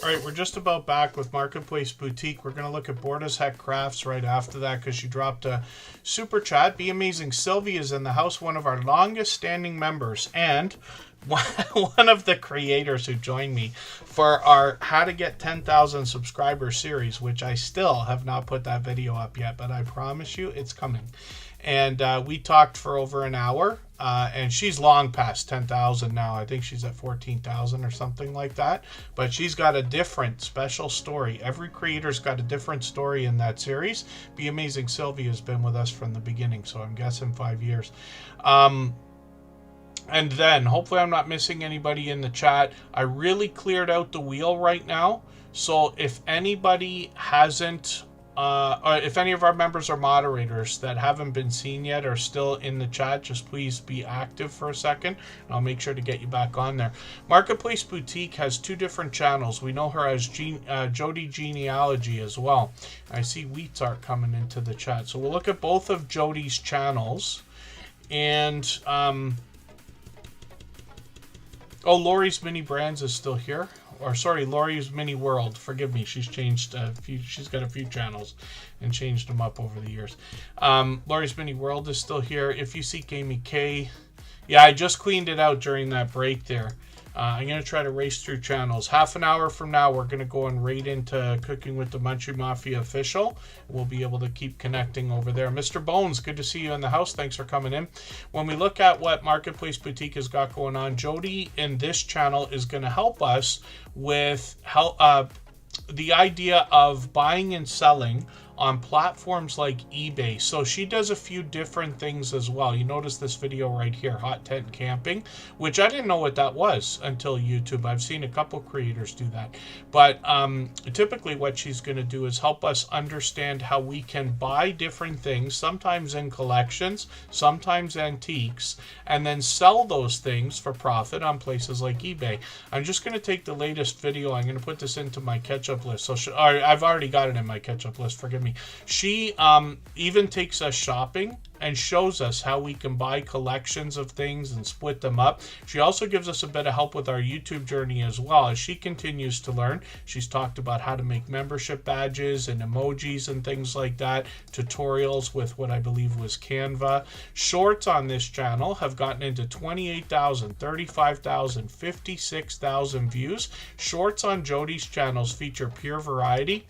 All right, we're just about back with Marketplace Boutique. We're going to look at Bored as Heck Crafts right after that because she dropped a super chat. Be Amazing Sylvia is in the house, one of our longest standing members, and one of the creators who joined me for our How to Get 10,000 Subscribers series, which I still have not put that video up yet, but I promise you it's coming. And we talked for over an hour, and she's long past 10,000 now. I think she's at 14,000 or something like that. But she's got a different special story. Every creator's got a different story in that series. Be Amazing Sylvia has been with us from the beginning, so I'm guessing 5 years. And then, hopefully I'm not missing anybody in the chat. I really cleared out the wheel right now. So if anybody hasn't... if any of our members or moderators that haven't been seen yet are still in the chat, just please be active for a second, and I'll make sure to get you back on there. Marketplace Boutique has two different channels. We know her as Jody Genealogy as well. I see Wheats Art coming into the chat. So we'll look at both of Jody's channels. And, oh, Lori's Mini Brands is still here. Or sorry, Lori's Mini World. Forgive me. She's changed a few. She's got a few channels and changed them up over the years. Lori's Mini World is still here. If you seek Amy K, yeah, I just cleaned it out during that break there. I'm going to try to race through channels. Half an hour from now, we're going to go and right into Cooking with the Munchie Mafia official. We'll be able to keep connecting over there. Mr. Bones, good to see you in the house. Thanks for coming in. When we look at what Marketplace Boutique has got going on, Jody in this channel is going to help us with the idea of buying and selling on platforms like eBay. So she does a few different things as well. You notice this video right here, hot tent camping, which I didn't know what that was until YouTube. I've seen a couple creators do that. But typically what she's going to do is help us understand how we can buy different things, sometimes in collections, sometimes antiques, and then sell those things for profit on places like eBay. I'm just going to take the latest video. I'm going to put this into my catch-up list. So I've already got it in my catch-up list. Forgive me. She even takes us shopping and shows us how we can buy collections of things and split them up. She also gives us a bit of help with our YouTube journey as well as she continues to learn. She's talked about how to make membership badges and emojis and things like that, tutorials with what I believe was Canva. Shorts on this channel have gotten into 28,000, 35,000, 56,000 views. Shorts on Jody's channels feature pure variety,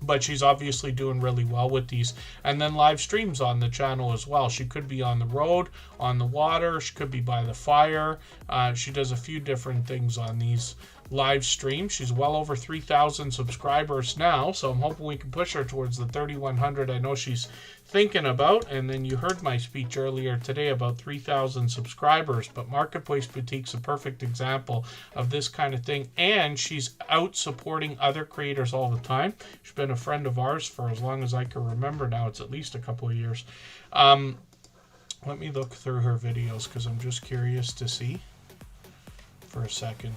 but she's obviously doing really well with these. And then live streams on the channel as well. She could be on the road, on the water, she could be by the fire. She does a few different things on these live streams. She's well over 3,000 subscribers now, so I'm hoping we can push her towards the 3,100 I know she's thinking about. And then you heard my speech earlier today about 3,000 subscribers, but Marketplace Boutique's a perfect example of this kind of thing, and she's out supporting other creators all the time. She's been a friend of ours for as long as I can remember now. It's at least a couple of years. Let me look through her videos because I'm just curious to see for a second.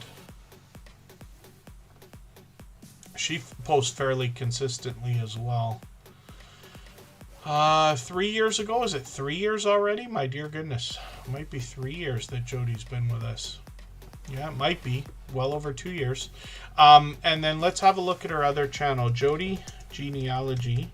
She posts fairly consistently as well. 3 years ago, is it 3 years already? My dear goodness, it might be 3 years that Jody's been with us. Yeah, it might be well over 2 years. And then let's have a look at her other channel, Jody Genealogy.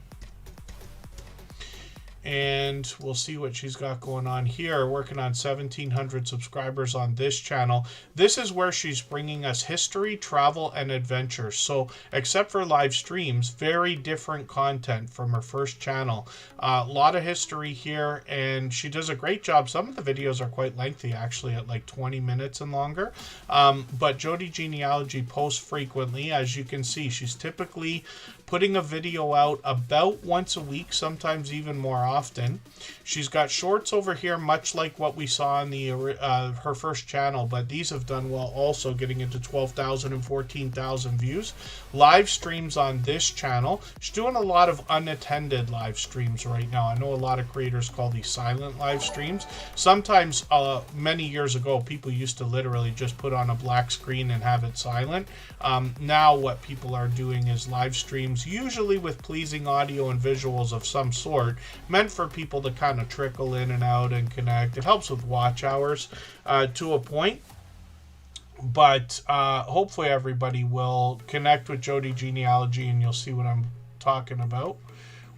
And we'll see what she's got going on here. Working on 1,700 subscribers on this channel. This is where she's bringing us history, travel, and adventure. So, except for live streams, very different content from her first channel. A lot of history here, and she does a great job. Some of the videos are quite lengthy, actually, at like 20 minutes and longer. But Jody Genealogy posts frequently. As you can see, she's typically putting a video out about once a week, sometimes even more often. She's got shorts over here, much like what we saw in the her first channel, but these have done well also, getting into 12,000 and 14,000 views. Live streams on this channel. She's doing a lot of unattended live streams right now. I know a lot of creators call these silent live streams. Sometimes, many years ago, people used to literally just put on a black screen and have it silent. Now what people are doing is live streams, usually with pleasing audio and visuals of some sort, meant for people to kind of trickle in and out and connect. It helps with watch hours to a point. But hopefully everybody will connect with Jody Genealogy, and you'll see what I'm talking about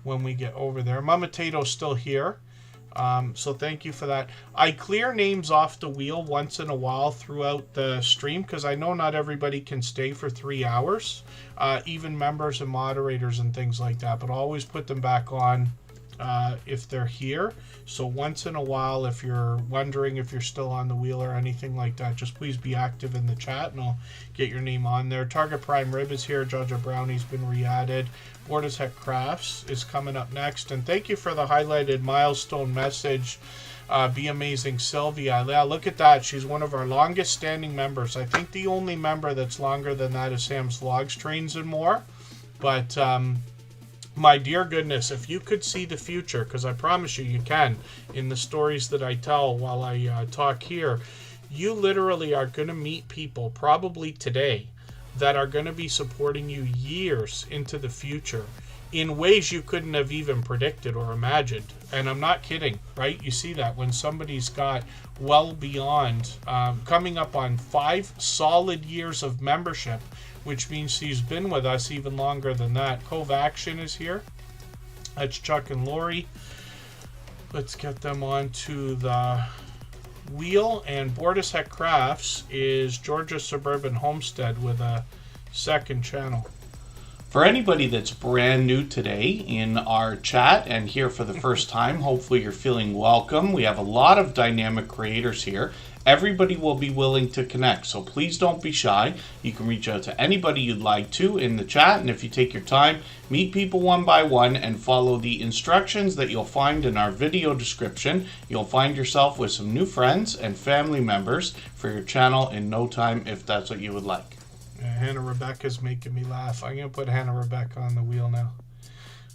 when we get over there. Mama Tato's still here. So thank you for that. I clear names off the wheel once in a while throughout the stream because I know not everybody can stay for 3 hours, even members and moderators and things like that. But I'll always put them back on if they're here. So once in a while, if you're wondering if you're still on the wheel or anything like that, just please be active in the chat and I'll get your name on there. Target Prime Rib is here. Jaja Brownie's been re-added. Bored as Heck Crafts is coming up next. And thank you for the highlighted milestone message. Be Amazing Sylvia. Yeah, look at that. She's one of our longest standing members. I think the only member that's longer than that is Sam's Vlogs, Trains and More. But my dear goodness, if you could see the future, because I promise you can, in the stories that I tell while I talk here, you literally are going to meet people probably today that are going to be supporting you years into the future in ways you couldn't have even predicted or imagined. And I'm not kidding, right? You see that when somebody's got well beyond, coming up on 5 solid years of membership, which means she's been with us even longer than that. Cove Action is here. That's Chuck and Lori. Let's get them onto the wheel. And Bored as Heck Crafts is Georgia Suburban Homestead with a second channel. For anybody that's brand new today in our chat and here for the first time, hopefully you're feeling welcome. We have a lot of dynamic creators here. Everybody will be willing to connect, so please don't be shy. You can reach out to anybody you'd like to in the chat, and if you take your time, meet people one by one and follow the instructions that you'll find in our video description. You'll find yourself with some new friends and family members for your channel in no time if that's what you would like. Hannah Rebecca's making me laugh. I'm going to put Hannah Rebecca on the wheel now.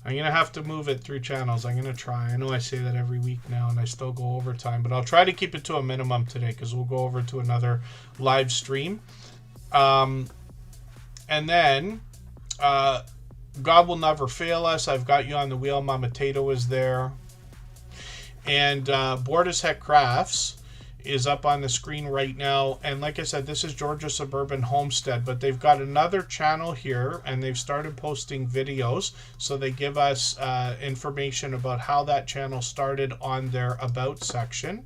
I'm going to have to move it through channels. I'm going to try. I know I say that every week now and I still go over time, but I'll try to keep it to a minimum today because we'll go over to another live stream. And then God Will Never Fail Us. I've got you on the wheel. Mama Tato is there. And Bored as Heck Crafts is up on the screen right now, and like I said, this is Georgia Suburban Homestead, but they've got another channel here and they've started posting videos, so they give us information about how that channel started on their About section.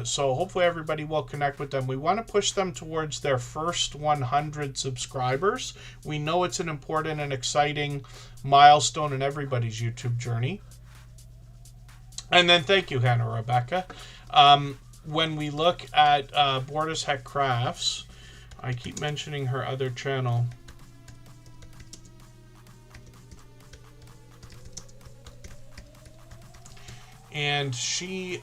So hopefully everybody will connect with them. We want to push them towards their first 100 subscribers. We know it's an important and exciting milestone in everybody's YouTube journey. And then thank you, Hannah Rebecca. When we look at Bored as Heck Crafts, I keep mentioning her other channel. And she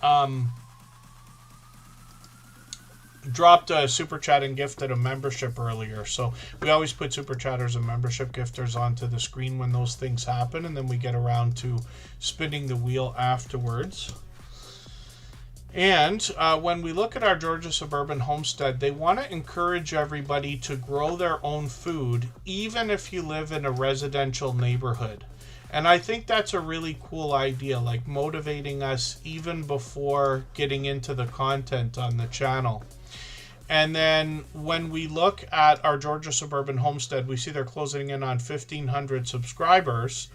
dropped a super chat and gifted a membership earlier. So we always put super chatters and membership gifters onto the screen when those things happen, and then we get around to spinning the wheel afterwards. And when we look at our Georgia Suburban Homestead, they want to encourage everybody to grow their own food, even if you live in a residential neighborhood. And I think that's a really cool idea, like motivating us even before getting into the content on the channel. And then when we look at our Georgia Suburban Homestead, we see they're closing in on 1,500 subscribers.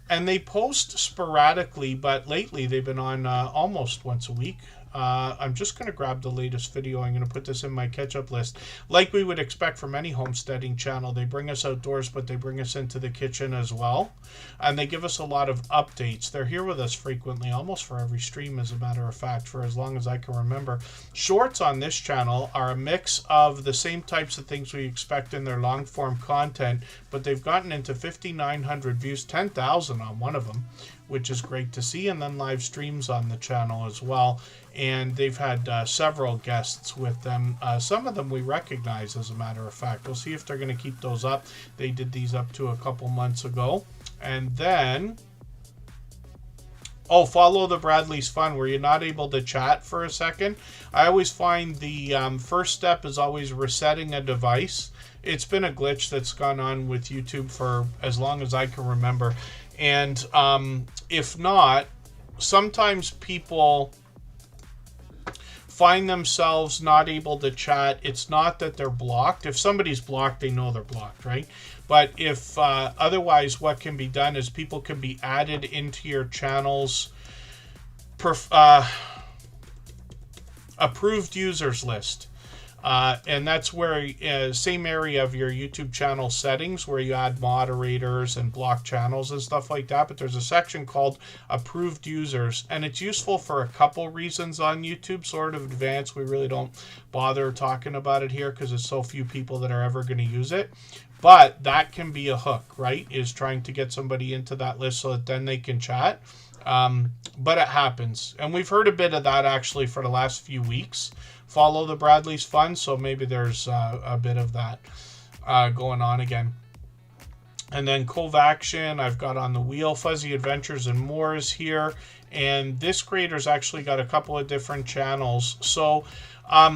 And they post sporadically, but lately they've been on almost once a week. I'm just going to grab the latest video. I'm going to put this in my catch-up list. Like we would expect from any homesteading channel, they bring us outdoors, but they bring us into the kitchen as well. And they give us a lot of updates. They're here with us frequently, almost for every stream, as a matter of fact, for as long as I can remember. Shorts on this channel are a mix of the same types of things we expect in their long-form content, but they've gotten into 5,900 views, 10,000 on one of them, which is great to see, and then live streams on the channel as well. And they've had several guests with them. Some of them we recognize, as a matter of fact. We'll see if they're going to keep those up. They did these up to a couple months ago. And then, oh, follow the Bradley's Fun. Were you not able to chat for a second? I always find the first step is always resetting a device. It's been a glitch that's gone on with YouTube for as long as I can remember. And if not, sometimes people find themselves not able to chat, it's not that they're blocked. If somebody's blocked, they know they're blocked, right? But if otherwise, what can be done is people can be added into your channel's approved users list. And that's where, same area of your YouTube channel settings where you add moderators and block channels and stuff like that. But there's a section called approved users, and it's useful for a couple reasons on YouTube, sort of advanced. We really don't bother talking about it here because there's so few people that are ever going to use it. But that can be a hook, right? Is trying to get somebody into that list so that then they can chat. But it happens. And we've heard a bit of that actually for the last few weeks. Follow the Bradley's Fun, so maybe there's a bit of that going on again. And then Covaction, I've got on the wheel. Fuzzy Adventures and More is here. And this creator's actually got a couple of different channels. So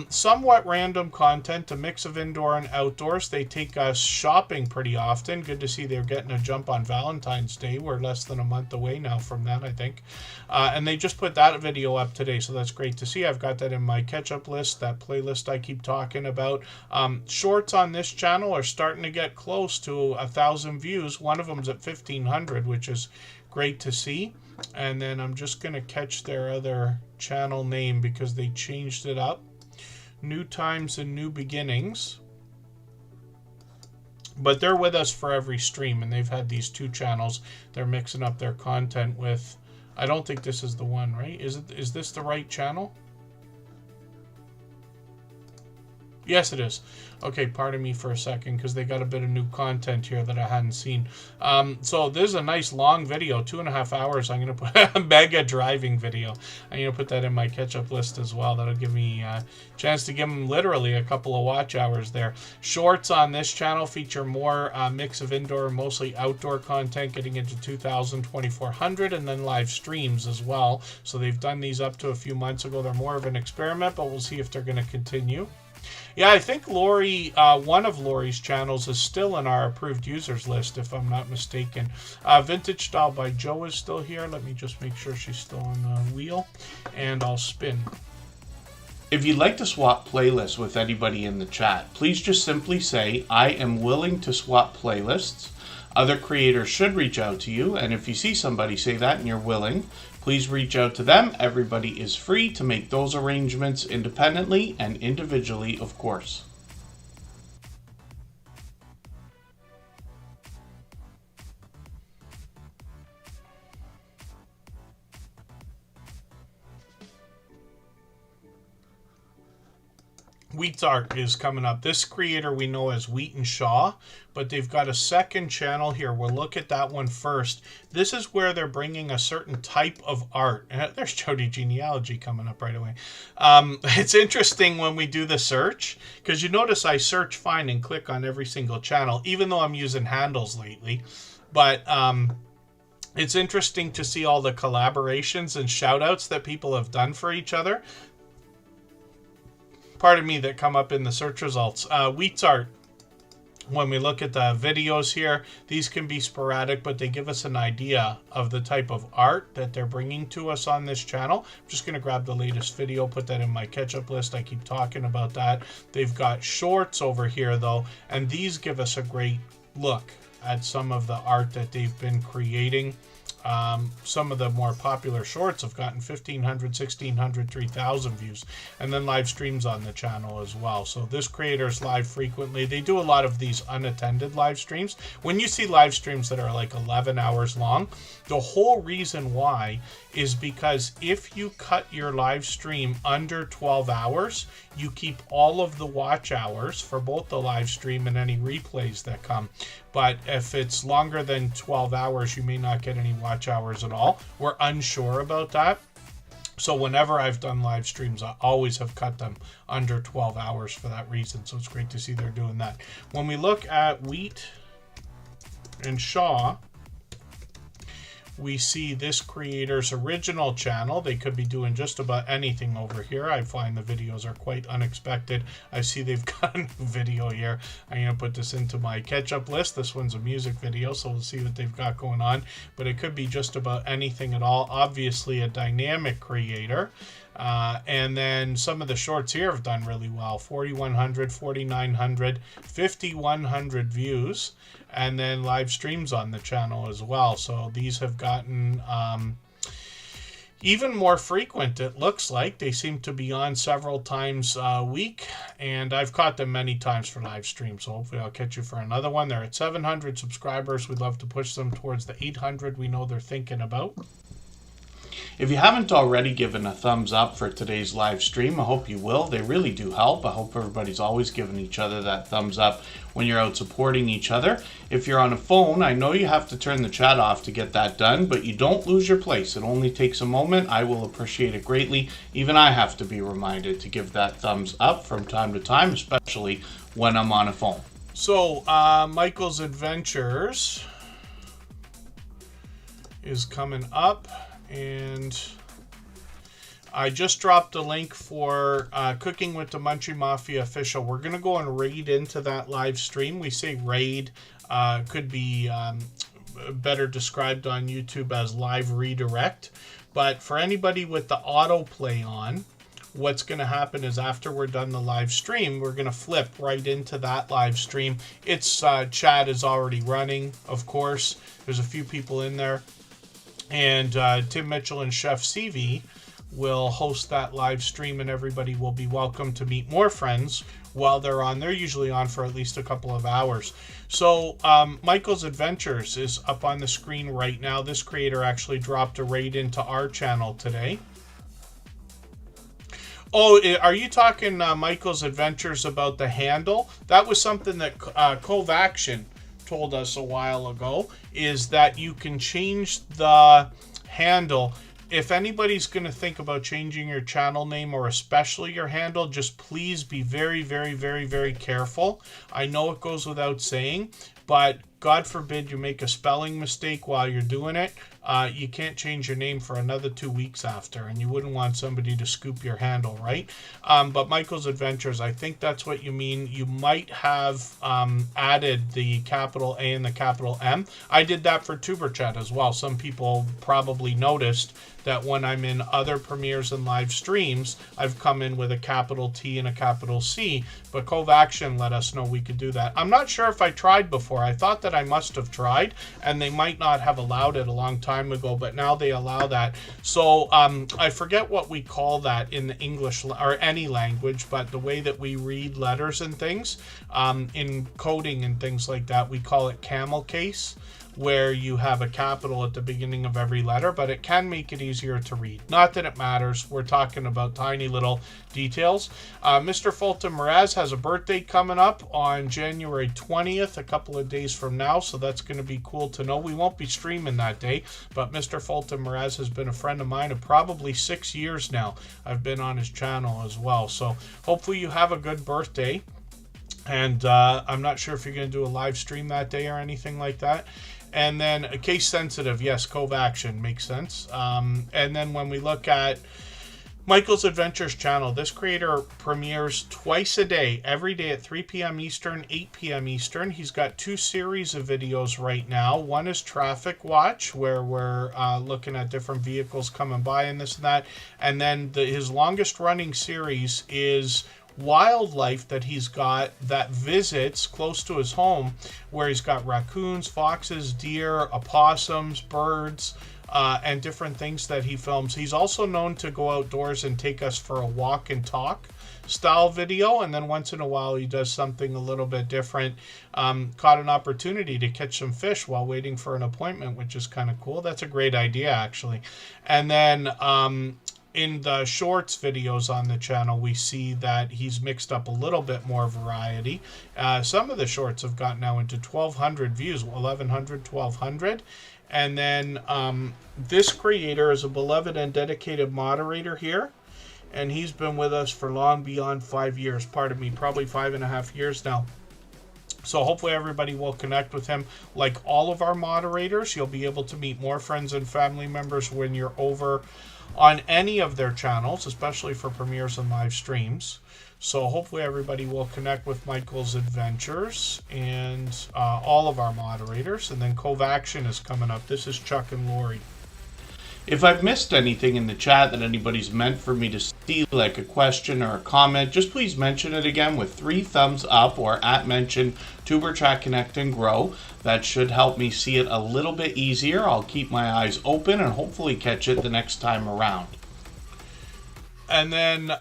somewhat random content, a mix of indoor and outdoors. They take us shopping pretty often. Good to see they're getting a jump on Valentine's Day. We're less than a month away now from that, I think. And they just put that video up today, so that's great to see. I've got that in my catch-up list, that playlist I keep talking about. Shorts on this channel are starting to get close to 1,000 views. One of them's at 1,500, which is great to see. And then I'm just going to catch their other channel name because they changed it up. New Times and New Beginnings. But they're with us for every stream, and they've had these two channels. They're mixing up their content with... I don't think this is the one, right? Is this the right channel? Yes, it is. Okay, pardon me for a second, because they got a bit of new content here that I hadn't seen. So this is a nice long video, 2.5 hours. I'm going to put a mega driving video. I'm going to put that in my catch-up list as well. That'll give me a chance to give them literally a couple of watch hours there. Shorts on this channel feature more mix of indoor and mostly outdoor content, getting into 2,000, 2,400, and then live streams as well. So they've done these up to a few months ago. They're more of an experiment, but we'll see if they're going to continue. Yeah, I think Lori, one of Lori's channels is still in our approved users list, if I'm not mistaken. Vintage Style by Joe is still here. Let me just make sure she's still on the wheel, and I'll spin. If you'd like to swap playlists with anybody in the chat, please just simply say, I am willing to swap playlists. Other creators should reach out to you, and if you see somebody say that and you're willing, please reach out to them. Everybody is free to make those arrangements independently and individually, of course. Wheat's Art is coming up. This creator we know as Wheat and Shaw, but they've got a second channel here. We'll look at that one first. This is where they're bringing a certain type of art. And there's Jody Genealogy coming up right away. It's interesting when we do the search, because you notice I search, find, and click on every single channel, even though I'm using handles lately. But it's interesting to see all the collaborations and shout outs that people have done for each other. Pardon me, that come up in the search results. Wheat's Art. When we look at the videos here, these can be sporadic, but they give us an idea of the type of art that they're bringing to us on this channel. I'm just going to grab the latest video, put that in my catch-up list. I keep talking about that. They've got shorts over here, though, and these give us a great look at some of the art that they've been creating. Some of the more popular shorts have gotten 1,500, 1,600, 3,000 views, and then live streams on the channel as well. So this creator's live frequently. They do a lot of these unattended live streams. When you see live streams that are like 11 hours long, the whole reason why is because if you cut your live stream under 12 hours, you keep all of the watch hours for both the live stream and any replays that come. But if it's longer than 12 hours, you may not get any watch hours at all. We're unsure about that. So whenever I've done live streams, I always have cut them under 12 hours for that reason. So it's great to see they're doing that. When we look at Wheat and Shaw, we see this creator's original channel. They could be doing just about anything over here. I find the videos are quite unexpected. I see they've got a new video here. I'm going to put this into my catch-up list. This one's a music video, so we'll see what they've got going on. But it could be just about anything at all. Obviously a dynamic creator. And then some of the shorts here have done really well. 4,100, 4,900, 5,100 views. And then live streams on the channel as well. So these have gotten even more frequent, it looks like. They seem to be on several times a week, and I've caught them many times for live streams, so hopefully I'll catch you for another one. They're at 700 subscribers. We'd love to push them towards the 800 we know they're thinking about. If you haven't already given a thumbs up for today's live stream, I hope you will. They really do help. I hope everybody's always giving each other that thumbs up when you're out supporting each other. If you're on a phone, I know you have to turn the chat off to get that done, but you don't lose your place. It only takes a moment. I will appreciate it greatly. Even I have to be reminded to give that thumbs up from time to time, especially when I'm on a phone. So, Michael's Adventures is coming up. And I just dropped a link for Cooking with the Munchie Mafia official. We're going to go and raid into that live stream. We say raid, could be better described on YouTube as live redirect. But for anybody with the autoplay on, what's going to happen is after we're done the live stream, we're going to flip right into that live stream. Its chat is already running, of course. There's a few people in there. And Tim Mitchell and Chef CV will host that live stream, and everybody will be welcome to meet more friends while they're on. They're usually on for at least a couple of hours. So Michael's Adventures is up on the screen right now. This creator actually dropped a raid into our channel today. Oh, are you talking Michael's Adventures about the handle? That was something that Cove Action told us a while ago, is that you can change the handle. If anybody's going to think about changing your channel name, or especially your handle, just please be very, very, very, very careful. I know it goes without saying, but God forbid you make a spelling mistake while you're doing it. You can't change your name for another 2 weeks after, and you wouldn't want somebody to scoop your handle, right? But Michael's Adventures, I think that's what you mean. You might have added the capital A and the capital M. I did that for Superchat as well. Some people probably noticed that when I'm in other premieres and live streams, I've come in with a capital T and a capital C, but Cove Action let us know we could do that. I'm not sure if I tried before. I thought that I must have tried, and they might not have allowed it a long time ago, but now they allow that. So I forget what we call that in the English or any language, but the way that we read letters and things, in coding and things like that, we call it camel case, where you have a capital at the beginning of every letter, but it can make it easier to read. Not that it matters. We're talking about tiny little details. Mr. Fulton Mraz has a birthday coming up on January 20th, a couple of days from now, so that's going to be cool to know. We won't be streaming that day, but Mr. Fulton Mraz has been a friend of mine of probably 6 years now. I've been on his channel as well, so hopefully you have a good birthday. And I'm not sure if you're going to do a live stream that day or anything like that. And then a case sensitive, yes, Cove Action makes sense. And then when we look at Michael's Adventures channel, this creator premieres twice a day, every day at 3 p.m. Eastern, 8 p.m. Eastern. He's got 2 series of videos right now. One is Traffic Watch, where we're looking at different vehicles coming by and this and that. And then his longest running series is wildlife that he's got that visits close to his home, where he's got raccoons, foxes, deer, opossums, birds, and different things that he films. He's also known to go outdoors and take us for a walk and talk style video, and then once in a while he does something a little bit different. Caught an opportunity to catch some fish while waiting for an appointment, which is kind of cool. That's a great idea, actually. And then in the shorts videos on the channel, we see that he's mixed up a little bit more variety. Some of the shorts have gotten now into 1,200 views, 1,100, 1,200. And then this creator is a beloved and dedicated moderator here, and he's been with us for long beyond 5 years. Pardon me, probably 5.5 years now. So hopefully everybody will connect with him. Like all of our moderators, you'll be able to meet more friends and family members when you're over on any of their channels, especially for premieres and live streams. So hopefully everybody will connect with Michael's Adventures and all of our moderators. And then Cove Action is coming up. This is Chuck and Lori. If I've missed anything in the chat that anybody's meant for me to see, like a question or a comment, just please mention it again with 3 thumbs up or @mention TuberChat Connect and Grow. That should help me see it a little bit easier. I'll keep my eyes open and hopefully catch it the next time around. And then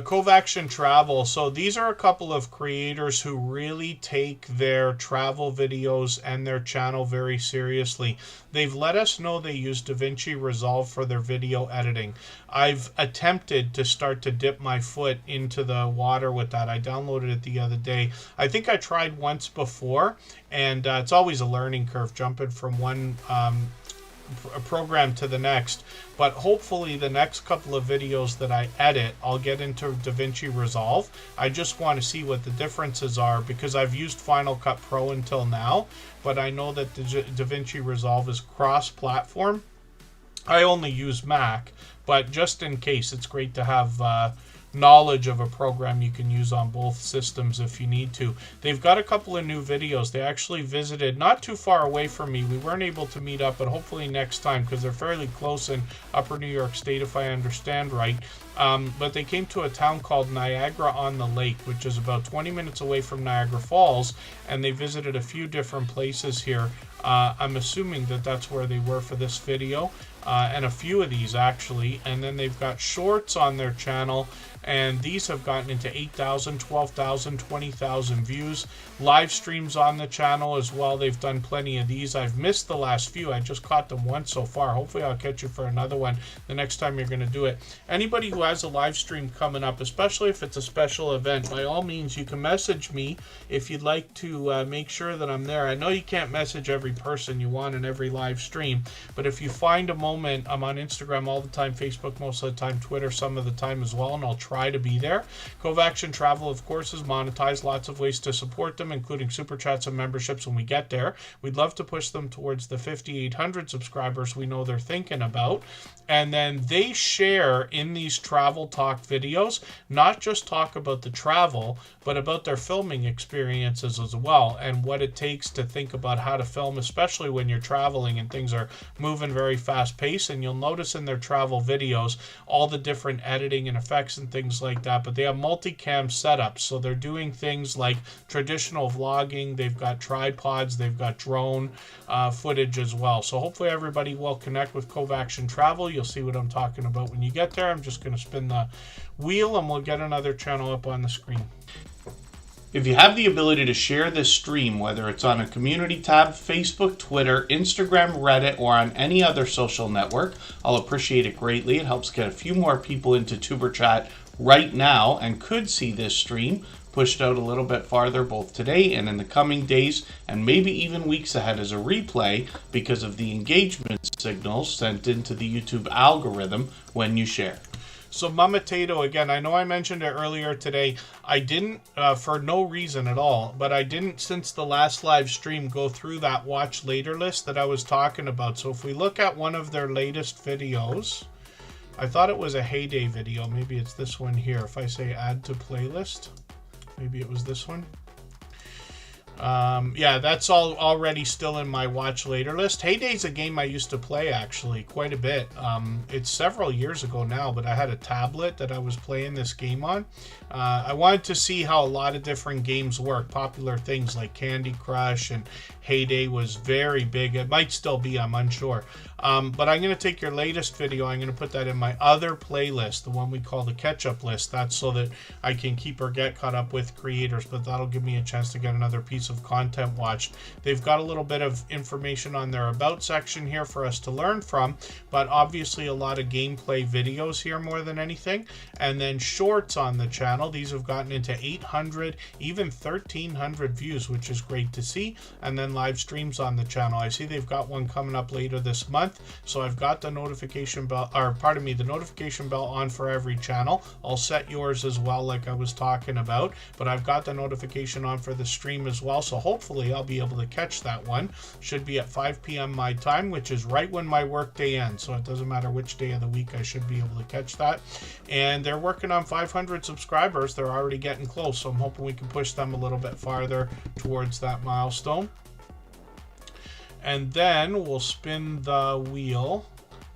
Covaction Travel. So these are a couple of creators who really take their travel videos and their channel very seriously. They've let us know they use DaVinci Resolve for their video editing. I've attempted to start to dip my foot into the water with that. I downloaded it the other day. I think I tried once before, and it's always a learning curve jumping from one program to the next, but hopefully the next couple of videos that I edit, I'll get into DaVinci Resolve. I just want to see what the differences are, because I've used Final Cut Pro until now, but I know that the DaVinci Resolve is cross-platform. I only use Mac, but just in case, it's great to have knowledge of a program you can use on both systems if you need to. They've got a couple of new videos. They actually visited not too far away from me. We weren't able to meet up, but hopefully next time, because they're fairly close in Upper New York State, if I understand right. But they came to a town called Niagara-on-the-Lake, which is about 20 minutes away from Niagara Falls, and they visited a few different places here. I'm assuming that that's where they were for this video, and a few of these actually. And then they've got shorts on their channel, and these have gotten into 8,000, 12,000, 20,000 views. Live streams on the channel as well. They've done plenty of these. I've missed the last few. I just caught them once so far. Hopefully I'll catch you for another one the next time you're going to do it. Anybody who has a live stream coming up, especially if it's a special event, by all means, you can message me if you'd like to make sure that I'm there. I know you can't message every person you want in every live stream, but if you find a moment, I'm on Instagram all the time, Facebook most of the time, Twitter some of the time as well, and I'll try to be there. Covaction Travel, of course, is monetized. Lots of ways to support them, including super chats and memberships when we get there. We'd love to push them towards the 5,800 subscribers we know they're thinking about. And then they share in these travel talk videos, not just talk about the travel, but about their filming experiences as well, and what it takes to think about how to film, especially when you're traveling and things are moving very fast paced. And you'll notice in their travel videos all the different editing and effects and things like that, but they have multicam setups, so they're doing things like traditional vlogging. They've got tripods, they've got drone footage as well. So hopefully everybody will connect with Covaction Travel. You'll see what I'm talking about when you get there. I'm just going to spin the wheel and we'll get another channel up on the screen. If you have the ability to share this stream, whether it's on a community tab, Facebook, Twitter, Instagram, Reddit, or on any other social network, I'll appreciate it greatly. It helps get a few more people into TuberChat right now and could see this stream pushed out a little bit farther both today and in the coming days, and maybe even weeks ahead as a replay, because of the engagement signals sent into the YouTube algorithm when you share. So Mama Tato, again, I know I mentioned it earlier today. I didn't, for no reason at all, but I didn't, since the last live stream, go through that watch later list that I was talking about. So if we look at one of their latest videos, I thought it was a Heyday video. Maybe it's this one here. If I say add to playlist, maybe it was this one. Yeah, that's all already still in my watch later list. Heyday's a game I used to play actually quite a bit. It's several years ago now, but I had a tablet that I was playing this game on. I wanted to see how a lot of different games work. Popular things like Candy Crush and Heyday was very big. It might still be, I'm unsure. But I'm going to take your latest video. I'm going to put that in my other playlist, the one we call the catch-up list. That's so that I can keep or get caught up with creators, but that'll give me a chance to get another piece of content watched. They've got a little bit of information on their About section here for us to learn from, but obviously a lot of gameplay videos here more than anything. And then shorts on the channel. These have gotten into 800, even 1,300 views, which is great to see. And then live streams on the channel. I see they've got one coming up later this month. So I've got the notification bell, or pardon me, the notification bell on for every channel. I'll set yours as well, like I was talking about, but I've got the notification on for the stream as well. So hopefully I'll be able to catch that one. Should be at 5 p.m. my time, which is right when my work day ends. So it doesn't matter which day of the week, I should be able to catch that. And they're working on 500 subscribers. They're already getting close. So I'm hoping we can push them a little bit farther towards that milestone. And then we'll spin the wheel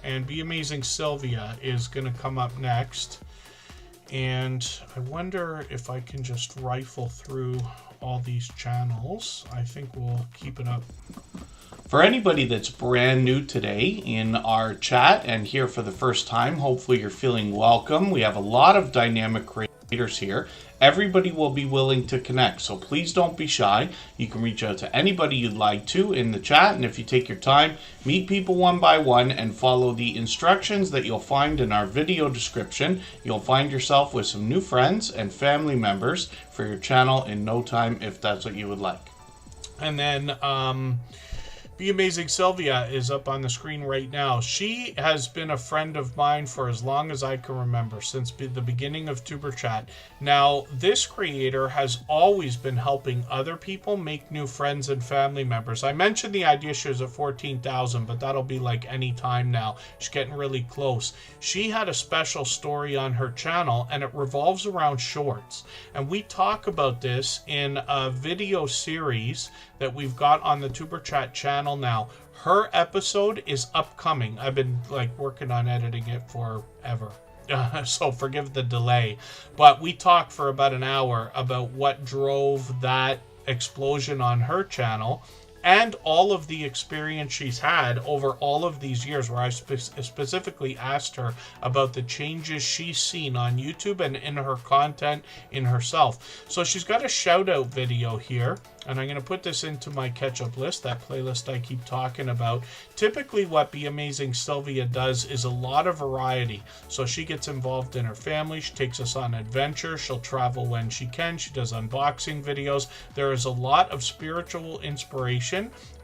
and Be Amazing Sylvia is going to come up next. And I wonder if I can just rifle through all these channels. I think we'll keep it up. For anybody that's brand new today in our chat and here for the first time, hopefully you're feeling welcome. We have a lot of dynamic creators here. Everybody will be willing to connect, so please don't be shy. You can reach out to anybody you'd like to in the chat, and if you take your time, meet people one by one and follow the instructions that you'll find in our video description. You'll find yourself with some new friends and family members for your channel in no time if that's what you would like. And then Be Amazing Sylvia is up on the screen right now. She has been a friend of mine for as long as I can remember, since the beginning of Superchat. Now, this creator has always been helping other people make new friends and family members. I mentioned the idea she was at 14,000, but that'll be like any time now. She's getting really close. She had a special story on her channel, and it revolves around shorts. And we talk about this in a video series that we've got on the Superchat channel now. Her episode is upcoming. I've been like working on editing it forever. So forgive the delay. But we talked for about an hour about what drove that explosion on her channel and all of the experience she's had over all of these years, where I specifically asked her about the changes she's seen on YouTube and in her content in herself. So she's got a shout out video here, and I'm going to put this into my catch-up list, that playlist I keep talking about. Typically what Be Amazing Sylvia does is a lot of variety. So she gets involved in her family, she takes us on adventures, she'll travel when she can, she does unboxing videos. There is a lot of spiritual inspiration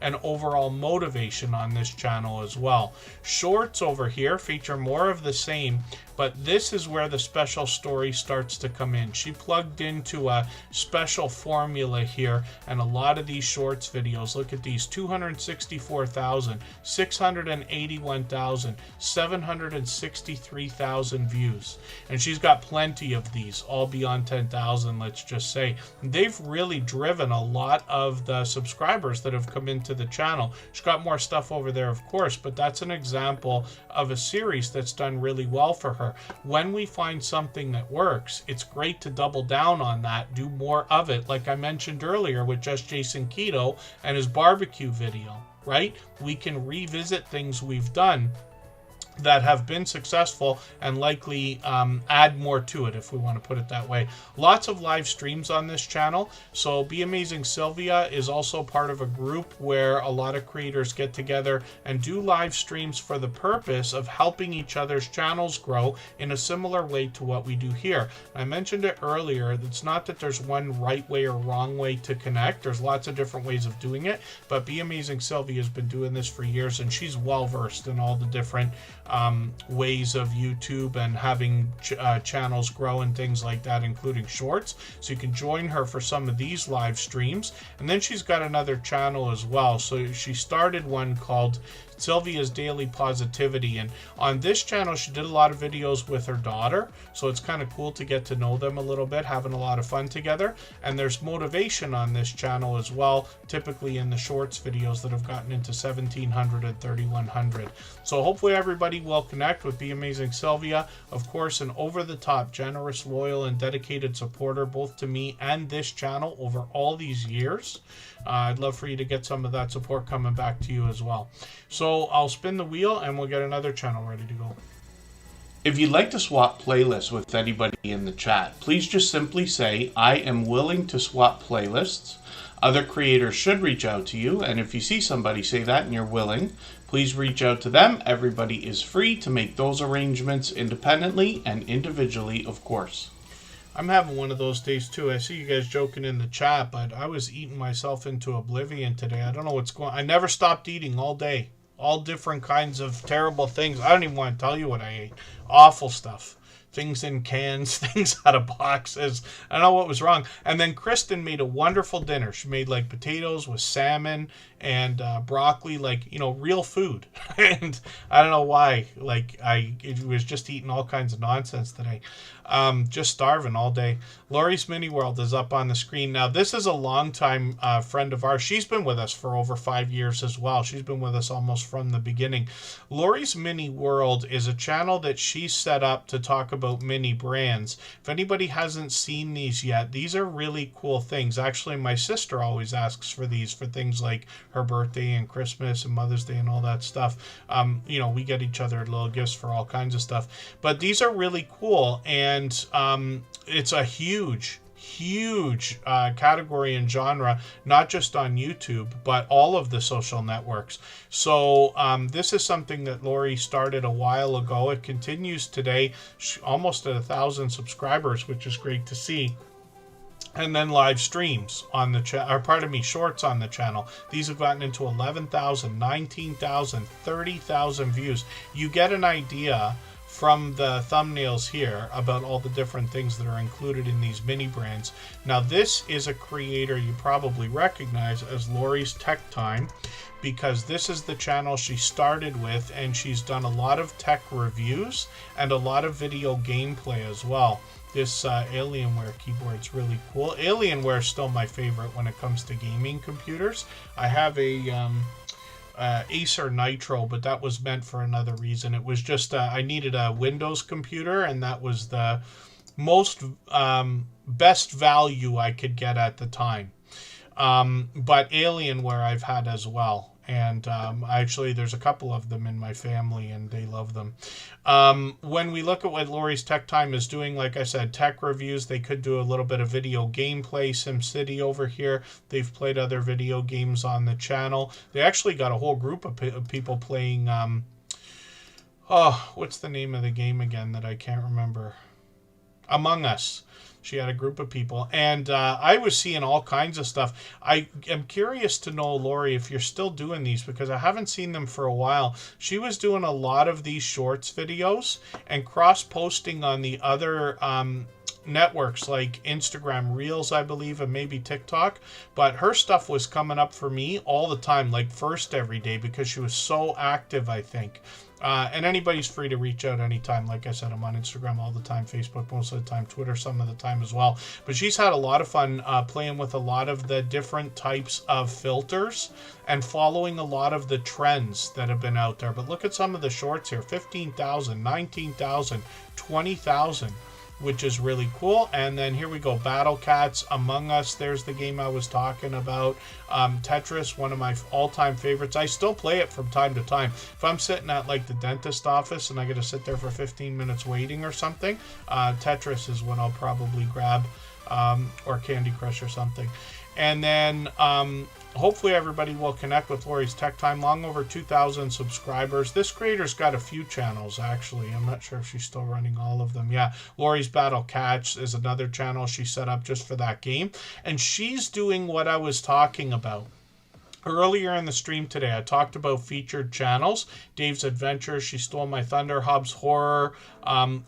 and overall motivation on this channel as well. Shorts over here feature more of the same, but this is where the special story starts to come in. She plugged into a special formula here, and a lot of these shorts videos, look at these, 264,000, 681,000, 763,000 views. And she's got plenty of these, all beyond 10,000, let's just say. They've really driven a lot of the subscribers that have come into the channel. She's got more stuff over there, of course, but that's an example of a series that's done really well for her. When we find something that works, it's great to double down on that, do more of it, like I mentioned earlier with Just Jason Keto and his barbecue video, right? We can revisit things we've done that have been successful and likely add more to it, if we want to put it that way. Lots of live streams on this channel. So Be Amazing Sylvia is also part of a group where a lot of creators get together and do live streams for the purpose of helping each other's channels grow in a similar way to what we do here. I mentioned it earlier, it's not that there's one right way or wrong way to connect. There's lots of different ways of doing it, but Be Amazing Sylvia has been doing this for years, and she's well versed in all the different ways of YouTube and having channels grow and things like that, including shorts. So you can join her for some of these live streams. And then she's got another channel as well. So she started one called Sylvia's Daily Positivity, and on this channel she did a lot of videos with her daughter, so it's kind of cool to get to know them a little bit, having a lot of fun together. And there's motivation on this channel as well, typically in the shorts videos that have gotten into 1,700 and 3,100. So hopefully everybody will connect with Be Amazing Sylvia. Of course, an over-the-top, generous, loyal, and dedicated supporter both to me and this channel over all these years. I'd love for you to get some of that support coming back to you as well. So I'll spin the wheel and we'll get another channel ready to go. If you'd like to swap playlists with anybody in the chat, please just simply say, I am willing to swap playlists. Other creators should reach out to you, and if you see somebody say that and you're willing, please reach out to them. Everybody is free to make those arrangements independently and individually, of course. I'm having one of those days too. I see you guys joking in the chat, but I was eating myself into oblivion today. I don't know what's going on. I never stopped eating all day. All different kinds of terrible things. I don't even want to tell you what I ate. Awful stuff. things in cans, things out of boxes. I don't know what was wrong. And then Kristen made a wonderful dinner. She made like potatoes with salmon and broccoli, like, you know, real food. And I don't know why, like it was just eating all kinds of nonsense today. Just starving all day. Lori's Mini World is up on the screen. Now, this is a longtime friend of ours. She's been with us for over 5 years as well. She's been with us almost from the beginning. Lori's Mini World is a channel that she set up to talk about mini brands. If anybody hasn't seen these yet, these are really cool things. Actually, my sister always asks for these for things like her birthday and Christmas and Mother's Day and all that stuff. You know, we get each other little gifts for all kinds of stuff. But these are really cool, and it's a huge category and genre, not just on YouTube, but all of the social networks. So this is something that Lori started a while ago. It continues today, almost at 1,000 subscribers, which is great to see. And then live streams on the shorts on the channel. These have gotten into 11,000, 19,000, 30,000 views. You get an idea from the thumbnails here about all the different things that are included in these mini brands. Now, this is a creator you probably recognize as Lori's Tech Time, because this is the channel she started with, and she's done a lot of tech reviews and a lot of video gameplay as well. This Alienware keyboard's really cool. Alienware is still my favorite when it comes to gaming computers. I have a Acer Nitro, but that was meant for another reason. It was just I needed a Windows computer, and that was the most best value I could get at the time. But Alienware I've had as well. And actually, there's a couple of them in my family, and they love them. When we look at what Lori's Tech Time is doing, like I said, tech reviews, they could do a little bit of video gameplay, SimCity over here. They've played other video games on the channel. They actually got a whole group of people playing, what's the name of the game again that I can't remember? Among Us. She had a group of people, and I was seeing all kinds of stuff. I am curious to know, Lori, if you're still doing these, because I haven't seen them for a while. She was doing a lot of these shorts videos and cross-posting on the other networks like Instagram Reels, I believe, and maybe TikTok. But her stuff was coming up for me all the time, like first every day, because she was so active, I think. And anybody's free to reach out anytime. Like I said, I'm on Instagram all the time, Facebook most of the time, Twitter some of the time as well. But she's had a lot of fun playing with a lot of the different types of filters and following a lot of the trends that have been out there. But look at some of the shorts here, 15,000, 19,000, 20,000. Which is really cool. And then here we go, Battle Cats, Among Us, there's the game I was talking about. Tetris, one of my all-time favorites. I still play it from time to time. If I'm sitting at like the dentist office and I got to sit there for 15 minutes waiting or something, Tetris is what I'll probably grab, or Candy Crush or something. And then hopefully everybody will connect with Lori's Tech Time. Long over 2,000 subscribers. This creator's got a few channels, actually. I'm not sure if she's still running all of them. Yeah, Lori's Battle Cats is another channel she set up just for that game. And she's doing what I was talking about. Earlier in the stream today, I talked about featured channels. Dave's Adventure, She Stole My Thunder, Hub's Horror.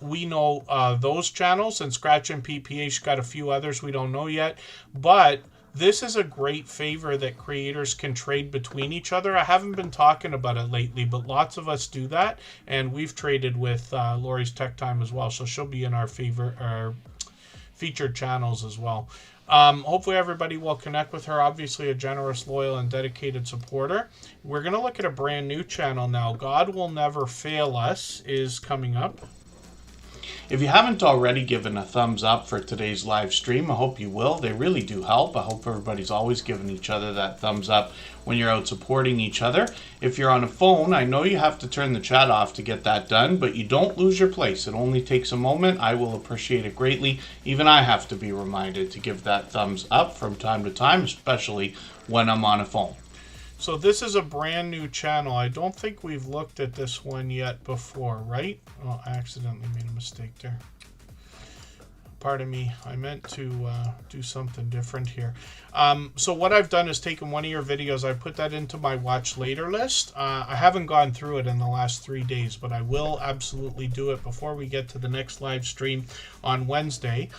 We know those channels, and Scratch and PPH got a few others we don't know yet. But this is a great favor that creators can trade between each other. I haven't been talking about it lately, but lots of us do that, and we've traded with Lori's Tech Time as well, so she'll be in our featured channels as well. Hopefully everybody will connect with her. Obviously a generous, loyal, and dedicated supporter. We're going to look at a brand new channel now. God Will Never Fail Us is coming up. If you haven't already given a thumbs up for today's live stream, I hope you will. They really do help. I hope everybody's always giving each other that thumbs up when you're out supporting each other. If you're on a phone, I know you have to turn the chat off to get that done, but you don't lose your place. It only takes a moment. I will appreciate it greatly. Even I have to be reminded to give that thumbs up from time to time, especially when I'm on a phone. So this is a brand new channel. I don't think we've looked at this one yet before, right? Oh, I accidentally made a mistake there. pardon me. I meant to do something different here. So what I've done is taken one of your videos. I put that into my watch later list. I haven't gone through it in the last 3 days, but I will absolutely do it before we get to the next live stream on Wednesday.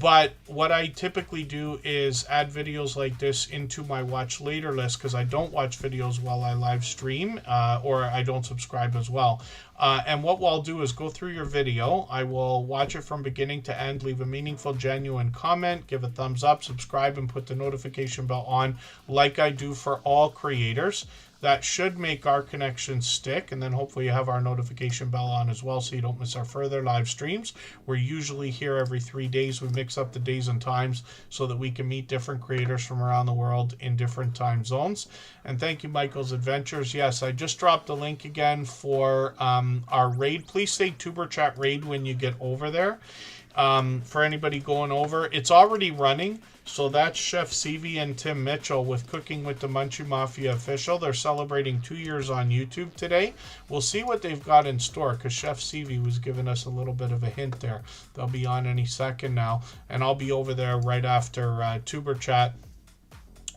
But what I typically do is add videos like this into my watch later list, because I don't watch videos while I live stream, or I don't subscribe as well. And what I'll do is go through your video. I will watch it from beginning to end, leave a meaningful, genuine comment, give a thumbs up, subscribe, and put the notification bell on like I do for all creators. That should make our connection stick, and then hopefully you have our notification bell on as well so you don't miss our further live streams. We're usually here every 3 days. We mix up the days and times so that we can meet different creators from around the world in different time zones. And thank you, Michael's Adventures. Yes, I just dropped the link again for our raid. Please say Tuber Chat raid when you get over there. For anybody going over, it's already running. So that's Chef Seavey and Tim Mitchell with Cooking with the Munchie Mafia Official. They're celebrating 2 years on YouTube today. We'll see what they've got in store, because Chef Seavey was giving us a little bit of a hint there. They'll be on any second now, and I'll be over there right after Tuber Chat.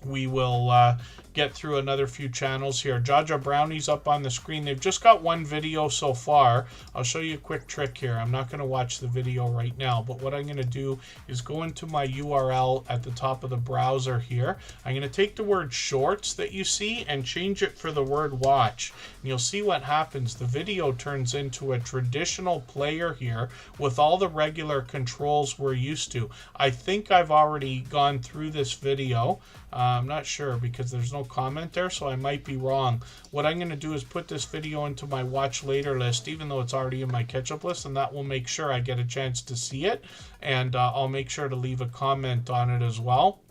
We will get through another few channels here. Jaja Brownie's up on the screen. They've just got one video so far. I'll show you a quick trick here. I'm not going to watch the video right now, but what I'm going to do is go into my URL at the top of the browser here. I'm going to take the word shorts that you see and change it for the word watch. And you'll see what happens. The video turns into a traditional player here with all the regular controls we're used to. I think I've already gone through this video. I'm not sure because there's no comment there, so I might be wrong. What I'm going to do is put this video into my watch later list, even though it's already in my catch-up list, and that will make sure I get a chance to see it, and I'll make sure to leave a comment on it as well.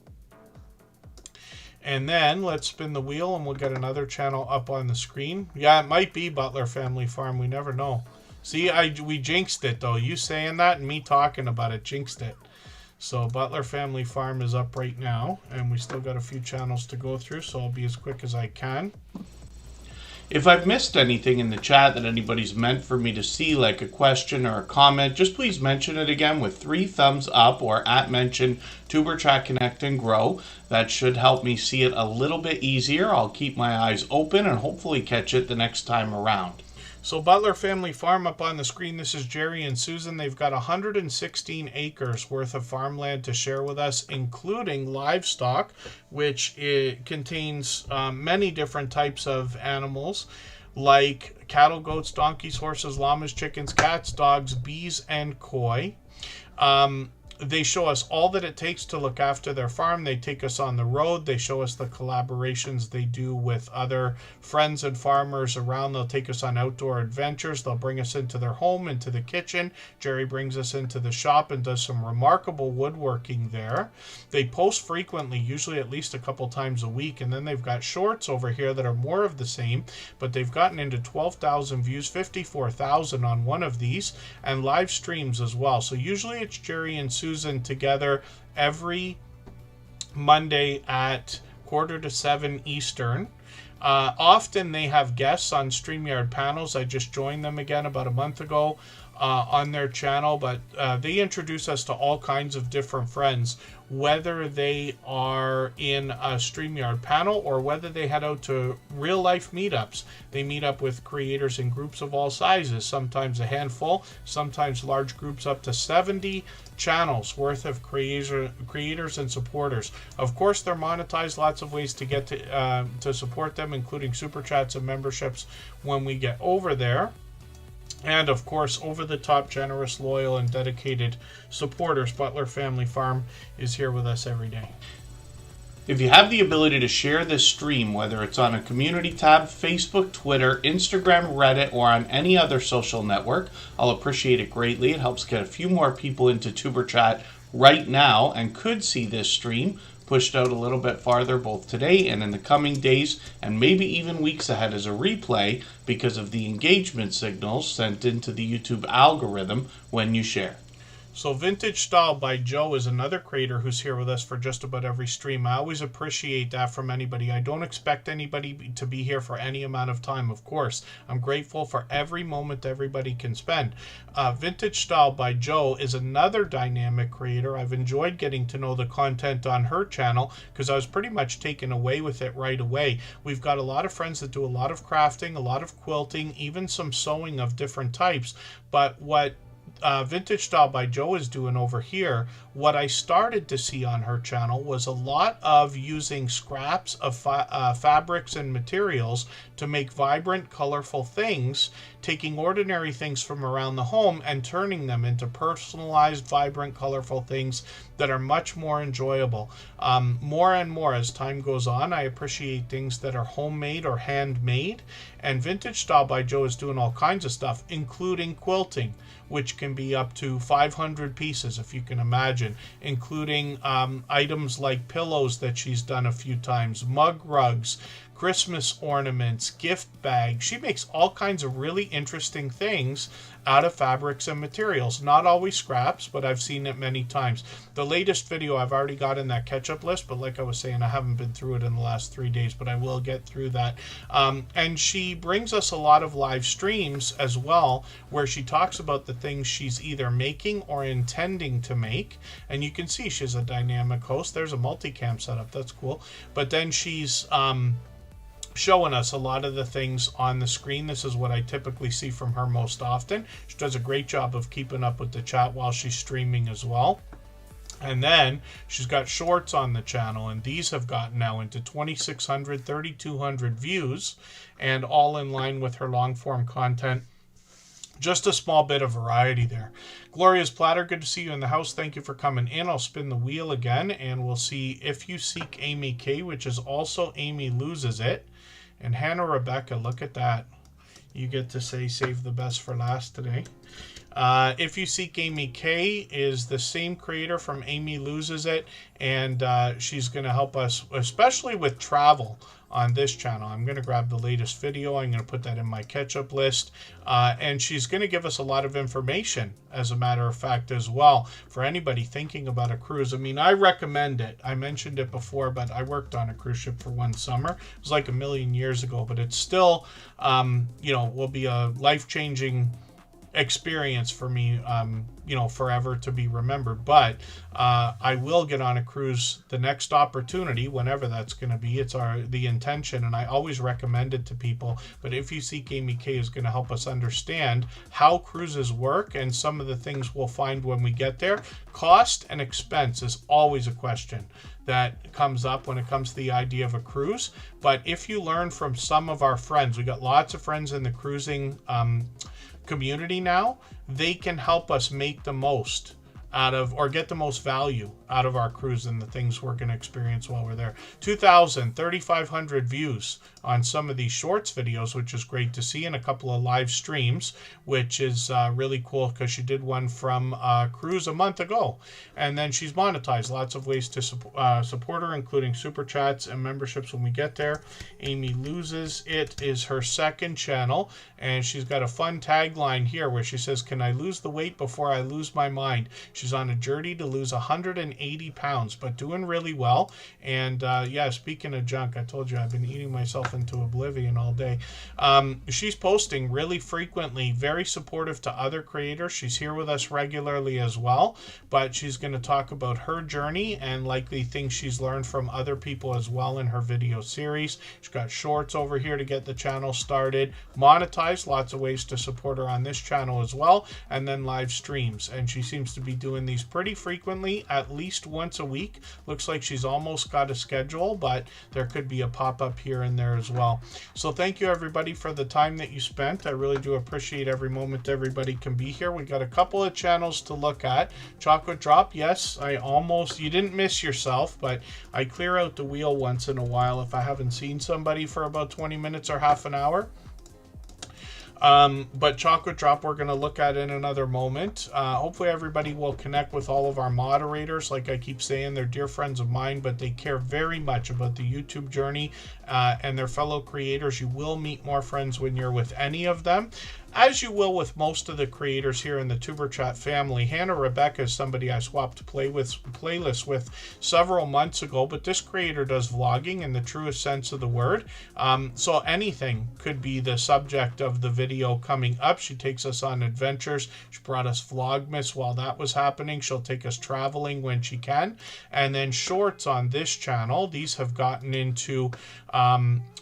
And then let's spin the wheel and we'll get another channel up on the screen. Yeah, it might be Butler Family Farm. We never know. See, we jinxed it, though. You saying that and me talking about it jinxed it. So Butler Family Farm is up right now, and we still got a few channels to go through, so I'll be as quick as I can. If I've missed anything in the chat that anybody's meant for me to see, like a question or a comment, just please mention it again with 3 thumbs up or @mention Tuber Chat Connect and Grow. That should help me see it a little bit easier. I'll keep my eyes open and hopefully catch it the next time around. So Butler Family Farm up on the screen, this is Jerry and Susan. They've got 116 acres worth of farmland to share with us, including livestock, which contains many different types of animals, like cattle, goats, donkeys, horses, llamas, chickens, cats, dogs, bees, and koi. They show us all that it takes to look after their farm. They take us on the road. They show us the collaborations they do with other friends and farmers around. They'll take us on outdoor adventures. They'll bring us into their home, into the kitchen. Jerry brings us into the shop and does some remarkable woodworking there. They post frequently, usually at least a couple times a week. And then they've got shorts over here that are more of the same, but they've gotten into 12,000 views, 54,000 on one of these, and live streams as well. So usually it's Jerry and Susan together every Monday at 6:45 Eastern. Often they have guests on StreamYard panels. I just joined them again about a month ago on their channel, but they introduce us to all kinds of different friends, whether they are in a StreamYard panel or whether they head out to real life meetups. They meet up with creators in groups of all sizes, sometimes a handful, sometimes large groups up to 70 channels worth of creators and supporters. Of course, they're monetized, lots of ways to get to support them, including super chats and memberships when we get over there. And of course, over the top, generous, loyal, and dedicated supporters. Butler Family Farm is here with us every day. If you have the ability to share this stream, whether it's on a community tab, Facebook, Twitter, Instagram, Reddit, or on any other social network, I'll appreciate it greatly. It helps get a few more people into Tuber Chat right now and could see this stream pushed out a little bit farther both today and in the coming days and maybe even weeks ahead as a replay because of the engagement signals sent into the YouTube algorithm when you share. So Vintage Style by Joe is another creator who's here with us for just about every stream. I always appreciate that from anybody. I don't expect anybody to be here for any amount of time, of course. I'm grateful for every moment everybody can spend. Vintage Style by Joe is another dynamic creator. I've enjoyed getting to know the content on her channel because I was pretty much taken away with it right away. We've got a lot of friends that do a lot of crafting, a lot of quilting, even some sewing of different types. But what Vintage Style by Joe is doing over here, what I started to see on her channel was a lot of using scraps of fabrics and materials to make vibrant, colorful things, taking ordinary things from around the home and turning them into personalized, vibrant, colorful things that are much more enjoyable. More and more as time goes on, I appreciate things that are homemade or handmade, and Vintage Style by Joe is doing all kinds of stuff, including quilting, which can be up to 500 pieces, if you can imagine, including items like pillows that she's done a few times, mug rugs, Christmas ornaments, gift bags. She makes all kinds of really interesting things out of fabrics and materials. Not always scraps, but I've seen it many times. The latest video I've already got in that catch-up list, but like I was saying, I haven't been through it in the last 3 days, but I will get through that. And she brings us a lot of live streams as well, where she talks about the things she's either making or intending to make. And you can see she's a dynamic host. There's a multicam setup. That's cool. But then she's showing us a lot of the things on the screen. This is what I typically see from her most often. She does a great job of keeping up with the chat while she's streaming as well. And then she's got shorts on the channel, and these have gotten now into 2,600, 3,200 views, and all in line with her long form content. Just a small bit of variety there. Gloria's Platter, good to see you in the house. Thank you for coming in. I'll spin the wheel again, and we'll see If You Seek Amy K, which is also Amy Loses It. And Hannah Rebecca, look at that. You get to say save the best for last today. If You Seek Amy K is the same creator from Amy Loses It, and she's going to help us, especially with travel on this channel. I'm going to grab the latest video. I'm going to put that in my catch-up list. And she's going to give us a lot of information, as a matter of fact, as well, for anybody thinking about a cruise. I mean, I recommend it. I mentioned it before, but I worked on a cruise ship for one summer. It was like a million years ago, but it's still, you know, will be a life-changing experience for me, you know, forever to be remembered. But I will get on a cruise the next opportunity, whenever that's going to be. It's the intention, and I always recommend it to people. But If You Seek Amy K is going to help us understand how cruises work and some of the things we'll find when we get there. Cost and expense is always a question that comes up when it comes to the idea of a cruise. But if you learn from some of our friends, we got lots of friends in the cruising community now, they can help us make the most out of, or get the most value out of our cruise and the things we're going to experience while we're there. 2,000, 3,500 views on some of these shorts videos, which is great to see, and a couple of live streams, which is really cool because she did one from a cruise a month ago. And then she's monetized. Lots of ways to support her, including super chats and memberships when we get there. Amy Loses It is her second channel, and she's got a fun tagline here where she says, "Can I lose the weight before I lose my mind?" She's on a journey to lose 180 pounds, but doing really well. And yeah, speaking of junk, I told you I've been eating myself into oblivion all day. She's posting really frequently, very supportive to other creators. She's here with us regularly as well, but she's going to talk about her journey and likely things she's learned from other people as well in her video series. She's got shorts over here to get the channel started, monetized, lots of ways to support her on this channel as well, and then live streams. And she seems to be doing these pretty frequently, at least once a week. Looks like she's almost got a schedule, but there could be a pop-up here and there as well. So thank you everybody for the time that you spent. I really do appreciate every moment everybody can be here. We got a couple of channels to look at. Chocolate Drop, yes, you didn't miss yourself, but I clear out the wheel once in a while if I haven't seen somebody for about 20 minutes or half an hour. But Chocolate Drop we're going to look at in another moment. Hopefully everybody will connect with all of our moderators. Like I keep saying, they're dear friends of mine, but they care very much about the YouTube journey and their fellow creators. You will meet more friends when you're with any of them. as you will with most of the creators here in the Tuber Chat family. Hannah Rebecca is somebody I swapped playlists with several months ago, but this creator does vlogging in the truest sense of the word. So anything could be the subject of the video coming up. She takes us on adventures. She brought us Vlogmas while that was happening. She'll take us traveling when she can. And then shorts on this channel. These have gotten into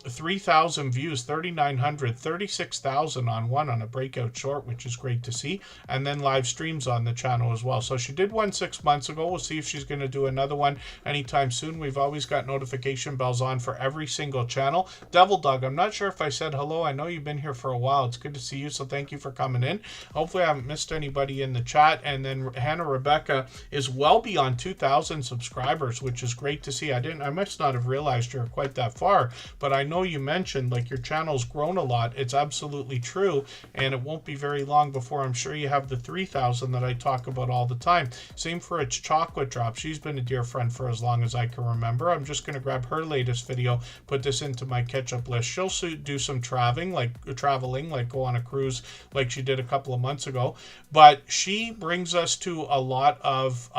3,000 views, 3,900, 36,000 on one on a breakout short, which is great to see. And then live streams on the channel as well. So she did one 6 months ago. We'll see if she's going to do another one anytime soon. We've always got notification bells on for every single channel. Devil Dog, I'm not sure if I said hello. I know you've been here for a while. It's good to see you, so thank you for coming in. Hopefully I haven't missed anybody in the chat. And then Hannah Rebecca is well beyond 2,000 subscribers, which is great to see. I must not have realized you're quite that far, but I know you mentioned like your channel's grown a lot. It's absolutely true, and it won't be very long before I'm sure you have the 3,000 that I talk about all the time. Same for It's Chocolate Drop. She's been a dear friend for as long as I can remember. I'm just going to grab her latest video, put this into my catch-up list. She'll do some traveling, like go on a cruise like she did a couple of months ago, but she brings us to a lot of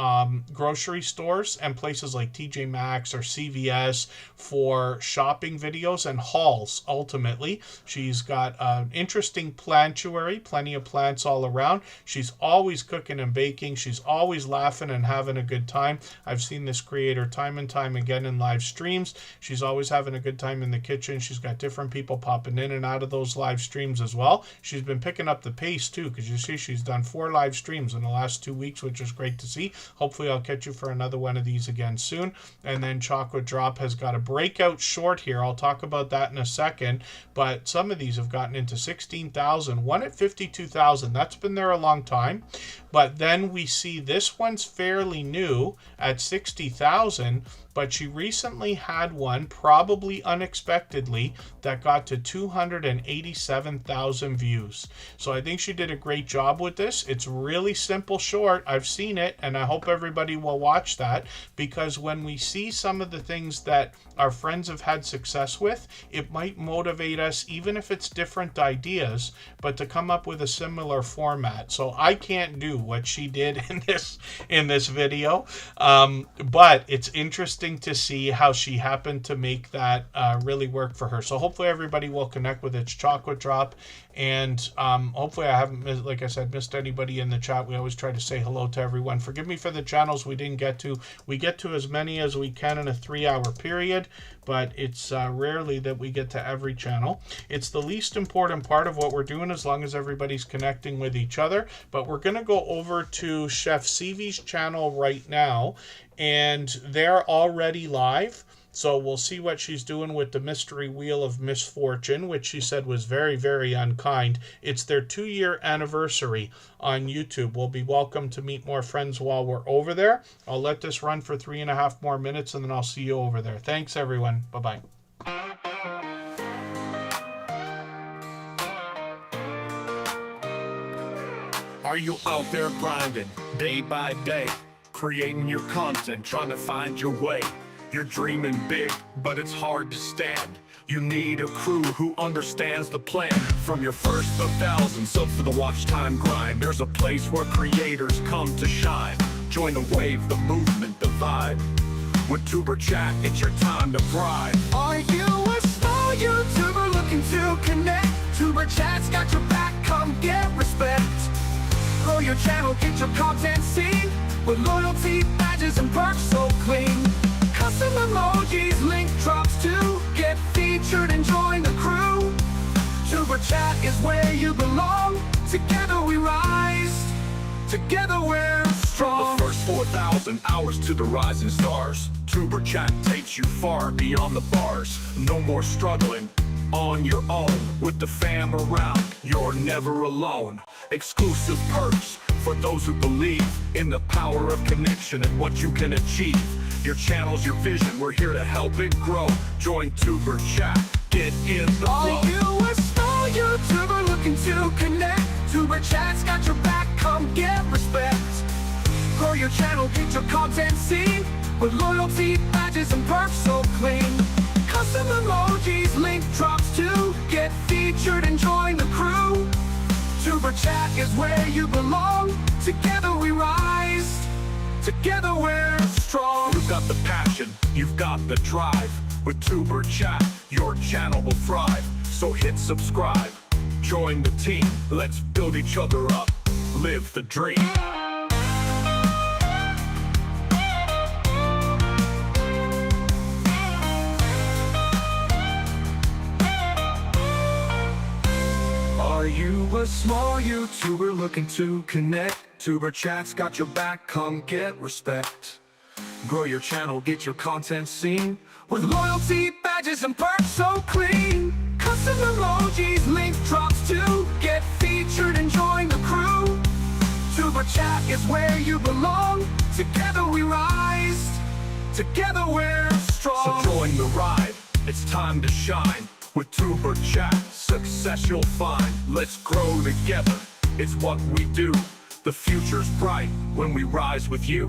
grocery stores and places like TJ Maxx or CVS for shopping videos and hauls. Ultimately, she's got an interesting plantuary, plenty of plants all around. She's always cooking and baking. She's always laughing and having a good time. I've seen this creator time and time again in live streams. She's always having a good time in the kitchen. She's got different people popping in and out of those live streams as well. She's been picking up the pace too, because you see she's done 4 live streams in the last 2 weeks, which is great to see. Hopefully I'll catch you for another one of these again soon. And then Chocolate Drop has got a breakout short here. I'll talk about that in a second, but some of these have gotten into 16,000, one at 52,000. That's been there a long time. But then we see this one's fairly new at 60,000, but she recently had one, probably unexpectedly, that got to 287,000 views. So I think she did a great job with this. It's really simple short. I've seen it, and I hope everybody will watch that, because when we see some of the things that our friends have had success with, it might motivate us, even if it's different ideas, but to come up with a similar format. So I can't do what she did in this video, but it's interesting to see how she happened to make that really work for her. So hopefully everybody will connect with It's Chocolate Drop, and hopefully I haven't, like I said, missed anybody in the chat. We always try to say hello to everyone. Forgive me for the channels we didn't get to. We get to as many as we can in a 3-hour period, but it's rarely that we get to every channel. It's the least important part of what we're doing, as long as everybody's connecting with each other. But we're going to go over to Chef Sivi's channel right now, and they're already live. So we'll see what she's doing with the mystery wheel of misfortune, which she said was very, very unkind. It's their 2-year anniversary on YouTube. We'll be welcome to meet more friends while we're over there. I'll let this run for 3.5 more minutes, and then I'll see you over there. Thanks, everyone. Bye-bye. Are you out there grinding day by day, creating your content, trying to find your way? You're dreaming big, but it's hard to stand. You need a crew who understands the plan. From your first of thousands up to the watch time grind, there's a place where creators come to shine. Join the wave, the movement, the vibe. With Tuber Chat, it's your time to thrive. Are you a small YouTuber looking to connect? Tuber Chat's got your back, come get respect. Grow your channel, get your content seen, with loyalty, badges, and perks so clean. Custom emojis, link drops to get featured and join the crew. Tuber Chat is where you belong. Together we rise, together we're strong. The first 4,000 hours to the rising stars. Tuber Chat takes you far beyond the bars. No more struggling on your own. With the fam around, you're never alone. Exclusive perks for those who believe in the power of connection and what you can achieve. Your channel's your vision, we're here to help it grow. Join Tuber Chat, get in the flow. Are you a small YouTuber looking to connect? Tuber Chat's got your back, come get respect. Grow your channel, get your content seen, with loyalty, badges, and perks so clean. Custom emojis, link drops to get featured and join the crew. Tuber Chat is where you belong. Together we rise. Together we're strong. You've got the passion, you've got the drive. With Tuber Chat, your channel will thrive. So hit subscribe, join the team. Let's build each other up, live the dream. Are you a small YouTuber looking to connect? Tuber Chat's got your back, come get respect. Grow your channel, get your content seen, with loyalty, badges, and perks so clean. Custom emojis, link drops too. Get featured and join the crew. Tuber Chat is where you belong. Together we rise. Together we're strong. So join the ride, it's time to shine. With Tuber Chat, success you'll find. Let's grow together, it's what we do. The future's bright when we rise with you.